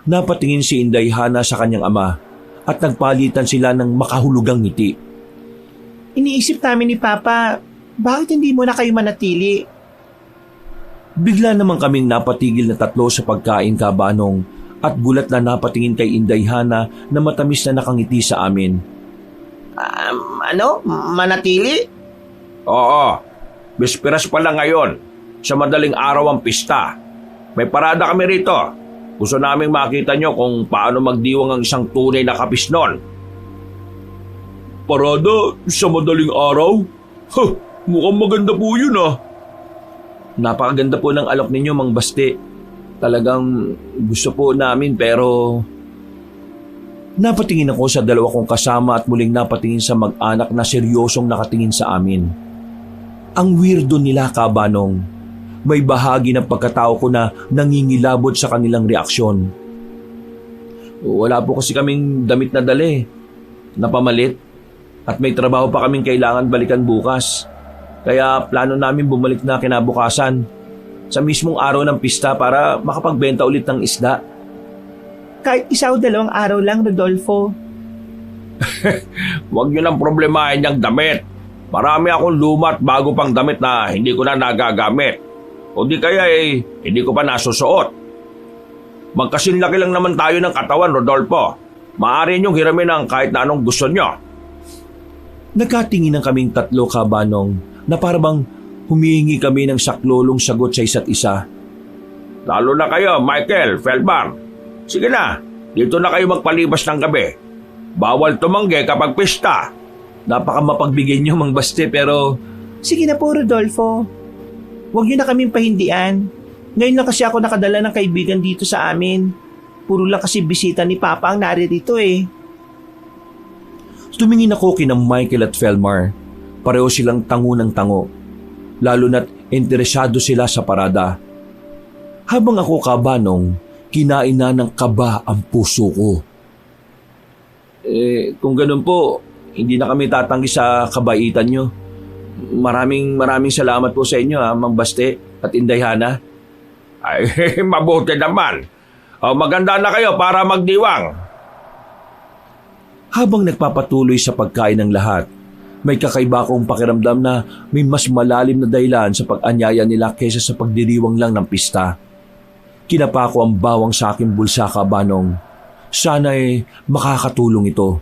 Napatingin si Inday Hana sa kanyang ama at nagpalitan sila ng makahulugang ngiti. Iniisip namin ni Papa, bakit hindi mo na kayo manatili? Bigla naman kaming napatigil na tatlo sa pagkain, Kabanong, at gulat na napatingin kay Inday Hana na matamis na nakangiti sa amin. Manatili? Oo, bisperas pa lang ngayon. Sa madaling araw ang pista. May parada kami rito. Gusto naming makita nyo kung paano magdiwang ang isang tunay na kapisnon. Parada sa madaling araw? Mukhang maganda po yun Napakaganda po ng alok ninyo, Mang Basti. Talagang gusto po namin pero... Napatingin ako sa dalawa kong kasama at muling napatingin sa mag-anak na seryosong nakatingin sa amin. Ang weirdo nila, Kabanong. May bahagi ng pagkatao ko na nangingilabot sa kanilang reaksyon. Wala po kasi kaming damit na dali. Napamalit. At may trabaho pa kaming kailangan balikan bukas. Kaya plano namin bumalik na kinabukasan sa mismong araw ng pista para makapagbenta ulit ng isda. Kahit 1 o 2 araw lang, Rodolfo. Huwag nyo nang problemahin yung damit. Marami akong luma at bago pang damit na hindi ko na nagagamit. O di kaya hindi ko pa nasusuot. Magkasinlaki lang naman tayo ng katawan, Rodolfo. Maaari niyong hiramin ang kahit na anong gusto nyo. Nagkatingin ng kaming tatlo, Kabanong, na parabang humihingi kami ng saklolong sagot sa isa't isa. Lalo na kayo, Michael, Felbar. Sige na, dito na kayo magpalibas ng gabi. Bawal tumanggi kapag pista. Napakamapagbigay niyo, Mang Basti, pero... Sige na po, Rodolfo. Huwag niyo na kaming pahindian. Ngayon lang kasi ako nakadala ng kaibigan dito sa amin. Puro lang kasi bisita ni Papa ang naririto Tumingin ako kina Michael at Felmar. Pareho silang tango ng tango. Lalo na't interesado sila sa parada. Habang ako, Kabanong, kinain na ng kaba ang puso ko. Kung ganun po, hindi na kami tatanggi sa kabaitan nyo. Maraming salamat po sa inyo, Mang Basti at Inday Hana. Ay, mabuti naman. Maganda na kayo para magdiwang. Habang nagpapatuloy sa pagkain ng lahat, may kakaiba akong pakiramdam na may mas malalim na dahilan sa pag-anyaya nila kaysa sa pagdiriwang lang ng pista. Kinapa ko ang bawang sa aking bulsa, Kabanong. Sana'y makakatulong ito.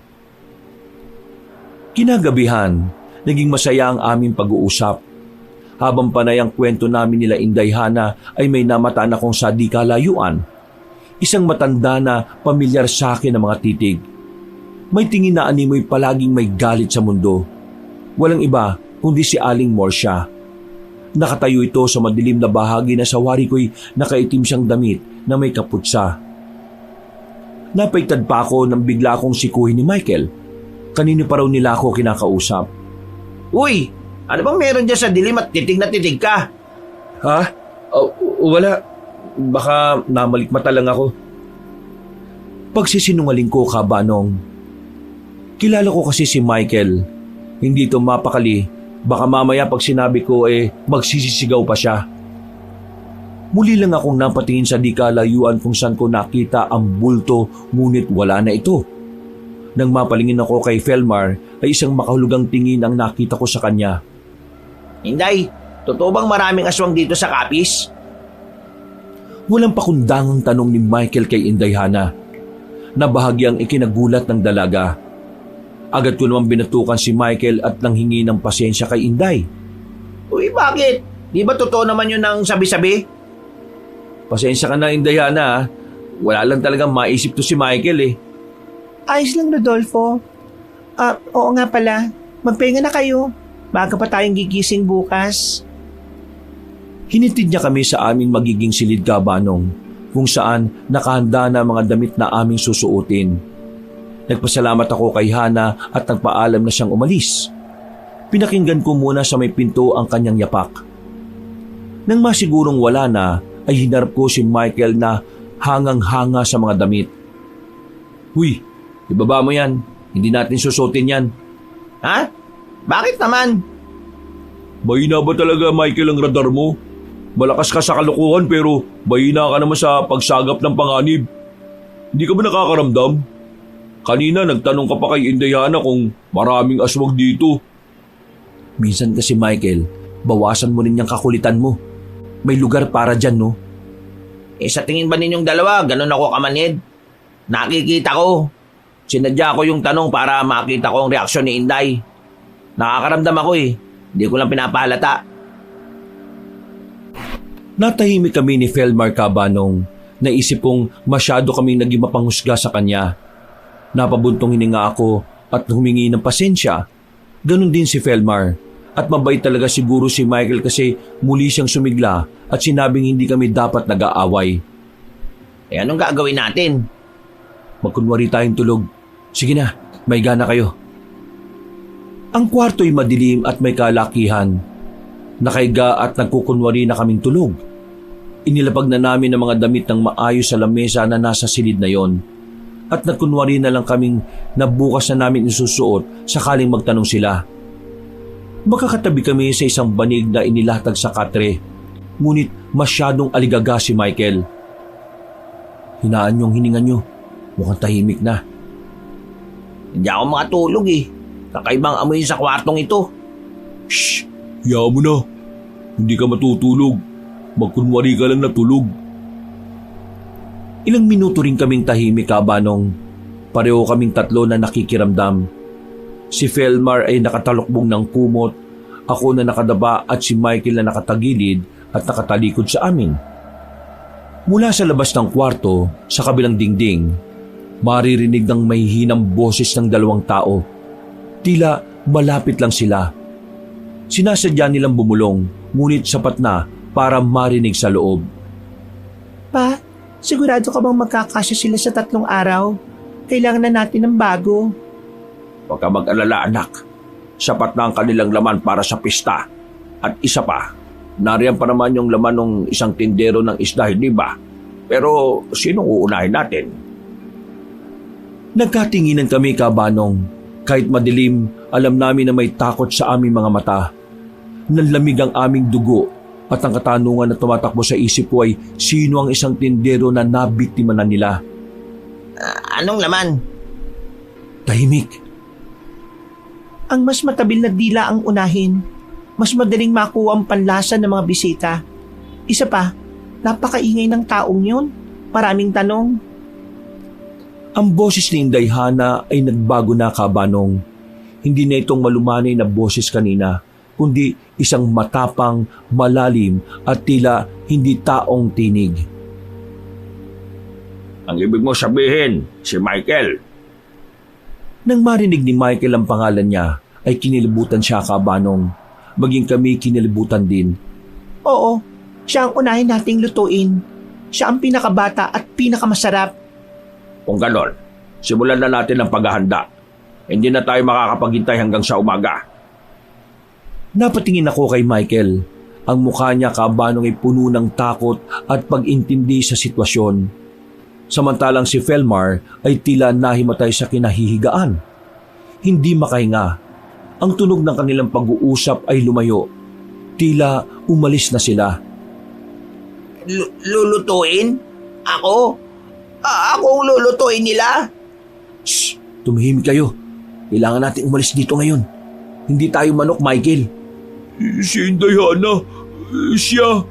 Kinagabihan, naging masaya ang aming pag-uusap. Habang panay ang kwento namin nila Inday Hana ay may namataan akong sa di kalayuan. Isang matanda na pamilyar sa akin ng mga titig. May tingin na animoy palaging may galit sa mundo. Walang iba kundi si Aling Morsia. Nakatayo ito sa madilim na bahagi na sa wari ko'y nakaitim siyang damit na may kaputsa. Napaitad pa ako nang bigla akong sikuhin ni Michael. Kanino pa raw nila ako kinakausap. Uy, ano bang meron dyan sa dilim at titig na titig ka? Ha? Wala. Baka namalikmata lang ako. Pagsisinungaling ko, Kabanong. Kilala ko kasi si Michael. Hindi ito mapakali. Baka mamaya pag sinabi ko magsisisigaw pa siya. Muli lang akong napatingin sa di kalayuan kung saan ko nakita ang bulto ngunit wala na ito. Nang mapalingin ako kay Felmar ay isang makahulugang tingin ang nakita ko sa kanya. Inday, totoo bang maraming aswang dito sa Kapis? Walang pakundangang tanong ni Michael kay Inday Hana na bahagyang ikinagulat ng dalaga. Agad ko naman binatukan si Michael at nanghingi ng pasensya kay Inday. Uy, bakit? Di ba totoo naman yun ang sabi-sabi? Pasensya ka na, Inday Hana. Wala lang talagang maisip to si Michael Ayos lang, Rodolfo. Oo nga pala. Magpahinga na kayo. Baga pa tayong gigising bukas. Hinitid niya kami sa aming magiging silid, Kabanong, kung saan nakahanda na mga damit na aming susuotin. Nagpasalamat ako kay Hana at nagpaalam na siyang umalis. Pinakinggan ko muna sa may pinto ang kanyang yapak. Nang masigurong wala na, ay hinarap ko si Michael na hangang-hanga sa mga damit. Huy, ibaba mo yan. Hindi natin susuotin yan. Ha? Bakit naman? Mahina ba talaga, Michael, ang radar mo? Malakas ka sa kalokohan pero mahina ka naman sa pagsagap ng panganib. Hindi ka ba nakakaramdam? Kanina nagtanong ka pa kay Inday Hana kung maraming aswang dito. Minsan kasi, Michael, bawasan mo rin yung kakulitan mo. May lugar para dyan, no? Sa tingin ba ninyong dalawa, ganun ako kamanid? Nakikita ko. Sinadya ko yung tanong para makita ko ang reaksyon ni Inday. Nakakaramdam ako eh. Hindi ko lang pinapahalata. Natahimik kami ni Felmar Cabanong. Naisip kong masyado kaming naging mapanghusga sa kanya. Napabuntong hininga ako at humingi ng pasensya. Ganon din si Felmar. At mabait talaga siguro si Michael kasi muli siyang sumigla at sinabing hindi kami dapat nag-aaway. Eh anong gagawin natin? Magkunwari tayong tulog. Sige na, may gana kayo. Ang kwarto'y madilim at may kalakihan. Nakaiga at nagkukunwari na kaming tulog. Inilapag na namin ang mga damit ng maayos sa lamesa na nasa silid na yon. At nagkunwari na lang kaming nabukas na namin isusuot sakaling magtanong sila. Magkakatabi kami sa isang banig na inilatag sa katre. Ngunit masyadong aligaga si Michael. Hinaan niyong hininga niyo. Mukhang tahimik na. Hindi ako makatulog eh. Kakaibang amoy sa kwartong ito. Shh! Hayaan mo na. Hindi ka matutulog. Magkunwari ka lang natulog. Ilang minuto rin kaming tahimik, Cabanong. Pareho kaming tatlo na nakikiramdam. Si Felmar ay nakatalokbong ng kumot, ako na nakadaba at si Michael na nakatagilid at nakatalikod sa amin. Mula sa labas ng kwarto, sa kabilang dingding, maririnig ng mahihinang boses ng dalawang tao. Tila malapit lang sila. Sinasadya nilang bumulong, ngunit sapat na para marinig sa loob. Pa, sigurado ka bang magkakasya sila sa 3 araw? Kailangan na natin ng bago. Huwag ka mag-alala anak. Sapat na ang kanilang laman para sa pista. At isa pa, nariyan pa naman yung laman ng isang tindero ng isda, di ba? Pero sinong uunahin natin? Nagkatinginan kami, Cabanong. Kahit madilim, alam namin na may takot sa aming mga mata. Nanlamig ang aming dugo at ang katanungan na tumatakbo sa isip ko ay sino ang isang tindero na nabiktima na nila. Anong laman? Tahimik. Ang mas matabil na dila ang unahin. Mas madaling makuha ang panlasa ng mga bisita. Isa pa, napakaingay ng taong yun. Maraming tanong. Ang boses ni Inday Hana ay nagbago na, Cabanong. Hindi na itong malumanay na boses kanina, kundi isang matapang, malalim at tila hindi taong tinig. Ang ibig mo sabihin, si Michael. Nang marinig ni Michael ang pangalan niya, ay kinilibutan siya, Cabanong. Maging kami kinilibutan din. Oo, siya ang unahin nating lutuin. Siya ang pinakabata at pinakamasarap. Kung ganon, simulan na natin ang paghahanda. Hindi na tayo makakapaghintay hanggang sa umaga. Napatingin ako kay Michael. Ang mukha niya, Cabanong, ay puno ng takot at pag-intindi sa sitwasyon. Samantalang si Felmar ay tila nahimatay sa kinahihigaan. Hindi makahinga. Ang tunog ng kanilang pag-uusap ay lumayo. Tila umalis na sila. Lulutuin? Ako? Ako ang lulutuin nila? Shh! Tumahimik kayo. Kailangan natin umalis dito ngayon. Hindi tayo manok, Michael. Si Inday Hana, siya.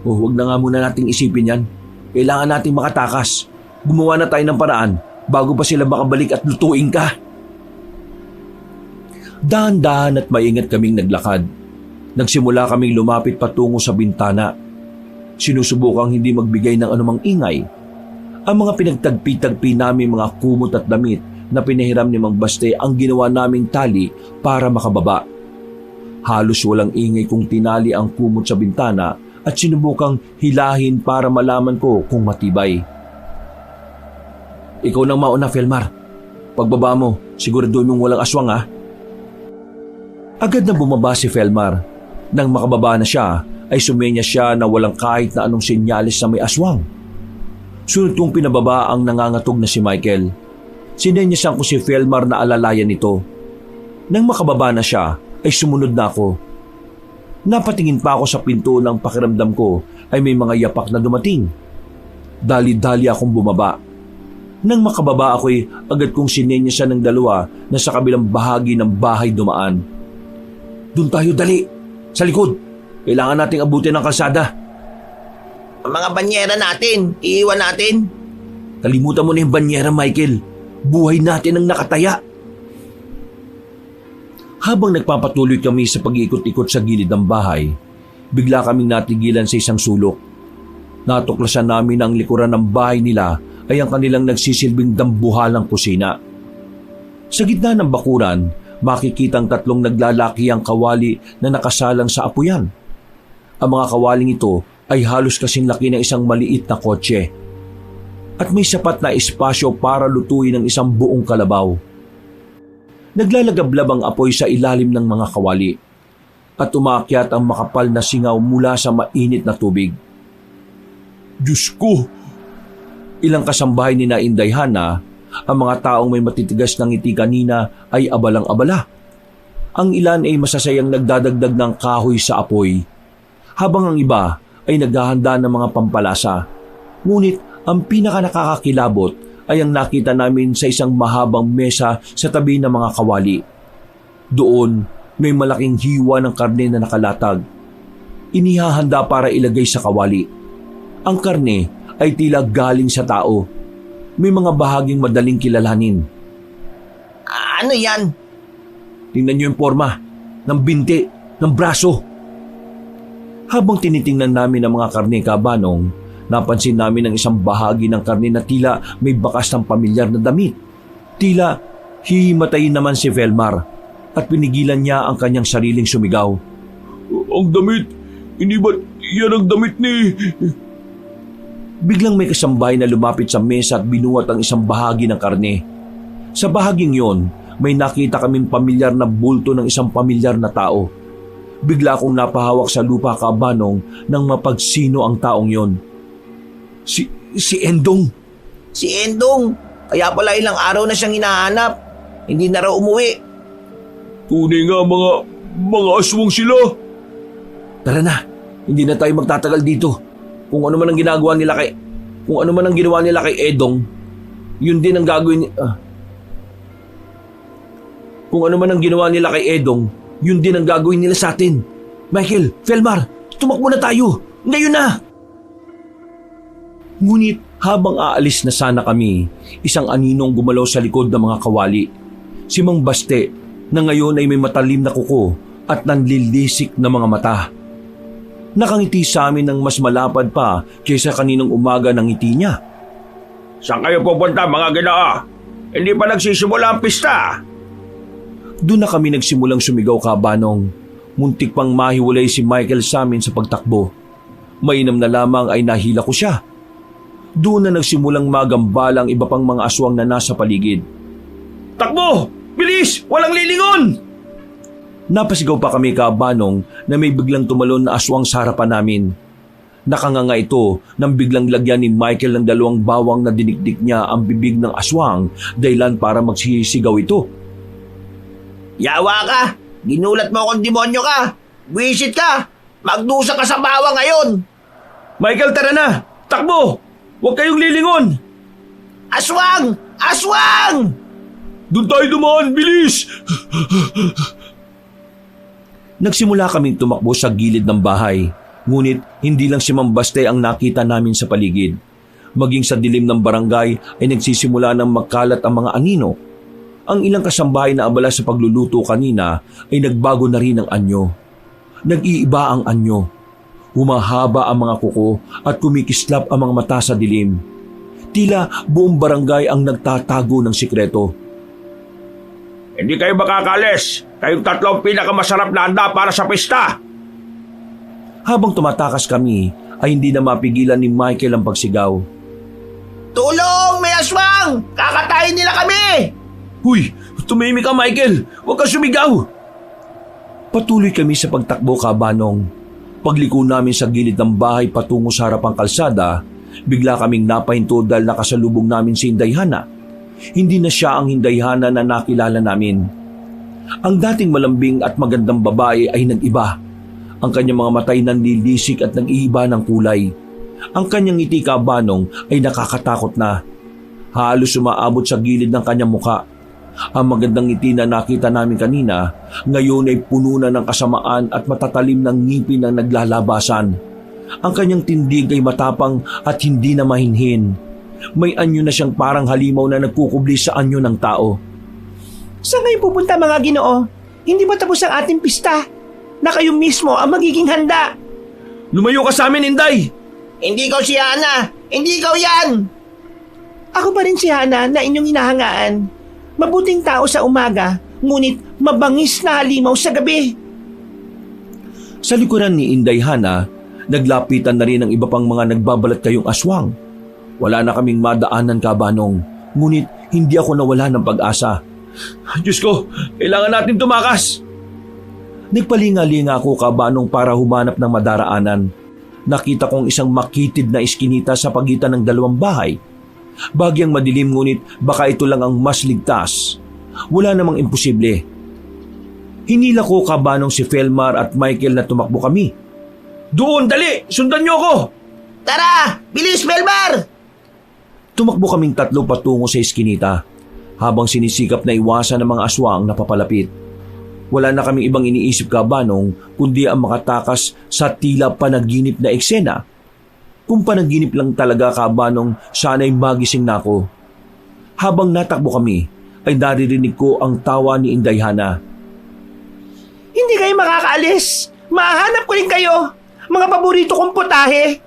Huwag na nga muna nating isipin yan. Kailangan nating makatakas. Gumawa na tayo ng paraan bago pa sila makabalik at lutuin ka. Dahan-dahan at maingat kaming naglakad. Nagsimula kaming lumapit patungo sa bintana. Sinusubukang hindi magbigay ng anumang ingay. Ang mga pinagtagpi-tagpi namin mga kumot at damit na pinahiram ni Mang Baste ang ginawa naming tali para makababa. Halos walang ingay kung tinali ang kumot sa bintana at sinubukang hilahin para malaman ko kung matibay. Ikaw nang mauna, Felmar. Pagbaba mo, siguraduhin mong walang aswang, ha? Agad na bumaba si Felmar. Nang makababa na siya, ay sumenya siya na walang kahit na anong senyalis na may aswang. Sunod kong pinababa ang nangangatog na si Michael. Sinenyasan ko si Felmar na alalayan nito. Nang makababa na siya, ay sumunod na ako. Napatingin pa ako sa pinto ng pakiramdam ko ay may mga yapak na dumating. Dali-dali akong bumaba. Nang makababa ako'y agad kong sinenyasan ng dalawa na sa kabilang bahagi ng bahay dumaan. Doon tayo, dali! Sa likod! Kailangan nating abutin ang kalsada. Ang mga banyera natin, iiwan natin. Kalimutan mo na yung banyera, Michael. buhay natin ang nakataya. Habang nagpapatuloy kami sa pag-ikot-ikot sa gilid ng bahay, bigla kaming natigilan sa isang sulok. Natuklasan namin ang likuran ng bahay nila ay ang kanilang nagsisilbing dambuhalang kusina. Sa gitna ng bakuran, makikitang tatlong naglalaki ang kawali na nakasalang sa apuyan. Ang mga kawaling ito ay halos kasing laki ng isang maliit na kotse. At may sapat na espasyo para lutuin ang isang buong kalabaw. Naglalagablab ang apoy sa ilalim ng mga kawali at umaakyat ang makapal na singaw mula sa mainit na tubig. Diyos ko! Ilang kasambahay ni na Inday Hana, ang mga taong may matitigas ng ngiti kanina ay abalang-abala. Ang ilan ay masasayang nagdadagdag ng kahoy sa apoy, habang ang iba ay naghahanda ng mga pampalasa. Ngunit ang pinakanakakakilabot ay ang nakita namin sa isang mahabang mesa sa tabi ng mga kawali. Doon may malaking hiwa ng karne na nakalatag. Inihahanda para ilagay sa kawali. Ang karne ay tila galing sa tao. May mga bahaging madaling kilalanin. Ano yan? Tingnan niyo yung forma ng binti, ng braso. Habang tinitingnan namin ang mga karne, Kabanong, napansin namin ang isang bahagi ng karne na tila may bakas ng pamilyar na damit. Tila hihimatayin naman si Velmar at pinigilan niya ang kanyang sariling sumigaw. Ang damit! Hindi ba yan ang damit ni... Biglang may kasambahay na lumapit sa mesa at binuhat ang isang bahagi ng karne. Sa bahaging yon, may nakita kaming pamilyar na bulto ng isang pamilyar na tao. Bigla akong napahawak sa lupa, Kabanong, nang mapagsino ang taong yon. Si Endong. Si Endong. Kaya pala ilang araw na siyang hinahanap. Hindi na raw umuwi. Tunay nga mga aswang sila. Tara na, hindi na tayo magtatagal dito. Kung ano man ang ginawa nila kay Edong, yun din ang gagawin Kung ano man ang ginawa nila kay Edong, yun din ang gagawin nila sa atin. Michael, Velmar, tumakbo na tayo. Ngayon na! Ngunit habang aalis na sana kami, isang aninong gumalaw sa likod ng mga kawali. Si Mang Baste, na ngayon ay may matalim na kuko at nanlilisik na mga mata. Nakangiti sa amin ng mas malapad pa kaysa kaninang umaga ng ngiti niya. Saan kayo pupunta, mga ginoo? Hindi pa nagsisimula ang pista. Doon na kami nagsimulang sumigaw, Kabanong. Muntik pang mahiwalay si Michael sa amin sa pagtakbo. Mainam na lamang ay nahila ko siya. Doon na nagsimulang magambala ang iba pang mga aswang na nasa paligid. Takbo! Bilis! Walang lilingon! Napasigaw pa kami, Kabanong, na may biglang tumalon na aswang sa harapan namin. Nakanganga ito nang biglang lagyan ni Michael ng 2 bawang na dinikdik niya ang bibig ng aswang dahilan para magsisigaw ito. Yawa ka! Ginulat mo akong demonyo ka! Buwisit ka! Magdusa ka sa bawang ngayon! Michael, tara na! Takbo! Huwag kayong lilingon! Aswang! Aswang! Doon tayo dumaan! Bilis! Nagsimula kaming tumakbo sa gilid ng bahay. Ngunit hindi lang si Mang Baste ang nakita namin sa paligid. Maging sa dilim ng barangay ay nagsisimula ng magkalat ang mga anino. Ang ilang kasambahay na abala sa pagluluto kanina ay nagbago na rin ang anyo. Nag-iiba ang anyo. Humahaba ang mga kuko at kumikislap ang mga mata sa dilim. Tila buong barangay ang nagtatago ng sikreto. Hindi kayo makakalis. Kayong 3 pinakamasarap na handa para sa pista. Habang tumatakas kami, ay hindi na mapigilan ni Michael ang pagsigaw. Tulong! May aswang! Kakatayin nila kami! Huy! Tumimik ka, Michael! Huwag kang sumigaw! Patuloy kami sa pagtakbo, Kabanong. Pagliko namin sa gilid ng bahay patungo sa harapang kalsada, bigla kaming napahinto dahil nakasalubong namin si Inday Hana. Hindi na siya ang Inday Hana na nakilala namin. Ang dating malambing at magandang babae ay nag-iba. Ang kanyang mga matay nanlilisik at nag-iiba ng kulay. Ang kanyang ngiti, Kabanong, ay nakakatakot na. Halos umaabot sa gilid ng kanyang muka. Ang magandang ngiti na nakita namin kanina, ngayon ay puno na ng kasamaan at matatalim ng ngipin na naglalabasan. Ang kanyang tindig ay matapang at hindi na mahinhin. May anyo na siyang parang halimaw na nagkukubli sa anyo ng tao. Saan kayo pupunta mga Ginoo? Hindi ba tapos ang ating pista? Na kayo mismo ang magiging handa. Lumayo ka sa amin, Inday! Hindi ikaw si Hana! Hindi ikaw yan! Ako pa rin si Hana na inyong hinahangaan. Mabuting tao sa umaga, ngunit mabangis na halimaw sa gabi. Sa likuran ni Inday Hana, naglapitan na rin ang iba pang mga nagbabalat kayong aswang. Wala na kaming madaanan, Kabanong, ngunit hindi ako nawala ng pag-asa. Diyos ko, kailangan natin tumakas. Nagpalinga-linga ako, Kabanong, para humanap ng madaraanan. Nakita kong isang makitid na iskinita sa pagitan ng dalawang bahay. Bagyang madilim ngunit baka ito lang ang mas ligtas. Wala namang imposible. Hinila ko, Kabanong, si Felmar at Michael na tumakbo kami. Doon, dali! Sundan niyo ako! Tara! Bilis, Melmar! Tumakbo kaming tatlo patungo sa iskinita habang sinisikap na iwasan ng mga aswang na papalapit. Wala na kaming ibang iniisip, Kabanong, kundi ang makatakas sa tila panaginip na eksena. Kung panaginip lang talaga, Kabanong, sana'y magising na ako. Habang natakbo kami, ay naririnig ko ang tawa ni Inday Hana. Hindi kayo makakaalis. Mahanap ko rin kayo. Mga paborito kong putahe.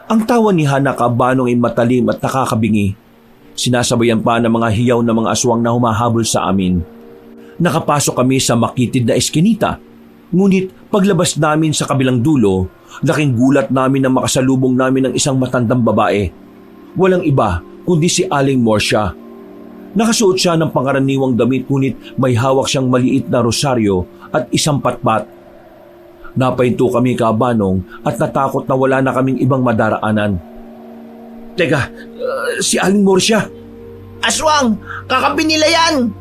Ang tawa ni Hana, Kabanong, ay matalim at nakakabingi. Sinasabayan pa ng mga hiyaw na mga aswang na humahabol sa amin. Nakapasok kami sa makitid na eskinita. Ngunit paglabas namin sa kabilang dulo, laking gulat namin na makasalubong namin ng isang matandang babae. Walang iba kundi si Aling Morsia. Nakasuot siya ng pangkaraniwang damit ngunit may hawak siyang maliit na rosaryo at isang patpat. Napahinto kami, Kabanong, at natakot na wala na kaming ibang madaraanan. Teka, si Aling Morsia. Aswang! Kakampi nila yan!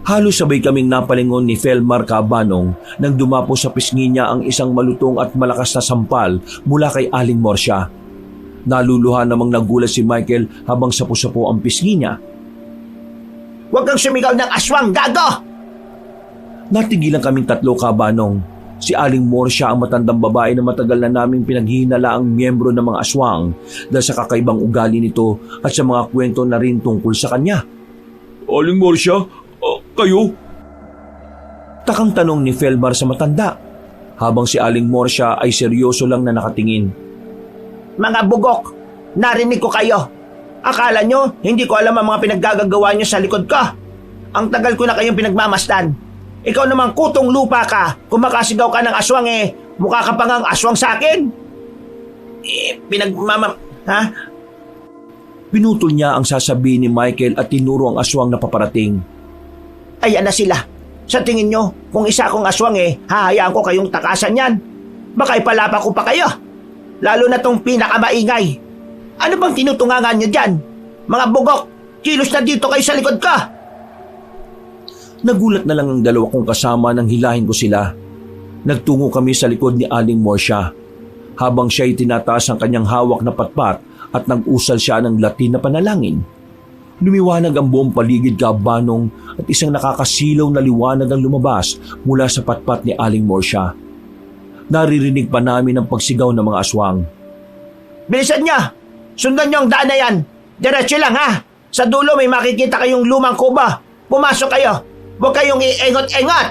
Halos sabay kaming napalingon ni Felmar, Kabanong, nang dumapo sa pisngi niya ang isang malutong at malakas na sampal mula kay Aling Morsia. Naluluhan namang nagulat si Michael habang sapu-sapu ang pisngi niya. Huwag kang sumigaw ng aswang, gago! Natigilan kaming tatlo, Kabanong. Si Aling Morsia ang matandang babae na matagal na naming pinaghihinala ang miyembro ng mga aswang dahil sa kakaibang ugali nito at sa mga kwento na rin tungkol sa kanya. Aling Morsia, kayo? Takang tanong ni Felmar sa matanda, habang si Aling Morsia ay seryoso lang na nakatingin. Mga bugok, narinig ko kayo. Akala nyo, hindi ko alam ang mga pinaggagawa nyo sa likod ko. Ang tagal ko na kayong pinagmamasdan. Ikaw namang kutong lupa ka, kung makasigaw ka ng aswang mukha ka pang ang aswang sa akin. Ha? Pinutol niya ang sasabihin ni Michael at tinuro ang aswang na paparating. Ayan na sila. Sa tingin nyo, kung isa akong aswang hahayaan ko kayong takasan yan. Baka ipalapa ko pa kayo. Lalo na tong pinakamaingay. Ano bang tinutungangan nyo dyan? Mga bugok, kilos na dito kayo sa likod ko. Nagulat na lang ang dalawa kong kasama nang hilahin ko sila. Nagtungo kami sa likod ni Aling Morsia. Habang siya'y tinataas ang kanyang hawak na patpat at nag-usal siya ng Latin na panalangin. Lumiwanag ang buong paligid, Kabanong, at isang nakakasilaw na liwanag ang lumabas mula sa patpat ni Aling Morsia. Naririnig pa namin ang pagsigaw ng mga aswang. Bilisan niya! Sundan niyo ang daan na yan! Diretso lang ha! Sa dulo may makikita kayong lumang kuba. Pumasok kayo! Huwag kayong iengot-engot!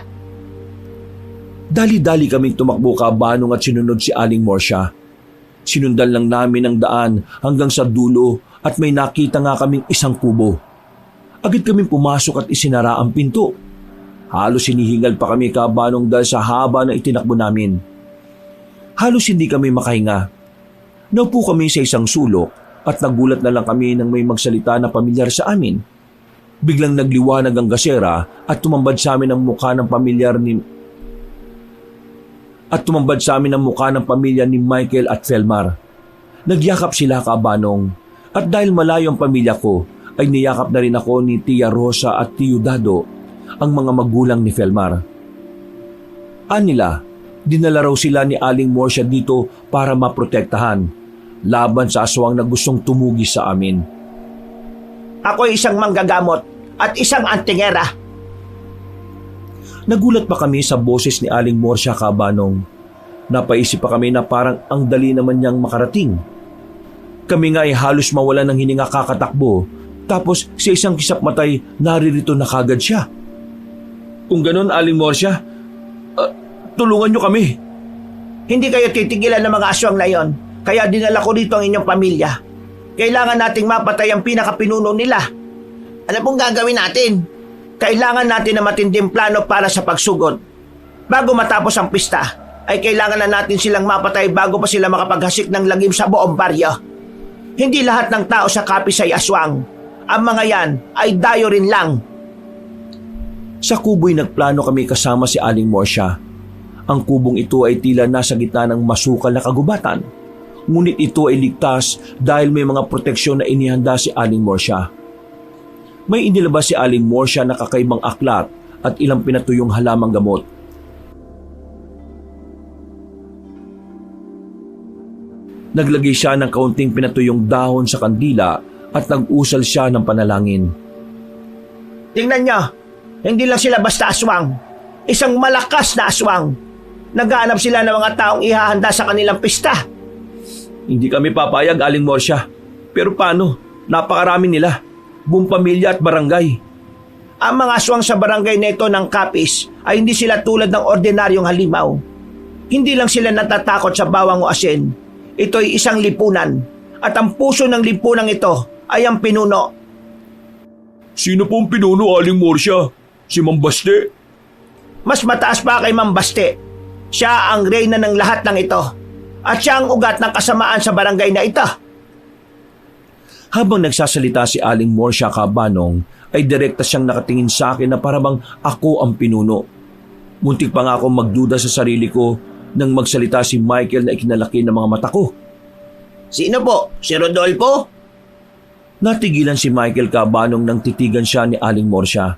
Dali-dali kaming tumakbo, Kabanong, at sinunod si Aling Morsia. Sinundan lang namin ang daan hanggang sa dulo at may nakita nga kaming isang kubo. Agad kaming pumasok at isinara ang pinto. Halos hinihingal pa kami, Kabanong, dahil sa haba na itinakbo namin. Halos hindi kami makahinga. Naupo kami sa isang sulok at nagulat na lang kami nang may magsalita na pamilyar sa amin. Biglang nagliwanag ang gasera at tumambad sa amin ang mukha ng pamilya ni Michael at Felmar. Nagyakap sila, Kabanong, at dahil malayo ang pamilya ko, ay niyakap na rin ako ni Tia Rosa at Tio Dado, ang mga magulang ni Felmar. Anila, dinala raw sila ni Aling Morsia dito para maprotektahan, laban sa aswang na gustong tumugi sa amin. Ako isang manggagamot at isang antingera. Nagulat pa kami sa boses ni Aling Morsia, Kabanong. Napaisip pa kami na parang ang dali naman niyang makarating. Kami nga ay halos mawala ng hininga kakatakbo. Tapos sa isang kisap matay, naririto na kagad siya. Kung ganon, Aling Morsia, tulungan niyo kami. Hindi kayo titigilan ng mga aswang na yon. Kaya dinala ko dito ang inyong pamilya. Kailangan nating mapatay ang pinakapinuno nila. Ano pong gagawin natin? Kailangan natin na matinding plano para sa pagsugod. Bago matapos ang pista, ay kailangan na natin silang mapatay bago pa sila makapaghasik ng lagim sa buong baryo. Hindi lahat ng tao sa Capiz ay aswang. Ang mga yan ay dayo rin lang. Sa kubo'y nagplano kami kasama si Aling Morsia. Ang kubong ito ay tila nasa gitna ng masukal na kagubatan. Ngunit ito ay ligtas dahil may mga proteksyon na inihanda si Aling Morsia. May inilabas si Aling Morsia na kakaibang aklat at ilang pinatuyong halamang gamot. Naglagay siya ng kaunting pinatuyong dahon sa kandila at nag-usal siya ng panalangin. Tingnan nyo, hindi lang sila basta aswang. Isang malakas na aswang. Naghahanap sila ng mga taong ihahanda sa kanilang pista. Hindi kami papayag, Aling Morsia. Pero paano? Napakarami nila. Buong pamilya at barangay. Ang mga aswang sa barangay na ito ng Capiz ay hindi sila tulad ng ordinaryong halimaw. Hindi lang sila natatakot sa bawang o asin. Ito'y isang lipunan. At ang puso ng lipunang ito ay ang pinuno. Sino pong pinuno, Aling Morsia? Si Mambaste? Mas mataas pa kay Mambaste. Siya ang reyna ng lahat ng ito. At siya ang ugat ng kasamaan sa barangay na ito. Habang nagsasalita si Aling Morsia Cabanong, ay direkta siyang nakatingin sa akin na parabang ako ang pinuno. Muntik pa nga akong magduda sa sarili ko nang magsalita si Michael na ikinalaki ng mga mata ko. Sino po? Si Rodolfo? Natigilan si Michael Cabanong nang titigan siya ni Aling Morsia.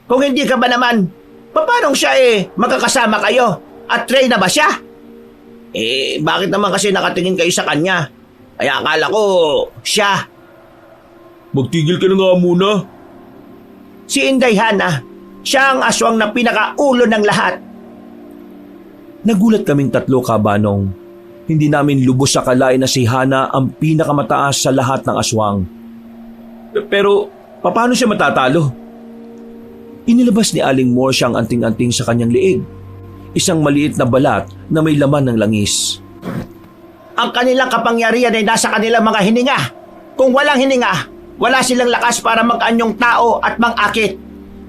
Kung hindi ka ba naman, paano siya magkakasama kayo? At reyna ba siya? Bakit naman kasi nakatingin kayo sa kanya? Kaya akala ko siya. Magtigil ka na nga muna. Si Inday Hana, siya ang aswang na pinakaulo ng lahat. Nagulat kaming tatlo, Cabanong. Hindi namin lubos sa kalain na si Hana ang pinakamataas sa lahat ng aswang. Pero paano siya matatalo? Inilabas ni Aling Morsia ang anting-anting sa kanyang liig. Isang maliit na balat na may laman ng langis. Ang kanilang kapangyarihan ay nasa kanilang mga hininga. Kung walang hininga, wala silang lakas para mag-anyong tao at mang-akit.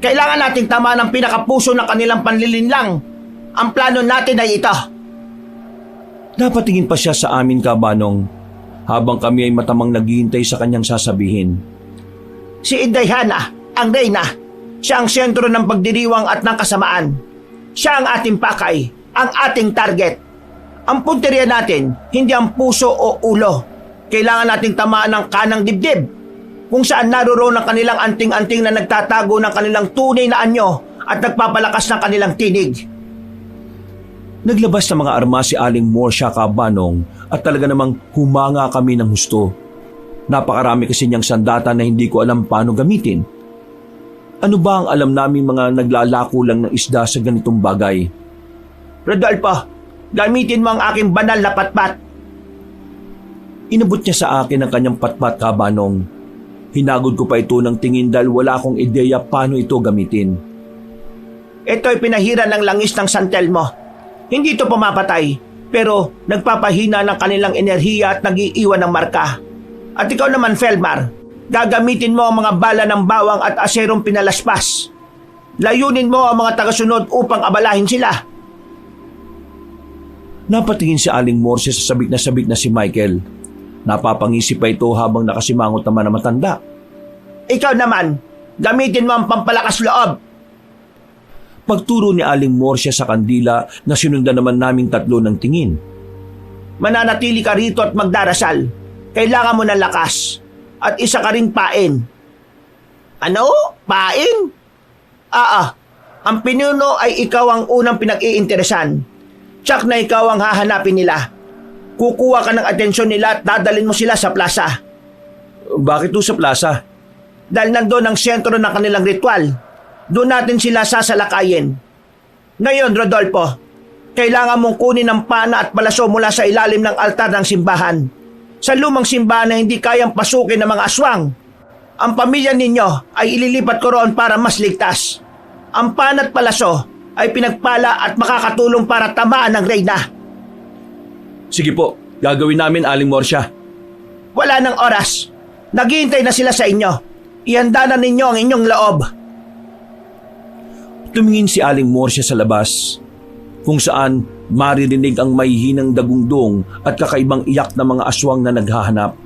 Kailangan nating tamaan ang pinakapuso ng kanilang panlilinlang. Ang plano natin ay ito. Napatingin pa siya sa amin, Cabanong, habang kami ay matamang naghihintay sa kanyang sasabihin. Si Inday Hana, ang reyna. Siya ang sentro ng pagdiriwang at ng kasamaan. Siya ang ating pakay, ang ating target. Ang punteriya natin, hindi ang puso o ulo. Kailangan nating tamaan ng kanang dibdib, kung saan naroon ang kanilang anting-anting na nagtatago ng kanilang tunay na anyo at nagpapalakas ng kanilang tinig. Naglabas ng mga armas si Aling Morsia Cabanong at talaga namang humanga kami ng husto. Napakarami kasi niyang sandata na hindi ko alam paano gamitin. Ano ba ang alam namin mga naglalako lang ng isda sa ganitong bagay? Rodolfo, gamitin mo ang aking banal na patpat. Inabot niya sa akin ang kanyang patpat, Cabanong. Hinagod ko pa ito ng tingin dahil wala akong ideya paano ito gamitin. Ito'y pinahira ng langis ng Santelmo. Hindi ito pumapatay, pero nagpapahina ng kanilang enerhiya at nag-iiwan ng marka. At ikaw naman, Felmar, gagamitin mo ang mga bala ng bawang at aserong pinalaspas. Layunin mo ang mga tagasunod upang abalahin sila. Napatingin si Aling Morsia sa sabik na si Michael. Napapangisi pa ito habang nakasimangot naman na matanda. Ikaw naman, gamitin mo ang pampalakas loob. Pagturo ni Aling Morsia sa kandila na sinundan naman naming tatlo ng tingin. Mananatili ka rito at magdarasal. Kailangan mo ng lakas. At isa ka ring pain. Ano? Pain? Ang pinuno ay ikaw ang unang pinag-iinteresan. Tsak na ikaw ang hahanapin nila. Kukuha ka ng atensyon nila at dadalhin mo sila sa plaza. Bakit to sa plaza? Dahil nandun ang sentro ng kanilang ritual. Doon natin sila sasalakayin. Ngayon, Rodolfo, kailangan mong kunin ang pana at palaso mula sa ilalim ng altar ng simbahan. sa lumang simbahan na hindi kayang pasukin ng mga aswang. Ang pamilya ninyo ay ililipat ko roon para mas ligtas. Ang pan at palaso ay pinagpala at makakatulong para tamaan ng reyna. Sige po, gagawin namin, Aling Morsya. Wala ng oras. Naghihintay na sila sa inyo. Ihanda na ninyo ang inyong loob. Tumingin si Aling Morsya sa labas, kung saan maririnig ang mahihinang dagundong at kakaibang iyak ng mga aswang na naghahanap.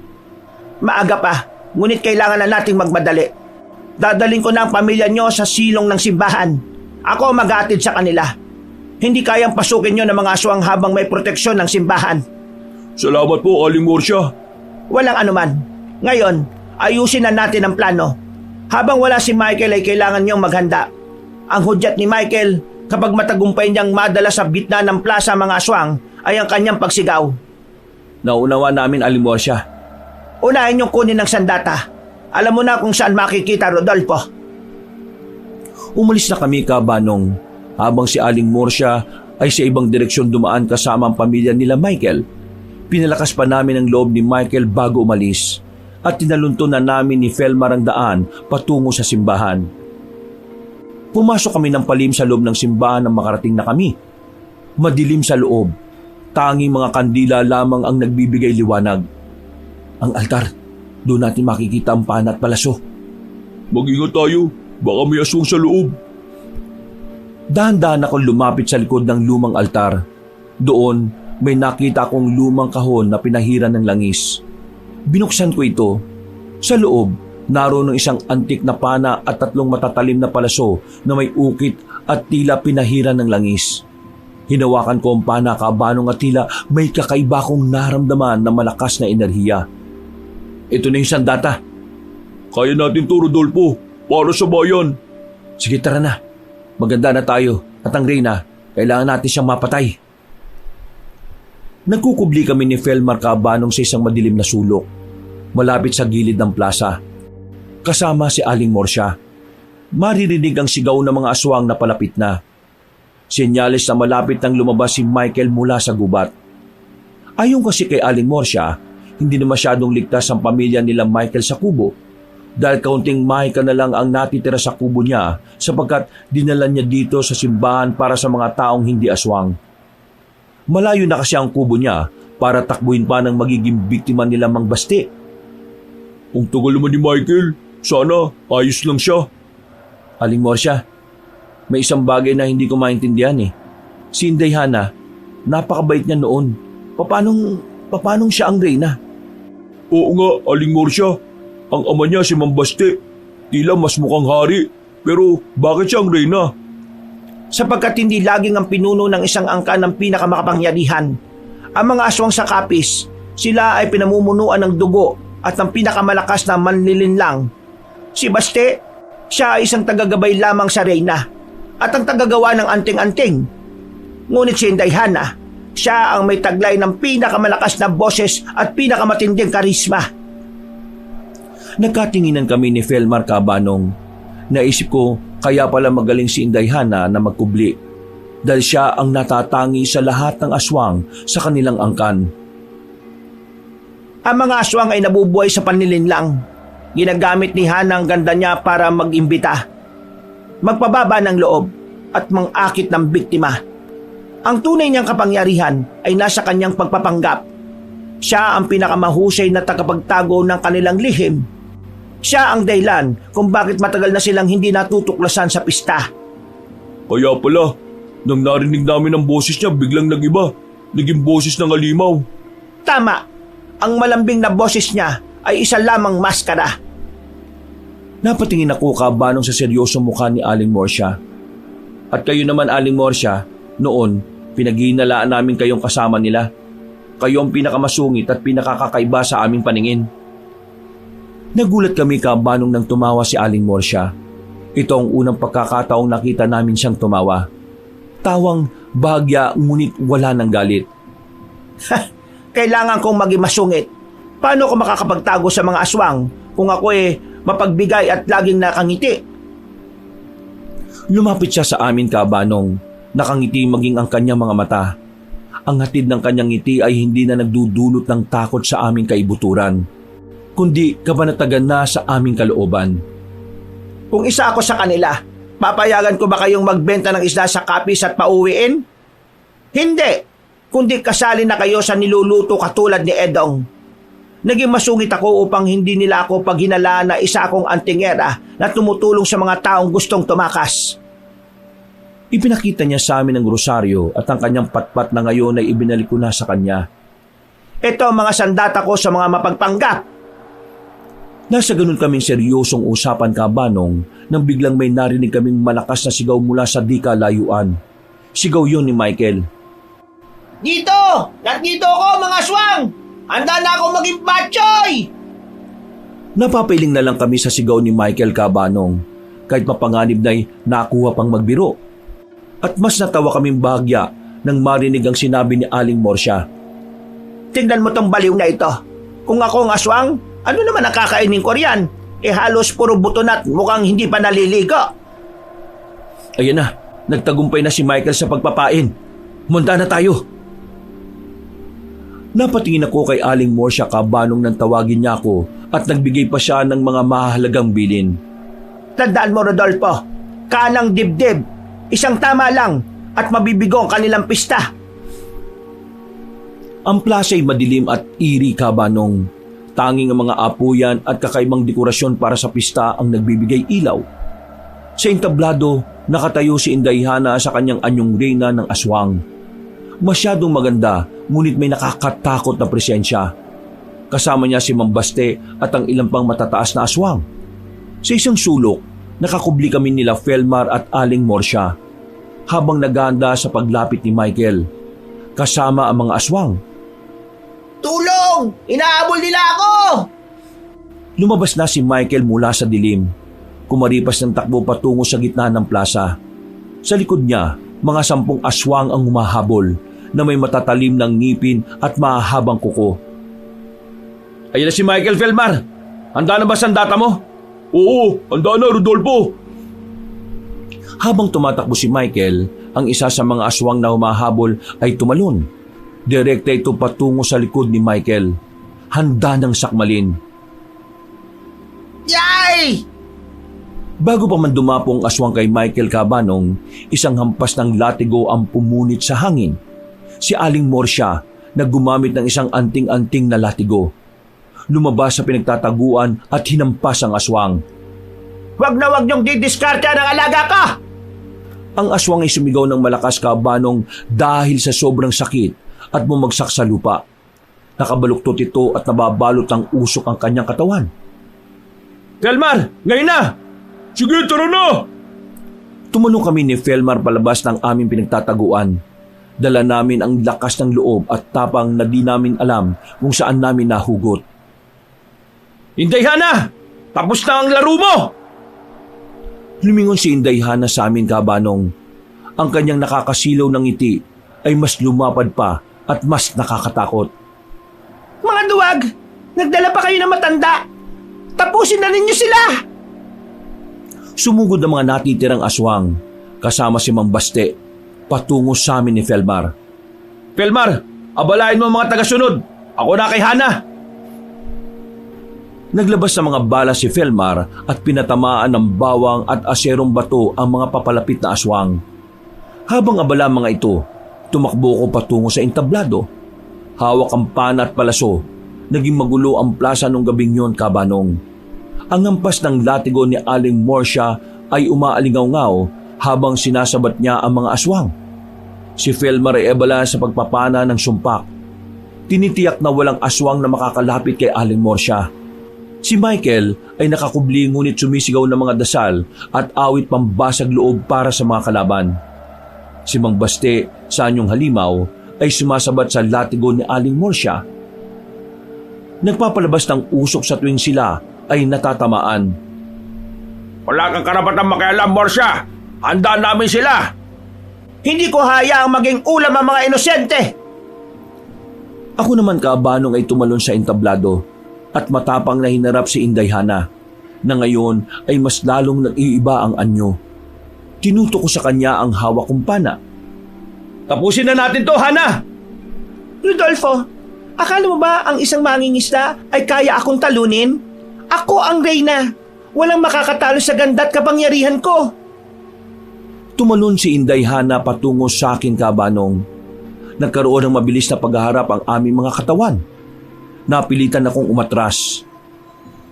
Maaga pa, ngunit kailangan na nating magmadali. Dadaling ko na ang pamilya nyo sa silong ng simbahan. Ako ang maghatid sa kanila. Hindi kayang pasukin nyo ng mga aswang habang may proteksyon ng simbahan. Salamat po, Aling Morsya. Walang anuman. Ngayon, ayusin na natin ang plano. Habang wala si Michael ay kailangan nyong maghanda. Ang hudyat ni Michael, kapag matagumpay niyang madala sa gitna ng plaza mga aswang, ay ang kanyang pagsigaw. Naunawa namin, Aling Morsya. Unahin niyong kunin ng sandata. Alam mo na kung saan makikita, Rodolfo. Umalis na kami, Kabanong, habang si Aling Morsya ay sa ibang direksyon dumaan kasama ang pamilya nila Michael. Pinalakas pa namin ang loob ni Michael bago umalis at tinalunto na namin ni Felmar ang daan patungo sa simbahan. Pumasok kami ng palim sa loob ng simbahan nang makarating na kami. Madilim sa loob. Tanging mga kandila lamang ang nagbibigay liwanag. Ang altar, doon natin makikita ang pan at palaso. Mag-ingat tayo. Baka may aswang sa loob. Dahan-dahan akong lumapit sa likod ng lumang altar. Doon, may nakita akong lumang kahon na pinahiran ng langis. Binuksan ko ito. Sa loob, naroon ng isang antik na pana at 3 matatalim na palaso na may ukit at tila pinahiran ng langis. Hinawakan ko ang pana, Kabanong, at tila may kakaiba kong naramdaman na malakas na enerhiya. Ito na yung sandata. Kaya natin to, Rodolfo. Para sa bayan. Sige, tara na. Maganda na tayo at ang reyna, kailangan natin siyang mapatay. Nagkukubli kami ni Felmar, Kabanong, sa isang madilim na sulok, malapit sa gilid ng plaza. Kasama si Aling Morsya. Maririnig ang sigaw ng mga aswang na palapit na. Senyales na malapit nang lumabas si Michael mula sa gubat. Ayon kasi kay Aling Morsya, hindi na masyadong ligtas ang pamilya nila Michael sa kubo dahil kaunting mahika na lang ang natitira sa kubo niya sapagkat dinala niya dito sa simbahan para sa mga taong hindi aswang. Malayo na kasi ang kubo niya para takbuhin pa ng magiging biktima nila Mang Basti. Ang tagal naman ni Michael. Sana ayos lang siya. Aling Morsya, may isang bagay na hindi ko maintindihan eh. Si Inday Hana, napakabait niya noon. Papanong siya ang reyna? Oo nga, Aling Morsya. Ang ama niya si Mang Basti. Tila mas mukhang hari. Pero bakit siya ang reyna? Sapagkat hindi laging ang pinuno ng isang angkan ng pinakamakapangyarihan. Ang mga aswang sa kapis, sila ay pinamumunuan ng dugo at ng pinakamalakas na manlilinlang. Si Basti, siya ay isang tagagabay lamang sa reyna at ang tagagawa ng anting-anting. Ngunit si Inday Hana, siya ang may taglay ng pinakamalakas na boses at pinakamatinding karisma. Nagkatinginan kami ni Felmar, Kabanong. Naisip ko kaya pala magaling si Inday Hana na magkubli dahil siya ang natatangi sa lahat ng aswang sa kanilang angkan. Ang mga aswang ay nabubuhay sa panlilinlang. Ginagamit ni Hana ang ganda niya para mag-imbita, magpababa ng loob at mangakit ng biktima. Ang tunay niyang kapangyarihan ay nasa kanyang pagpapanggap. Siya ang pinakamahusay na tagapagtago ng kanilang lihim. Siya ang dahilan kung bakit matagal na silang hindi natutuklasan sa pista. Kaya pala, nang narinig namin ang boses niya, biglang nag-iba. Naging boses ng halimaw. Tama, ang malambing na boses niya ay isa lamang maskara. Napatingin ako, Kabanong, sa seryosong mukha ni Aling Morsya. At kayo naman, Aling Morsya, noon, pinaghihinalaan namin kayong kasama nila. Kayo ang pinakamasungit at pinakakakaiba sa aming paningin. Nagulat kami, Kabanong, nang tumawa si Aling Morsya. Ito ang unang pagkakataong nakita namin siyang tumawa. Tawang bahagya ngunit wala ng galit. Kailangan kong maging masungit. Paano ko makakapagtago sa mga aswang kung ako mapagbigay at laging nakangiti? Lumapit siya sa amin, Kabanong. Nakangiti maging ang kanyang mga mata. ang hatid ng kanyang ngiti ay hindi na nagdudulot ng takot sa aming kaibuturan, kundi kabanatagan na sa aming kalooban. Kung isa ako sa kanila, papayagan ko ba kayong magbenta ng isda sa kapis at pauwiin? Hindi, kundi kasali na kayo sa niluluto katulad ni Edong. Naging masungit ako upang hindi nila ako paghinalaan na isa akong antingera na tumutulong sa mga taong gustong tumakas. Ipinakita niya sa amin ang rosaryo at ang kanyang patpat na ngayon ay ibinalik ko na sa kanya. Ito ang mga sandata ko sa mga mapagpanggap. Nasa ganun kaming seryosong usapan, Kabanong, nang biglang may narinig kaming malakas na sigaw mula sa di kalayuan. Sigaw yun ni Michael. Dito! Nandito ako, mga aswang! Handa na ako maging batchoy! Napapailing na lang kami sa sigaw ni Michael, Kabanong, kahit mapanganib na'y nakuha pang magbiro. At mas natawa kaming bahagya nang marinig ang sinabi ni Aling Morsya. Tingnan mo tong baliw na ito. Kung ako ang aswang, ano naman ang kakainin ko riyan? Halos puro buto na't mukhang hindi pa naliligo. Ayan na, nagtagumpay na si Michael sa pagpapain. Munta na tayo. Napatingin ako kay Aling Morsya, Kabanong, nang tawagin niya ako at nagbigay pa siya ng mga mahalagang bilin. Tandaan mo, Rodolfo, kanang dibdib, isang tama lang at mabibigo ang kanilang pista. Ang plaza ay madilim at eerie, Kabanong. Tanging ang mga apuyan at kakaibang dekorasyon para sa pista ang nagbibigay ilaw. Sa entablado, nakatayo si Indayhana sa kanyang anyong reyna ng aswang. Masyadong maganda, ngunit may nakakatakot na presensya. Kasama niya si Mambaste at ang ilang pang matataas na aswang. Sa isang sulok, nakakubli kami nila Felmar at Aling Morsya habang naghahanda sa paglapit ni Michael, kasama ang mga aswang. Tulong! Inaabol nila ako! Lumabas na si Michael mula sa dilim. Kumaripas ng takbo patungo sa gitna ng plaza. Sa likod niya, mga 10 aswang ang humahabol na may matatalim ng ngipin at mahahabang kuko. Ayan na si Michael, Felmar. Handa na ba sandata mo? Oo, handa na, Rodolfo. Habang tumatakbo si Michael, ang isa sa mga aswang na humahabol ay tumalon. Direkta ito patungo sa likod ni Michael. Handa ng sakmalin. Yay! Bago pa man dumapo ang aswang kay Michael, Kabanong, isang hampas ng latigo ang pumunit sa hangin. Si Aling Morsya na gumamit ng isang anting-anting na latigo. Lumabas sa pinagtataguan at hinampas ang aswang. Wag na wag niyong didiskarte ang alaga ka! Ang aswang ay sumigaw ng malakas, Kabanong, dahil sa sobrang sakit at bumagsak sa lupa. Nakabaluktot ito at nababalot ng usok ang kanyang katawan. Felmar, ngayon na! Sige, tara na! Tumanong kami ni Felmar palabas ng aming pinagtataguan. Dala namin ang lakas ng loob at tapang na di namin alam kung saan namin nahugot. Indayhana! Tapos na ang laro mo! Lumingon si Indayhana sa amin, Kabanong. Ang kanyang nakakasilaw ng ngiti ay mas lumapad pa at mas nakakatakot. Mga duwag! Nagdala pa kayo ng matanda! Tapusin na ninyo sila! Sumugod ang mga natitirang aswang, kasama si Mambaste, patungo sa amin ni Felmar. Felmar, abalain mo ang mga tagasunod. Ako na kay Hana. Naglabas ng mga bala si Felmar at pinatamaan ng bawang at aserong bato ang mga papalapit na aswang. Habang abala mga ito, tumakbo ko patungo sa entablado. Hawak ang pana at palaso. Naging magulo ang plaza nung gabing yon, Kabanong. Ang hampas ng latigo ni Aling Morsya ay umaalingaw-ngaw habang sinasabat niya ang mga aswang. Si Felmar ay abala sa pagpapana ng sumpak. Tinitiyak na walang aswang na makakalapit kay Aling Morsya. Si Michael ay nakakubli ngunit sumisigaw ng mga dasal at awit pambasag loob para sa mga kalaban. Si Mang Baste sa anyong halimaw ay sumasabat sa latigo ni Aling Morsya. Nagpapalabas ng usok sa tuwing sila ay natatamaan. Wala kang karapatang makialam, Morsya. Handa namin sila. Hindi ko hayaang maging ulam ang mga inosente! Ako naman, Kabanong, ay tumalon sa entablado at matapang na hinarap si Indayhana na ngayon ay mas lalong nag-iiba ang anyo. Tinuto ko sa kanya ang hawak kong pana. Tapusin na natin to, Hana. Rodolfo, akala mo ba ang isang mangingisda ay kaya akong talunin? Ako ang reyna. Walang makakatalo sa ganda at kapangyarihan ko. Tumalon si Inday Hana patungo sa akin, Kabanong. Nagkaroon ng mabilis na paghaharap ang aming mga katawan. Napilitan akong umatras.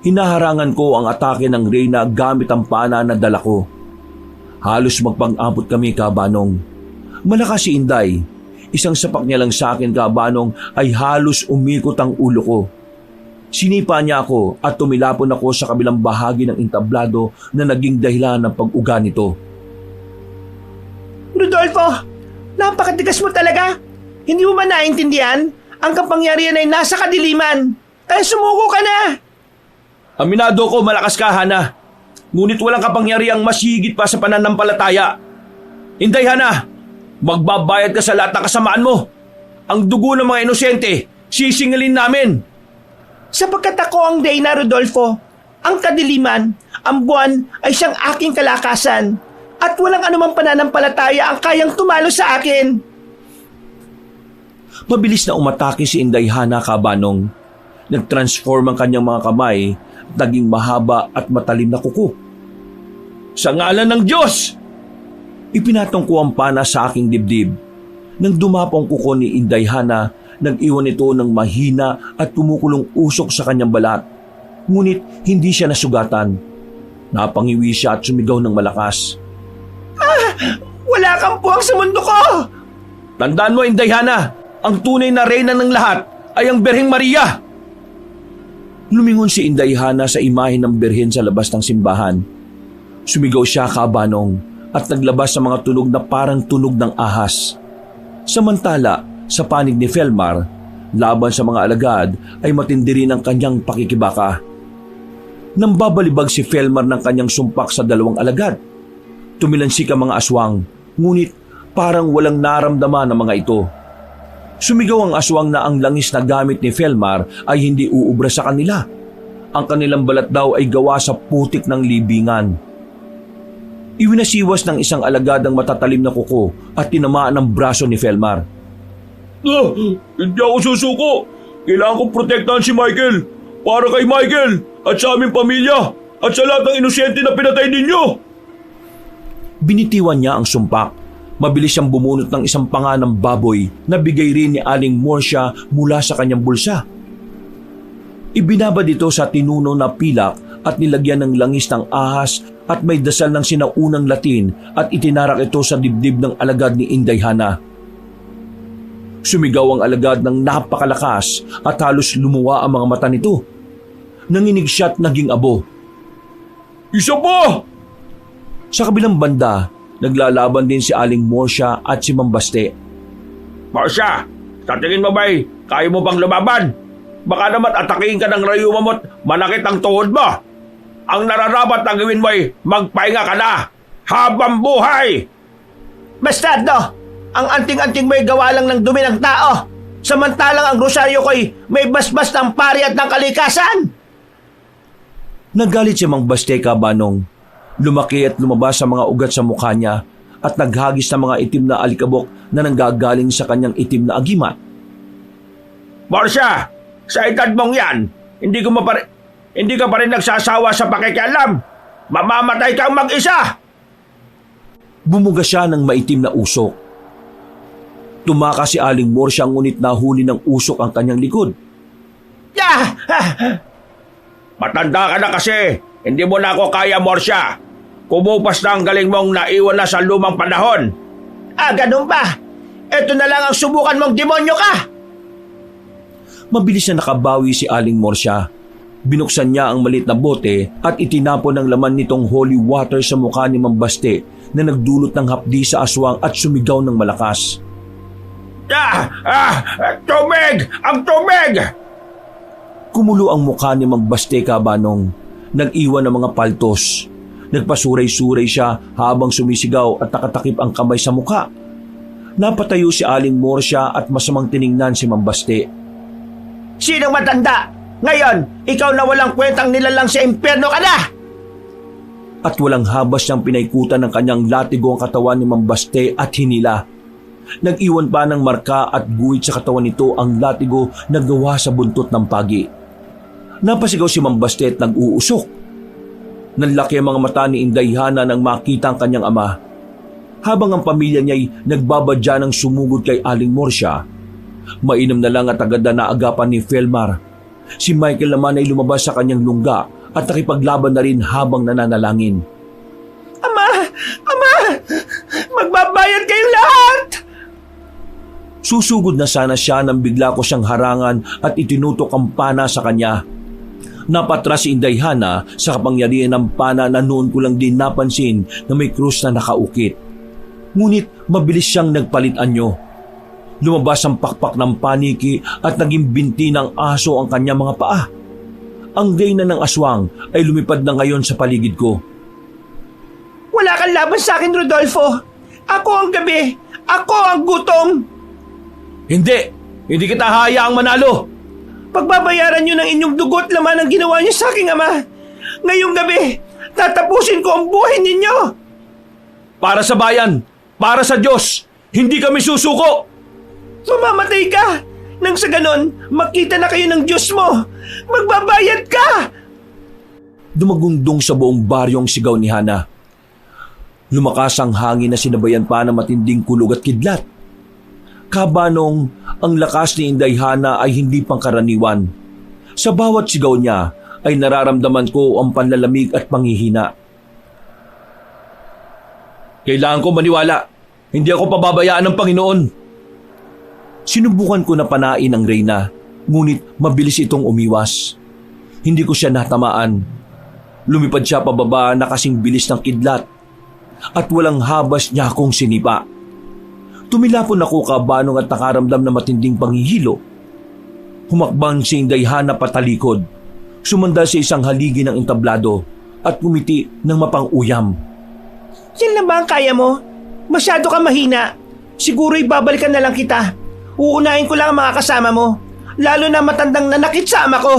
Hinaharangan ko ang atake ng reyna gamit ang pana na dala ko. Halos magpang-abot kami, Kabanong. Malakas si Inday. Isang sapak niya lang sa akin, Kabanong, ay halos umikot ang ulo ko. Sinipa niya ako at tumilapon ako sa kabilang bahagi ng entablado na naging dahilan ng pag-uga nito. Rodolfo, napakatigas mo talaga. Hindi mo ba naintindihan? Ang kapangyarihan ay nasa kadiliman. Kaya sumuko ka na. Aminado ko, malakas ka, Hana. Ngunit walang kapangyarihang mas higit pa sa pananampalataya. Inday, Hana, magbabayad ka sa lahat ng kasamaan mo. Ang dugo ng mga inosente, sisingilin namin. Sapagkat ako ang reyna, Rodolfo, ang kadiliman, ang buwan ay siyang aking kalakasan. At walang anumang pananampalataya ang kayang tumalo sa akin. Mabilis na umatake si Inday Hana, Kabanong. Nag-transform ang kanyang mga kamay at naging mahaba at matalim na kuko. Sa ngalan ng Diyos! Ipinatong ko ang pana sa aking dibdib. Nang dumapong kuko ni Inday Hana, nag-iwan ito ng mahina at kumukulong usok sa kanyang balat. Ngunit hindi siya nasugatan. Napangiwi siya at sumigaw ng malakas. Wala kang puwang sa mundo ko! Tandaan mo, Inday Hana, ang tunay na reyna ng lahat ay ang Birheng Maria! Lumingon si Inday Hana sa imahe ng Birhen sa labas ng simbahan. Sumigaw siya, Kabanong, at naglabas sa mga tunog na parang tunog ng ahas. Samantala, sa panig ni Felmar, laban sa mga alagad ay matindi rin ang kanyang pakikibaka. Nang babalibag si Felmar ng kanyang sumpak sa dalawang alagad, tumilansik ang mga aswang, ngunit parang walang naramdaman ng mga ito. Sumigaw ang aswang na ang langis na gamit ni Felmar ay hindi uubra sa kanila. Ang kanilang balat daw ay gawa sa putik ng libingan. Iwinasiwas ng isang alagad ang matatalim na kuko at tinamaan ang braso ni Felmar. Hindi ako susuko. Kailangan kong protektahan si Michael. Para kay Michael at sa aming pamilya at sa lahat ng inosente na pinatay ninyo. Binitiwan niya ang sumpak. Mabilis siyang bumunot ng isang panga ng baboy na bigay rin ni Aling Morsia mula sa kanyang bulsa. Ibinabad ito sa tinuno na pilak at nilagyan ng langis ng ahas at may dasal ng sinaunang Latin at itinarak ito sa dibdib ng alagad ni Inday Hana. Sumigaw ang alagad ng napakalakas at halos lumuwa ang mga mata nito. Nanginig siya at naging abo. Isa pa! Sa kabilang banda, naglalaban din si Aling Morsia at si Mambaste. Morsia, sa tingin mo ba'y kaya mo bang lumaban? Baka naman atakihin ka ng rayuma mo't manakit ang tuhod mo. Ang nararapat na gawin mo ay magpahinga ka na habang buhay. Bastardo! Ang anting-anting mo'y gawa lang ng dumi ng tao. Samantalang ang rosaryo ko'y may basbas ng pari at ng kalikasan. Nagalit si Mang Baste, Kabanong. Lumaki at lumabas sa mga ugat sa mukha niya at naghagis ng mga itim na alikabok na nanggagaling sa kanyang itim na agimat. Morsia, sa edad mong yan, hindi ka pa rin nagsasawa sa pakikialam. Mamamatay kang mag-isa. Bumuga siya ng maitim na usok. Tumaka si Aling Morsia ngunit nahuli ng usok ang kanyang likod. Matanda ka na kasi. Hindi mo na ako kaya, Morsia. Kumupas na ang galing mong naiwan na sa lumang panahon. Ganun ba? Ito na lang ang subukan mong demonyo ka. Mabilis na nakabawi si Aling Morsia. Binuksan niya ang maliit na bote at itinapon ang laman nitong holy water sa mukha ni Mambaste na nagdulot ng hapdi sa aswang at sumigaw ng malakas. Tubig! Ang tubig! Kumulo ang mukha ni Mambaste, Kabanong. Nag-iwan ng mga paltos. Nagpasuray-suray siya habang sumisigaw at nakatakip ang kamay sa mukha. Napatayo si Aling Morsia at masamang tiningnan si Mambaste. Sinong matanda? Ngayon, ikaw na walang kwentang nilalang sa impyerno ka na! At walang habas niyang pinaikutan ng kanyang latigo ang katawan ni Mambaste at hinila. Nag-iwan pa ng marka at guhit sa katawan nito ang latigo na gawa sa buntot ng pagi. Napasigaw si Mang Baste at nag-uusok. Nanlaki ang mga mata ni Indayhana nang makita ang kanyang ama. Habang ang pamilya niya'y nagbabadya ng sumugod kay Aling Morsia, mainam na lang at agad na naagapan ni Felmar. Si Michael naman ay lumabas sa kanyang lungga at nakipaglaban na rin habang nananalangin. Ama! Ama! Magbabayad kayong lahat! Susugod na sana siya nang bigla ko siyang harangan at itinutok ang pana sa kanya. Napatras si Indayhana sa kapangyarihan ng pana na noon ko lang din napansin na may krus na nakaukit. Ngunit mabilis siyang nagpalit anyo. Lumabas ang pakpak ng paniki at naging binti ng aso ang kanyang mga paa. Ang reyna ng aswang ay lumipad na ngayon sa paligid ko. Wala kang laban sa akin, Rodolfo! Ako ang gabi! Ako ang gutom! Hindi! Hindi kita hayaang manalo! Pagbabayaran niyo ng inyong dugot laman ang ginawa niyo sa aking ama! Ngayong gabi, tatapusin ko ang buhay ninyo! Para sa bayan! Para sa Diyos! Hindi kami susuko! Mamamatay ka! Nang sa ganon, makita na kayo ng Diyos mo! Magbabayad ka! Dumagundong sa buong baryo ang sigaw ni Hana. Lumakas ang hangin na sinabayan pa ng matinding kulog at kidlat. Kabanong, ang lakas ni Indayhana ay hindi pangkaraniwan. Sa bawat sigaw niya ay nararamdaman ko ang panlalamig at panghihina. Kailangan ko maniwala. Hindi ako pababayaan ng Panginoon. Sinubukan ko na panain ang reyna, ngunit mabilis itong umiwas. Hindi ko siya natamaan. Lumipad siya pababa na kasing bilis ng kidlat at walang habas niya akong sinipa. Tumilapon ako kabanong at nakaramdam na matinding panghihilo. Humakbang si Indayhana patalikod, sumandal sa isang haligi ng entablado at ngumiti ng mapang-uyam. Yan lang ba ang kaya mo? Masyado ka mahina. Siguro ibabalikan na lang kita. Uunahin ko lang ang mga kasama mo. Lalo na matandang nanakit sa ama ko.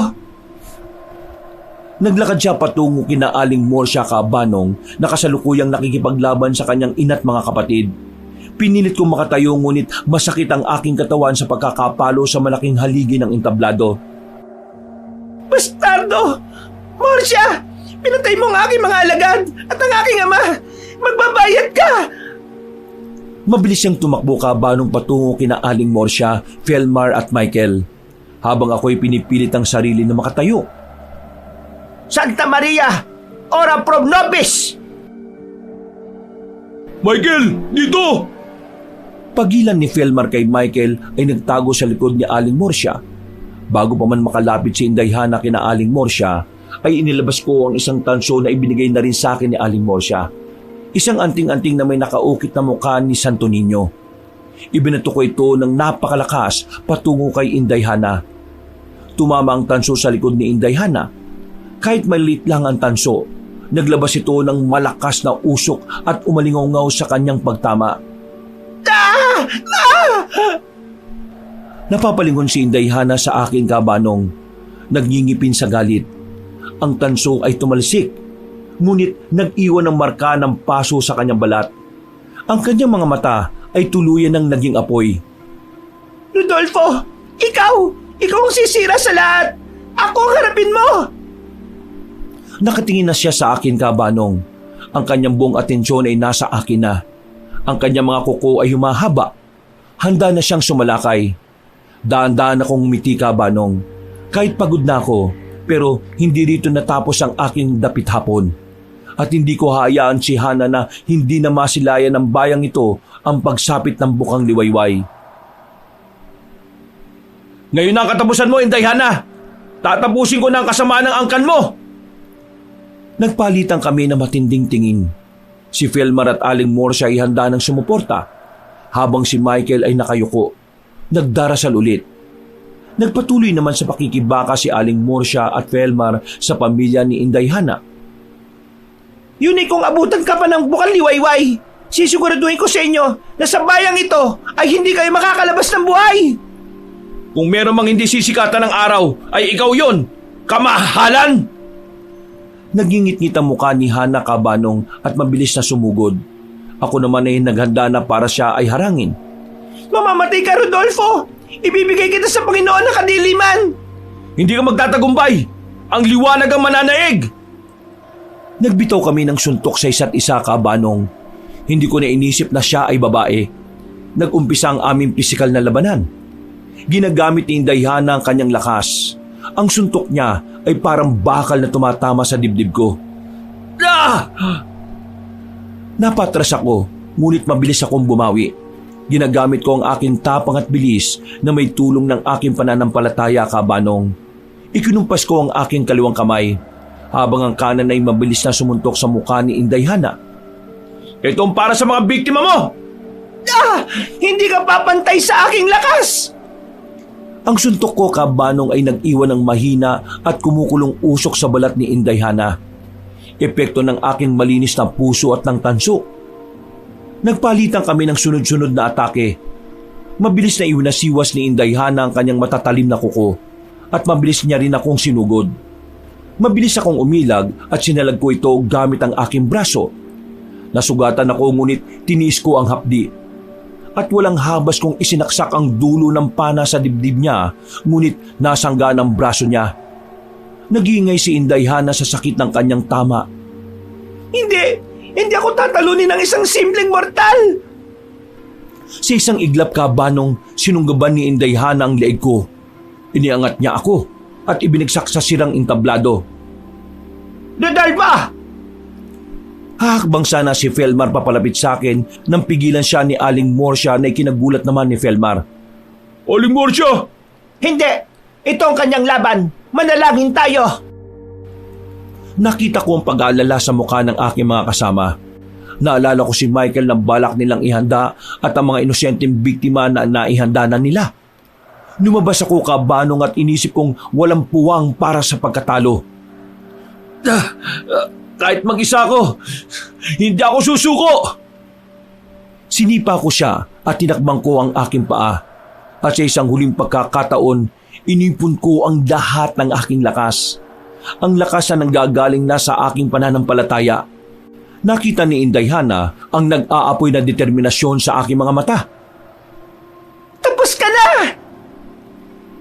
Naglakad siya patungo kina Aling Morsia Kabanong na kasalukuyang nakikipaglaban sa kanyang ina't mga kapatid. Pinilit kong makatayo ngunit masakit ang aking katawan sa pagkakapalo sa malaking haligi ng entablado. Bastardo! Morsia! Pinatay mo ang aking mga alagad at ang aking ama! Magbabayad ka! Mabilis siyang tumakbo Kabanong patungo kina Aling Morsia, Felmar at Michael. Habang ako'y pinipilit ang sarili na makatayo. Santa Maria! Ora pro nobis! Michael! Dito! Pagilan ni Felmar kay Michael ay nagtago sa likod ni Aling Morsia. Bago pa man makalapit si Indayhana kina Aling Morsia, ay inilabas ko ang isang tanso na ibinigay na rin sa akin ni Aling Morsia. Isang anting-anting na may nakaukit na mukha ni Santo Niño. Ibinato ko ito ng napakalakas patungo kay Indayhana. Tumama ang tanso sa likod ni Indayhana. Kahit maliit lang ang tanso, naglabas ito ng malakas na usok at umalingaw sa kanyang pagtama. Napapalingon si Indayhana sa aking Kabanong. Nagngingipin sa galit. Ang tanso ay tumalsik, ngunit nag-iwan ng marka ng paso sa kanyang balat. Ang kanyang mga mata ay tuluyan ng naging apoy. Rodolfo! Ikaw! Ikaw ang sisira sa lahat! Ako ang harapin mo! Nakatingin na siya sa akin Kabanong. Ang kanyang buong atensyon ay nasa akin na. Ang kanyang mga kuko ay humahaba. Handa na siyang sumalakay. Daan-daan akong ngumiti Kabanong. Kahit pagod na ako, pero hindi rito natapos ang aking dapit hapon. At hindi ko hayaan si Hana na hindi na masilayan ng bayang ito ang pagsapit ng bukang liwayway. Ngayon na ang katapusan mo, Indayhana! Tatapusin ko na ang kasamaan ng angkan mo! Nagpalitan kami na matinding tingin. Si Felmar at Aling Morsia ay handa ng sumuporta, habang si Michael ay nakayuko. Nagdarasal ulit. Nagpatuloy naman sa pakikibaka si Aling Morsia at Felmar sa pamilya ni Indayhana. Yun ay kung abutan ka pa ng bukal liwayway. Sisiguraduhin ko sa inyo na sa bayang ito ay hindi kayo makakalabas ng buhay. Kung meron mang hindi sisikatan ng araw, ay ikaw yon, kamahalan! Nagingit-ngit ang mukha ni Hana Kabanong at mabilis na sumugod. Ako naman ay naghanda na para siya ay harangin. Mamamatay ka, Rodolfo! Ibibigay kita sa Panginoon ng kadiliman! Hindi ka magtatagumpay! Ang liwanag ang mananaig! Nagbitaw kami ng suntok sa isa't isa, Kabanong. Hindi ko na inisip na siya ay babae. Nag-umpisa ang aming pisikal na labanan. Ginagamit ni Indayhana ang kanyang lakas. Ang suntok niya ay parang bakal na tumatama sa dibdib ko. Ah! Napatras ako, ngunit mabilis akong bumawi. Ginagamit ko ang aking tapang at bilis na may tulong ng aking pananampalataya, Kabanong. Ikinumpas ko ang aking kaliwang kamay, habang ang kanan ay mabilis na sumuntok sa mukha ni Indayhana. Ito ang para sa mga biktima mo! Ah! Hindi ka papantay sa aking lakas! Ang suntok ko, Kabanong, ay nag-iwan ng mahina at kumukulong usok sa balat ni Indayhana. Epekto ng aking malinis na puso at ng tanso. Nagpalitan kami ng sunod-sunod na atake. Mabilis na iwinasiwas ni Indayhana ang kanyang matatalim na kuko at mabilis niya rin akong sinugod. Mabilis akong umilag at sinalag ko ito gamit ang aking braso. Nasugatan ako ngunit tiniis ko ang hapdi. At walang habas kong isinaksak ang dulo ng pana sa dibdib niya, ngunit nasangga ng braso niya. Nagingay si Indayhana sa sakit ng kanyang tama. Hindi ako tatalunin ng isang simpleng mortal! Sa isang iglap, Kabanong, sinunggaban ni Indayhana ang leeg ko. Iniangat niya ako at ibinagsak sa sirang entablado. Rodolfo! Hakbang sana si Felmar papalapit sa akin nang pigilan siya ni Aling Morsia na ikinagulat naman ni Felmar. Aling Morsia! Hindi! Ito ang kanyang laban! Manalangin tayo! Nakita ko ang pag-aalala sa mukha ng aking mga kasama. Naalala ko si Michael na balak nilang ihanda at ang mga inosenteng biktima na naihanda na nila. Lumabas ako, Kabanong, at inisip kong walang puwang para sa pagkatalo. Kahit mag-isa ako, hindi ako susuko! Sinipa ko siya at tinakbang ko ang aking paa. At sa isang huling pagkakataon, inipon ko ang lahat ng aking lakas. Ang lakas na nanggagaling na sa aking pananampalataya. Nakita ni Indayhana ang nag-aapoy na determinasyon sa aking mga mata. Tapos ka na!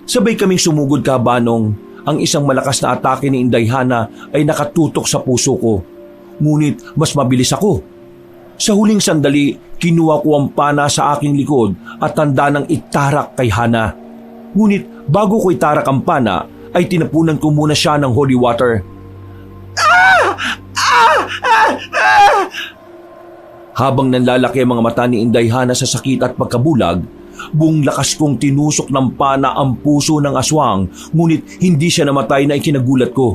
Sabay kaming sumugod, Kabanong. Ang isang malakas na atake ni Indayhana ay nakatutok sa puso ko. Ngunit mas mabilis ako. Sa huling sandali, kinuha ko ang pana sa aking likod at tanda ng itarak kay Hana. Ngunit bago ko itarak ang pana, ay tinapunan ko muna siya ng holy water. Habang nanlalaki ang mga mata ni Indayhana sa sakit at pagkabulag, buong lakas kong tinusok ng pana ang puso ng aswang, ngunit hindi siya namatay na ikinagulat ko.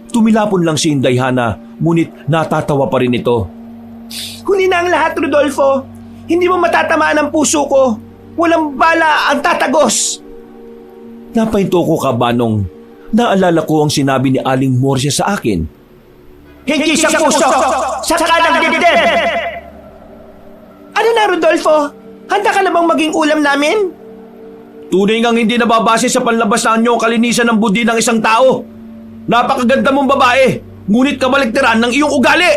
Tumilapon lang si Indayhana, ngunit natatawa pa rin ito. Huli na ang lahat, Rodolfo! Hindi mo matatamaan ang puso ko! Walang bala ang tatagos! Napahinto ko, Kabanong. Naalala ko ang sinabi ni Aling Morsia sa akin. Hindi sa puso! Sa kanang dibdib! Ano na, Rodolfo? Handa ka na bang maging ulam namin? Tunay ngang hindi nababase sa panlabas na anyo ang kalinisan ng budi ng isang tao. Napakaganda mong babae, ngunit kabaliktaran ng iyong ugali.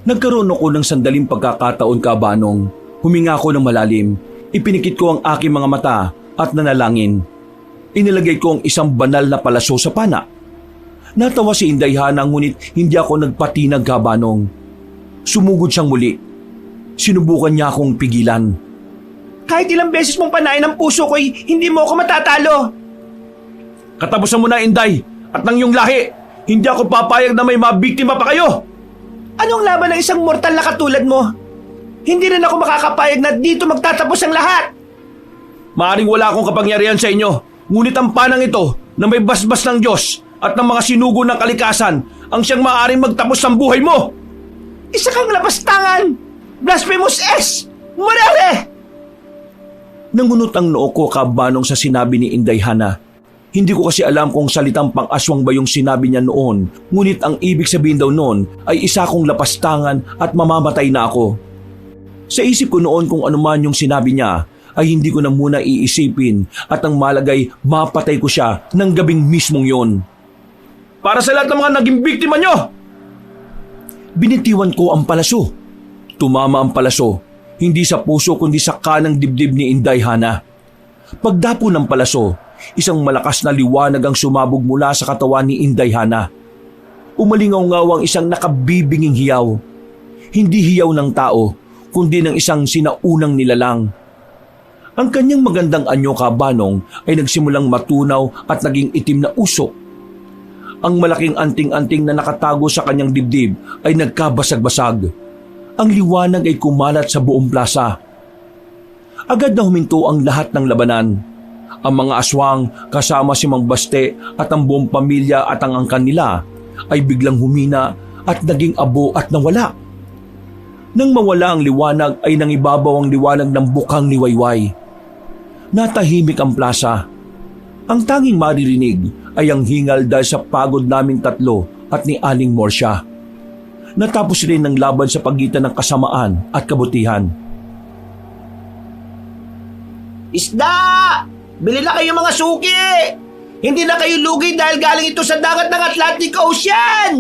Nagkaroon ako ng sandaling pagkakataon, Kabanong. Huminga ako ng malalim. Ipinikit ko ang aking mga mata at nanalangin. Inilagay ko ang isang banal na palaso sa pana. Natawa si Indayhana, ngunit hindi ako nagpatinag, Kabanong. Sumugod siyang muli. Sinubukan niya akong pigilan. Kahit ilang beses mong panain ang puso ko'y hindi mo ako matatalo. Katapusan mo na, Inday, at ng iyong lahi. Hindi ako papayag na may mabiktima pa kayo. Anong laban ng isang mortal na katulad mo? Hindi rin ako makakapayag na dito magtatapos ang lahat. Maaring wala akong kapangyarihan sa inyo, ngunit ang panang ito na may basbas ng Diyos at ng mga sinugo ng kalikasan ang siyang maaaring magtapos ng buhay mo. Isa kang lapastangan! Blasphemous S! Morere! Nangunot ang noo ko, Kabanong, sa sinabi ni Indayhana. Hindi ko kasi alam kung salitang pang-aswang ba yung sinabi niya noon, ngunit ang ibig sabihin daw noon ay isa kong lapastangan at mamamatay na ako. Sa isip ko noon kung ano man yung sinabi niya, ay hindi ko na muna iisipin at ang malagay mapatay ko siya ng gabing mismong yon. Para sa lahat ng mga naging biktima nyo! Binitiwan ko ang palaso. Tumama ang palaso. hindi sa puso kundi sa kanang dibdib ni Inday Hana. Pagdapo ng palaso, isang malakas na liwanag ang sumabog mula sa katawan ni Inday Hana. Umalingaw-ngaw ang isang nakabibinging hiyaw. Hindi hiyaw ng tao, kundi ng isang sinaunang nilalang. Ang kanyang magandang anyo kabanong ay nagsimulang matunaw at naging itim na usok. Ang malaking anting-anting na nakatago sa kanyang dibdib ay nagkabasag-basag. Ang liwanag ay kumalat sa buong plaza. Agad na huminto ang lahat ng labanan. Ang mga aswang kasama si Mang Baste at ang buong pamilya at ang angkan nila ay biglang humina at naging abo at nawala. Nang mawala ang liwanag ay nangibabaw ang liwanag ng bukang liwayway. Natahimik ang plaza. Ang tanging maririnig ay ang hingal dahil sa pagod naming tatlo at ni Aling Morsya. Natapos rin ang laban sa pagitan ng kasamaan at kabutihan. Isda! Bili na kayo mga suki! Hindi na kayo lugi dahil galing ito sa dagat ng Atlantic Ocean!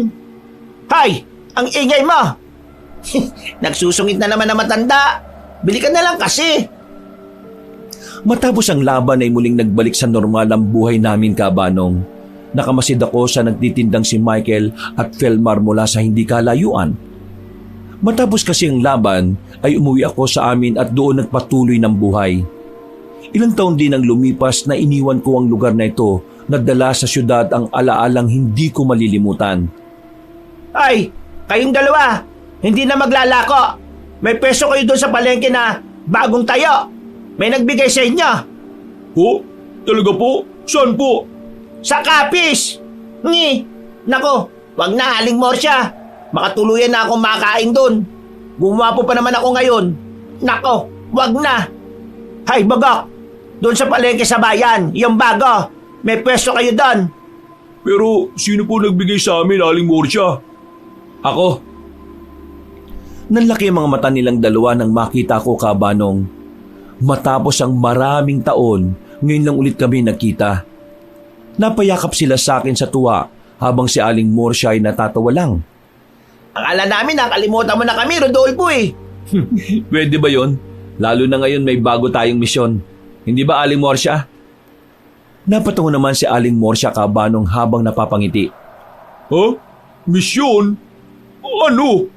Hay! Ang ingay mo! Nagsusungit na naman na matanda. Bili ka na lang kasi. Matapos ang laban ay muling nagbalik sa normal ang buhay namin kabanong. Nakamasid ako sa nagtitindang si Michael at Felmar mula sa hindi kalayuan. Matapos kasi ang laban ay umuwi ako sa amin at doon nagpatuloy ng buhay. Ilang taon din ang lumipas na iniwan ko ang lugar na ito, nagdala sa syudad ang alaalang hindi ko malilimutan. Ay! Kayong dalawa! Hindi na maglalako! May peso kayo doon sa palengke na bagong tayo! May nagbigay sa inyo! Ho? Talaga po? Saan po? Sa kapis! Ngi! Nako, wag na Aling Morsya! Makatuluyan na akong makain doon. Gumapo pa naman ako ngayon. Nako, wag na! Hay, bagak! Doon sa palengke sa bayan, yung bago. May pwesto kayo doon. Pero sino po nagbigay sa amin, Aling Morsya? Ako. Nanlaki ang mga mata nilang dalawa nang makita ko kabanong. Matapos ang maraming taon, ngayon lang ulit kami nagkita. Napayakap sila sa akin sa tuwa habang si Aling Morsya ay natatawa lang. Akala namin nakalimutan mo na kami, Rodolfo eh. Pwede ba yon? Lalo na ngayon may bago tayong misyon. Hindi ba Aling Morsya? Napatungo naman si Aling Morsya kabanong habang napapangiti. Misyon? Ano?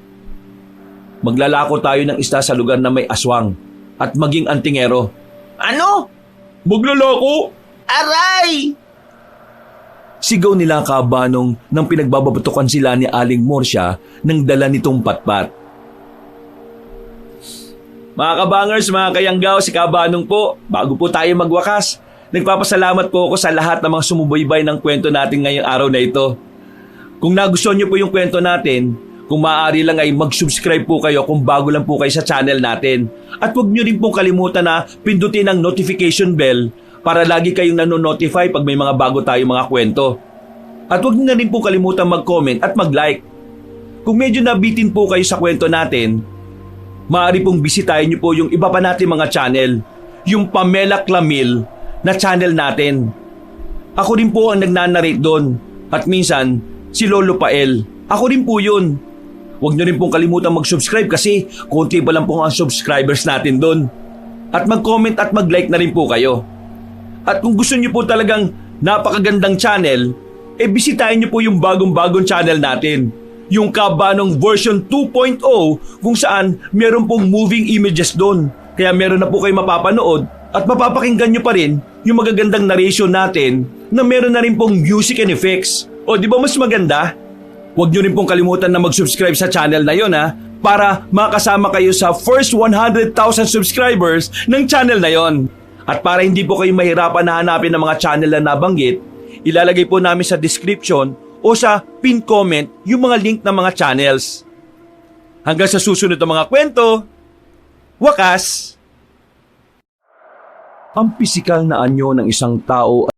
Maglalako tayo ng isda sa lugar na may aswang at maging antingero. Ano? Maglalako? Aray! Sigaw nila kabanong nang pinagbababatukan sila ni Aling Morsya nang dala nitong patpat. Mga kabangers, mga kayanggaw, si Kabanong po. Bago po tayo magwakas, nagpapasalamat po ako sa lahat ng mga sumubaybay ng kwento natin ngayong araw na ito. Kung nagustuhan niyo po yung kwento natin, kung maaari lang ay mag-subscribe po kayo kung bago lang po kayo sa channel natin. At huwag niyo rin pong kalimutan na pindutin ang notification bell para lagi kayong nanonotify pag may mga bago tayong mga kwento. At huwag niyo na rin po kalimutan mag-comment at mag-like. Kung medyo nabitin po kayo sa kwento natin, maaari pong bisitahin niyo po yung iba pa natin mga channel, yung Pamela Clamil na channel natin. Ako rin po ang nagnanarrate doon at minsan si Lolo Pael. Ako rin po yun. Huwag niyo rin pong kalimutan mag-subscribe kasi konti pa lang po ang subscribers natin doon. At mag-comment at mag-like na rin po kayo. At kung gusto niyo po talagang napakagandang channel, bisitahin niyo po yung bagong-bagong channel natin. Yung Kabanong version 2.0 kung saan meron pong moving images doon. Kaya meron na po kayo mapapanood at mapapakinggan nyo pa rin yung magagandang narration natin na meron na rin pong music and effects. O di ba mas maganda? Huwag nyo rin pong kalimutan na mag-subscribe sa channel na yon para makasama kayo sa first 100,000 subscribers ng channel na yon. At para hindi po kayo mahirapan na hanapin ng mga channel na nabanggit, ilalagay po namin sa description o sa pin comment yung mga link ng mga channels. Hanggang sa susunod na mga kwento, wakas! Ang pisikal na anyo ng isang tao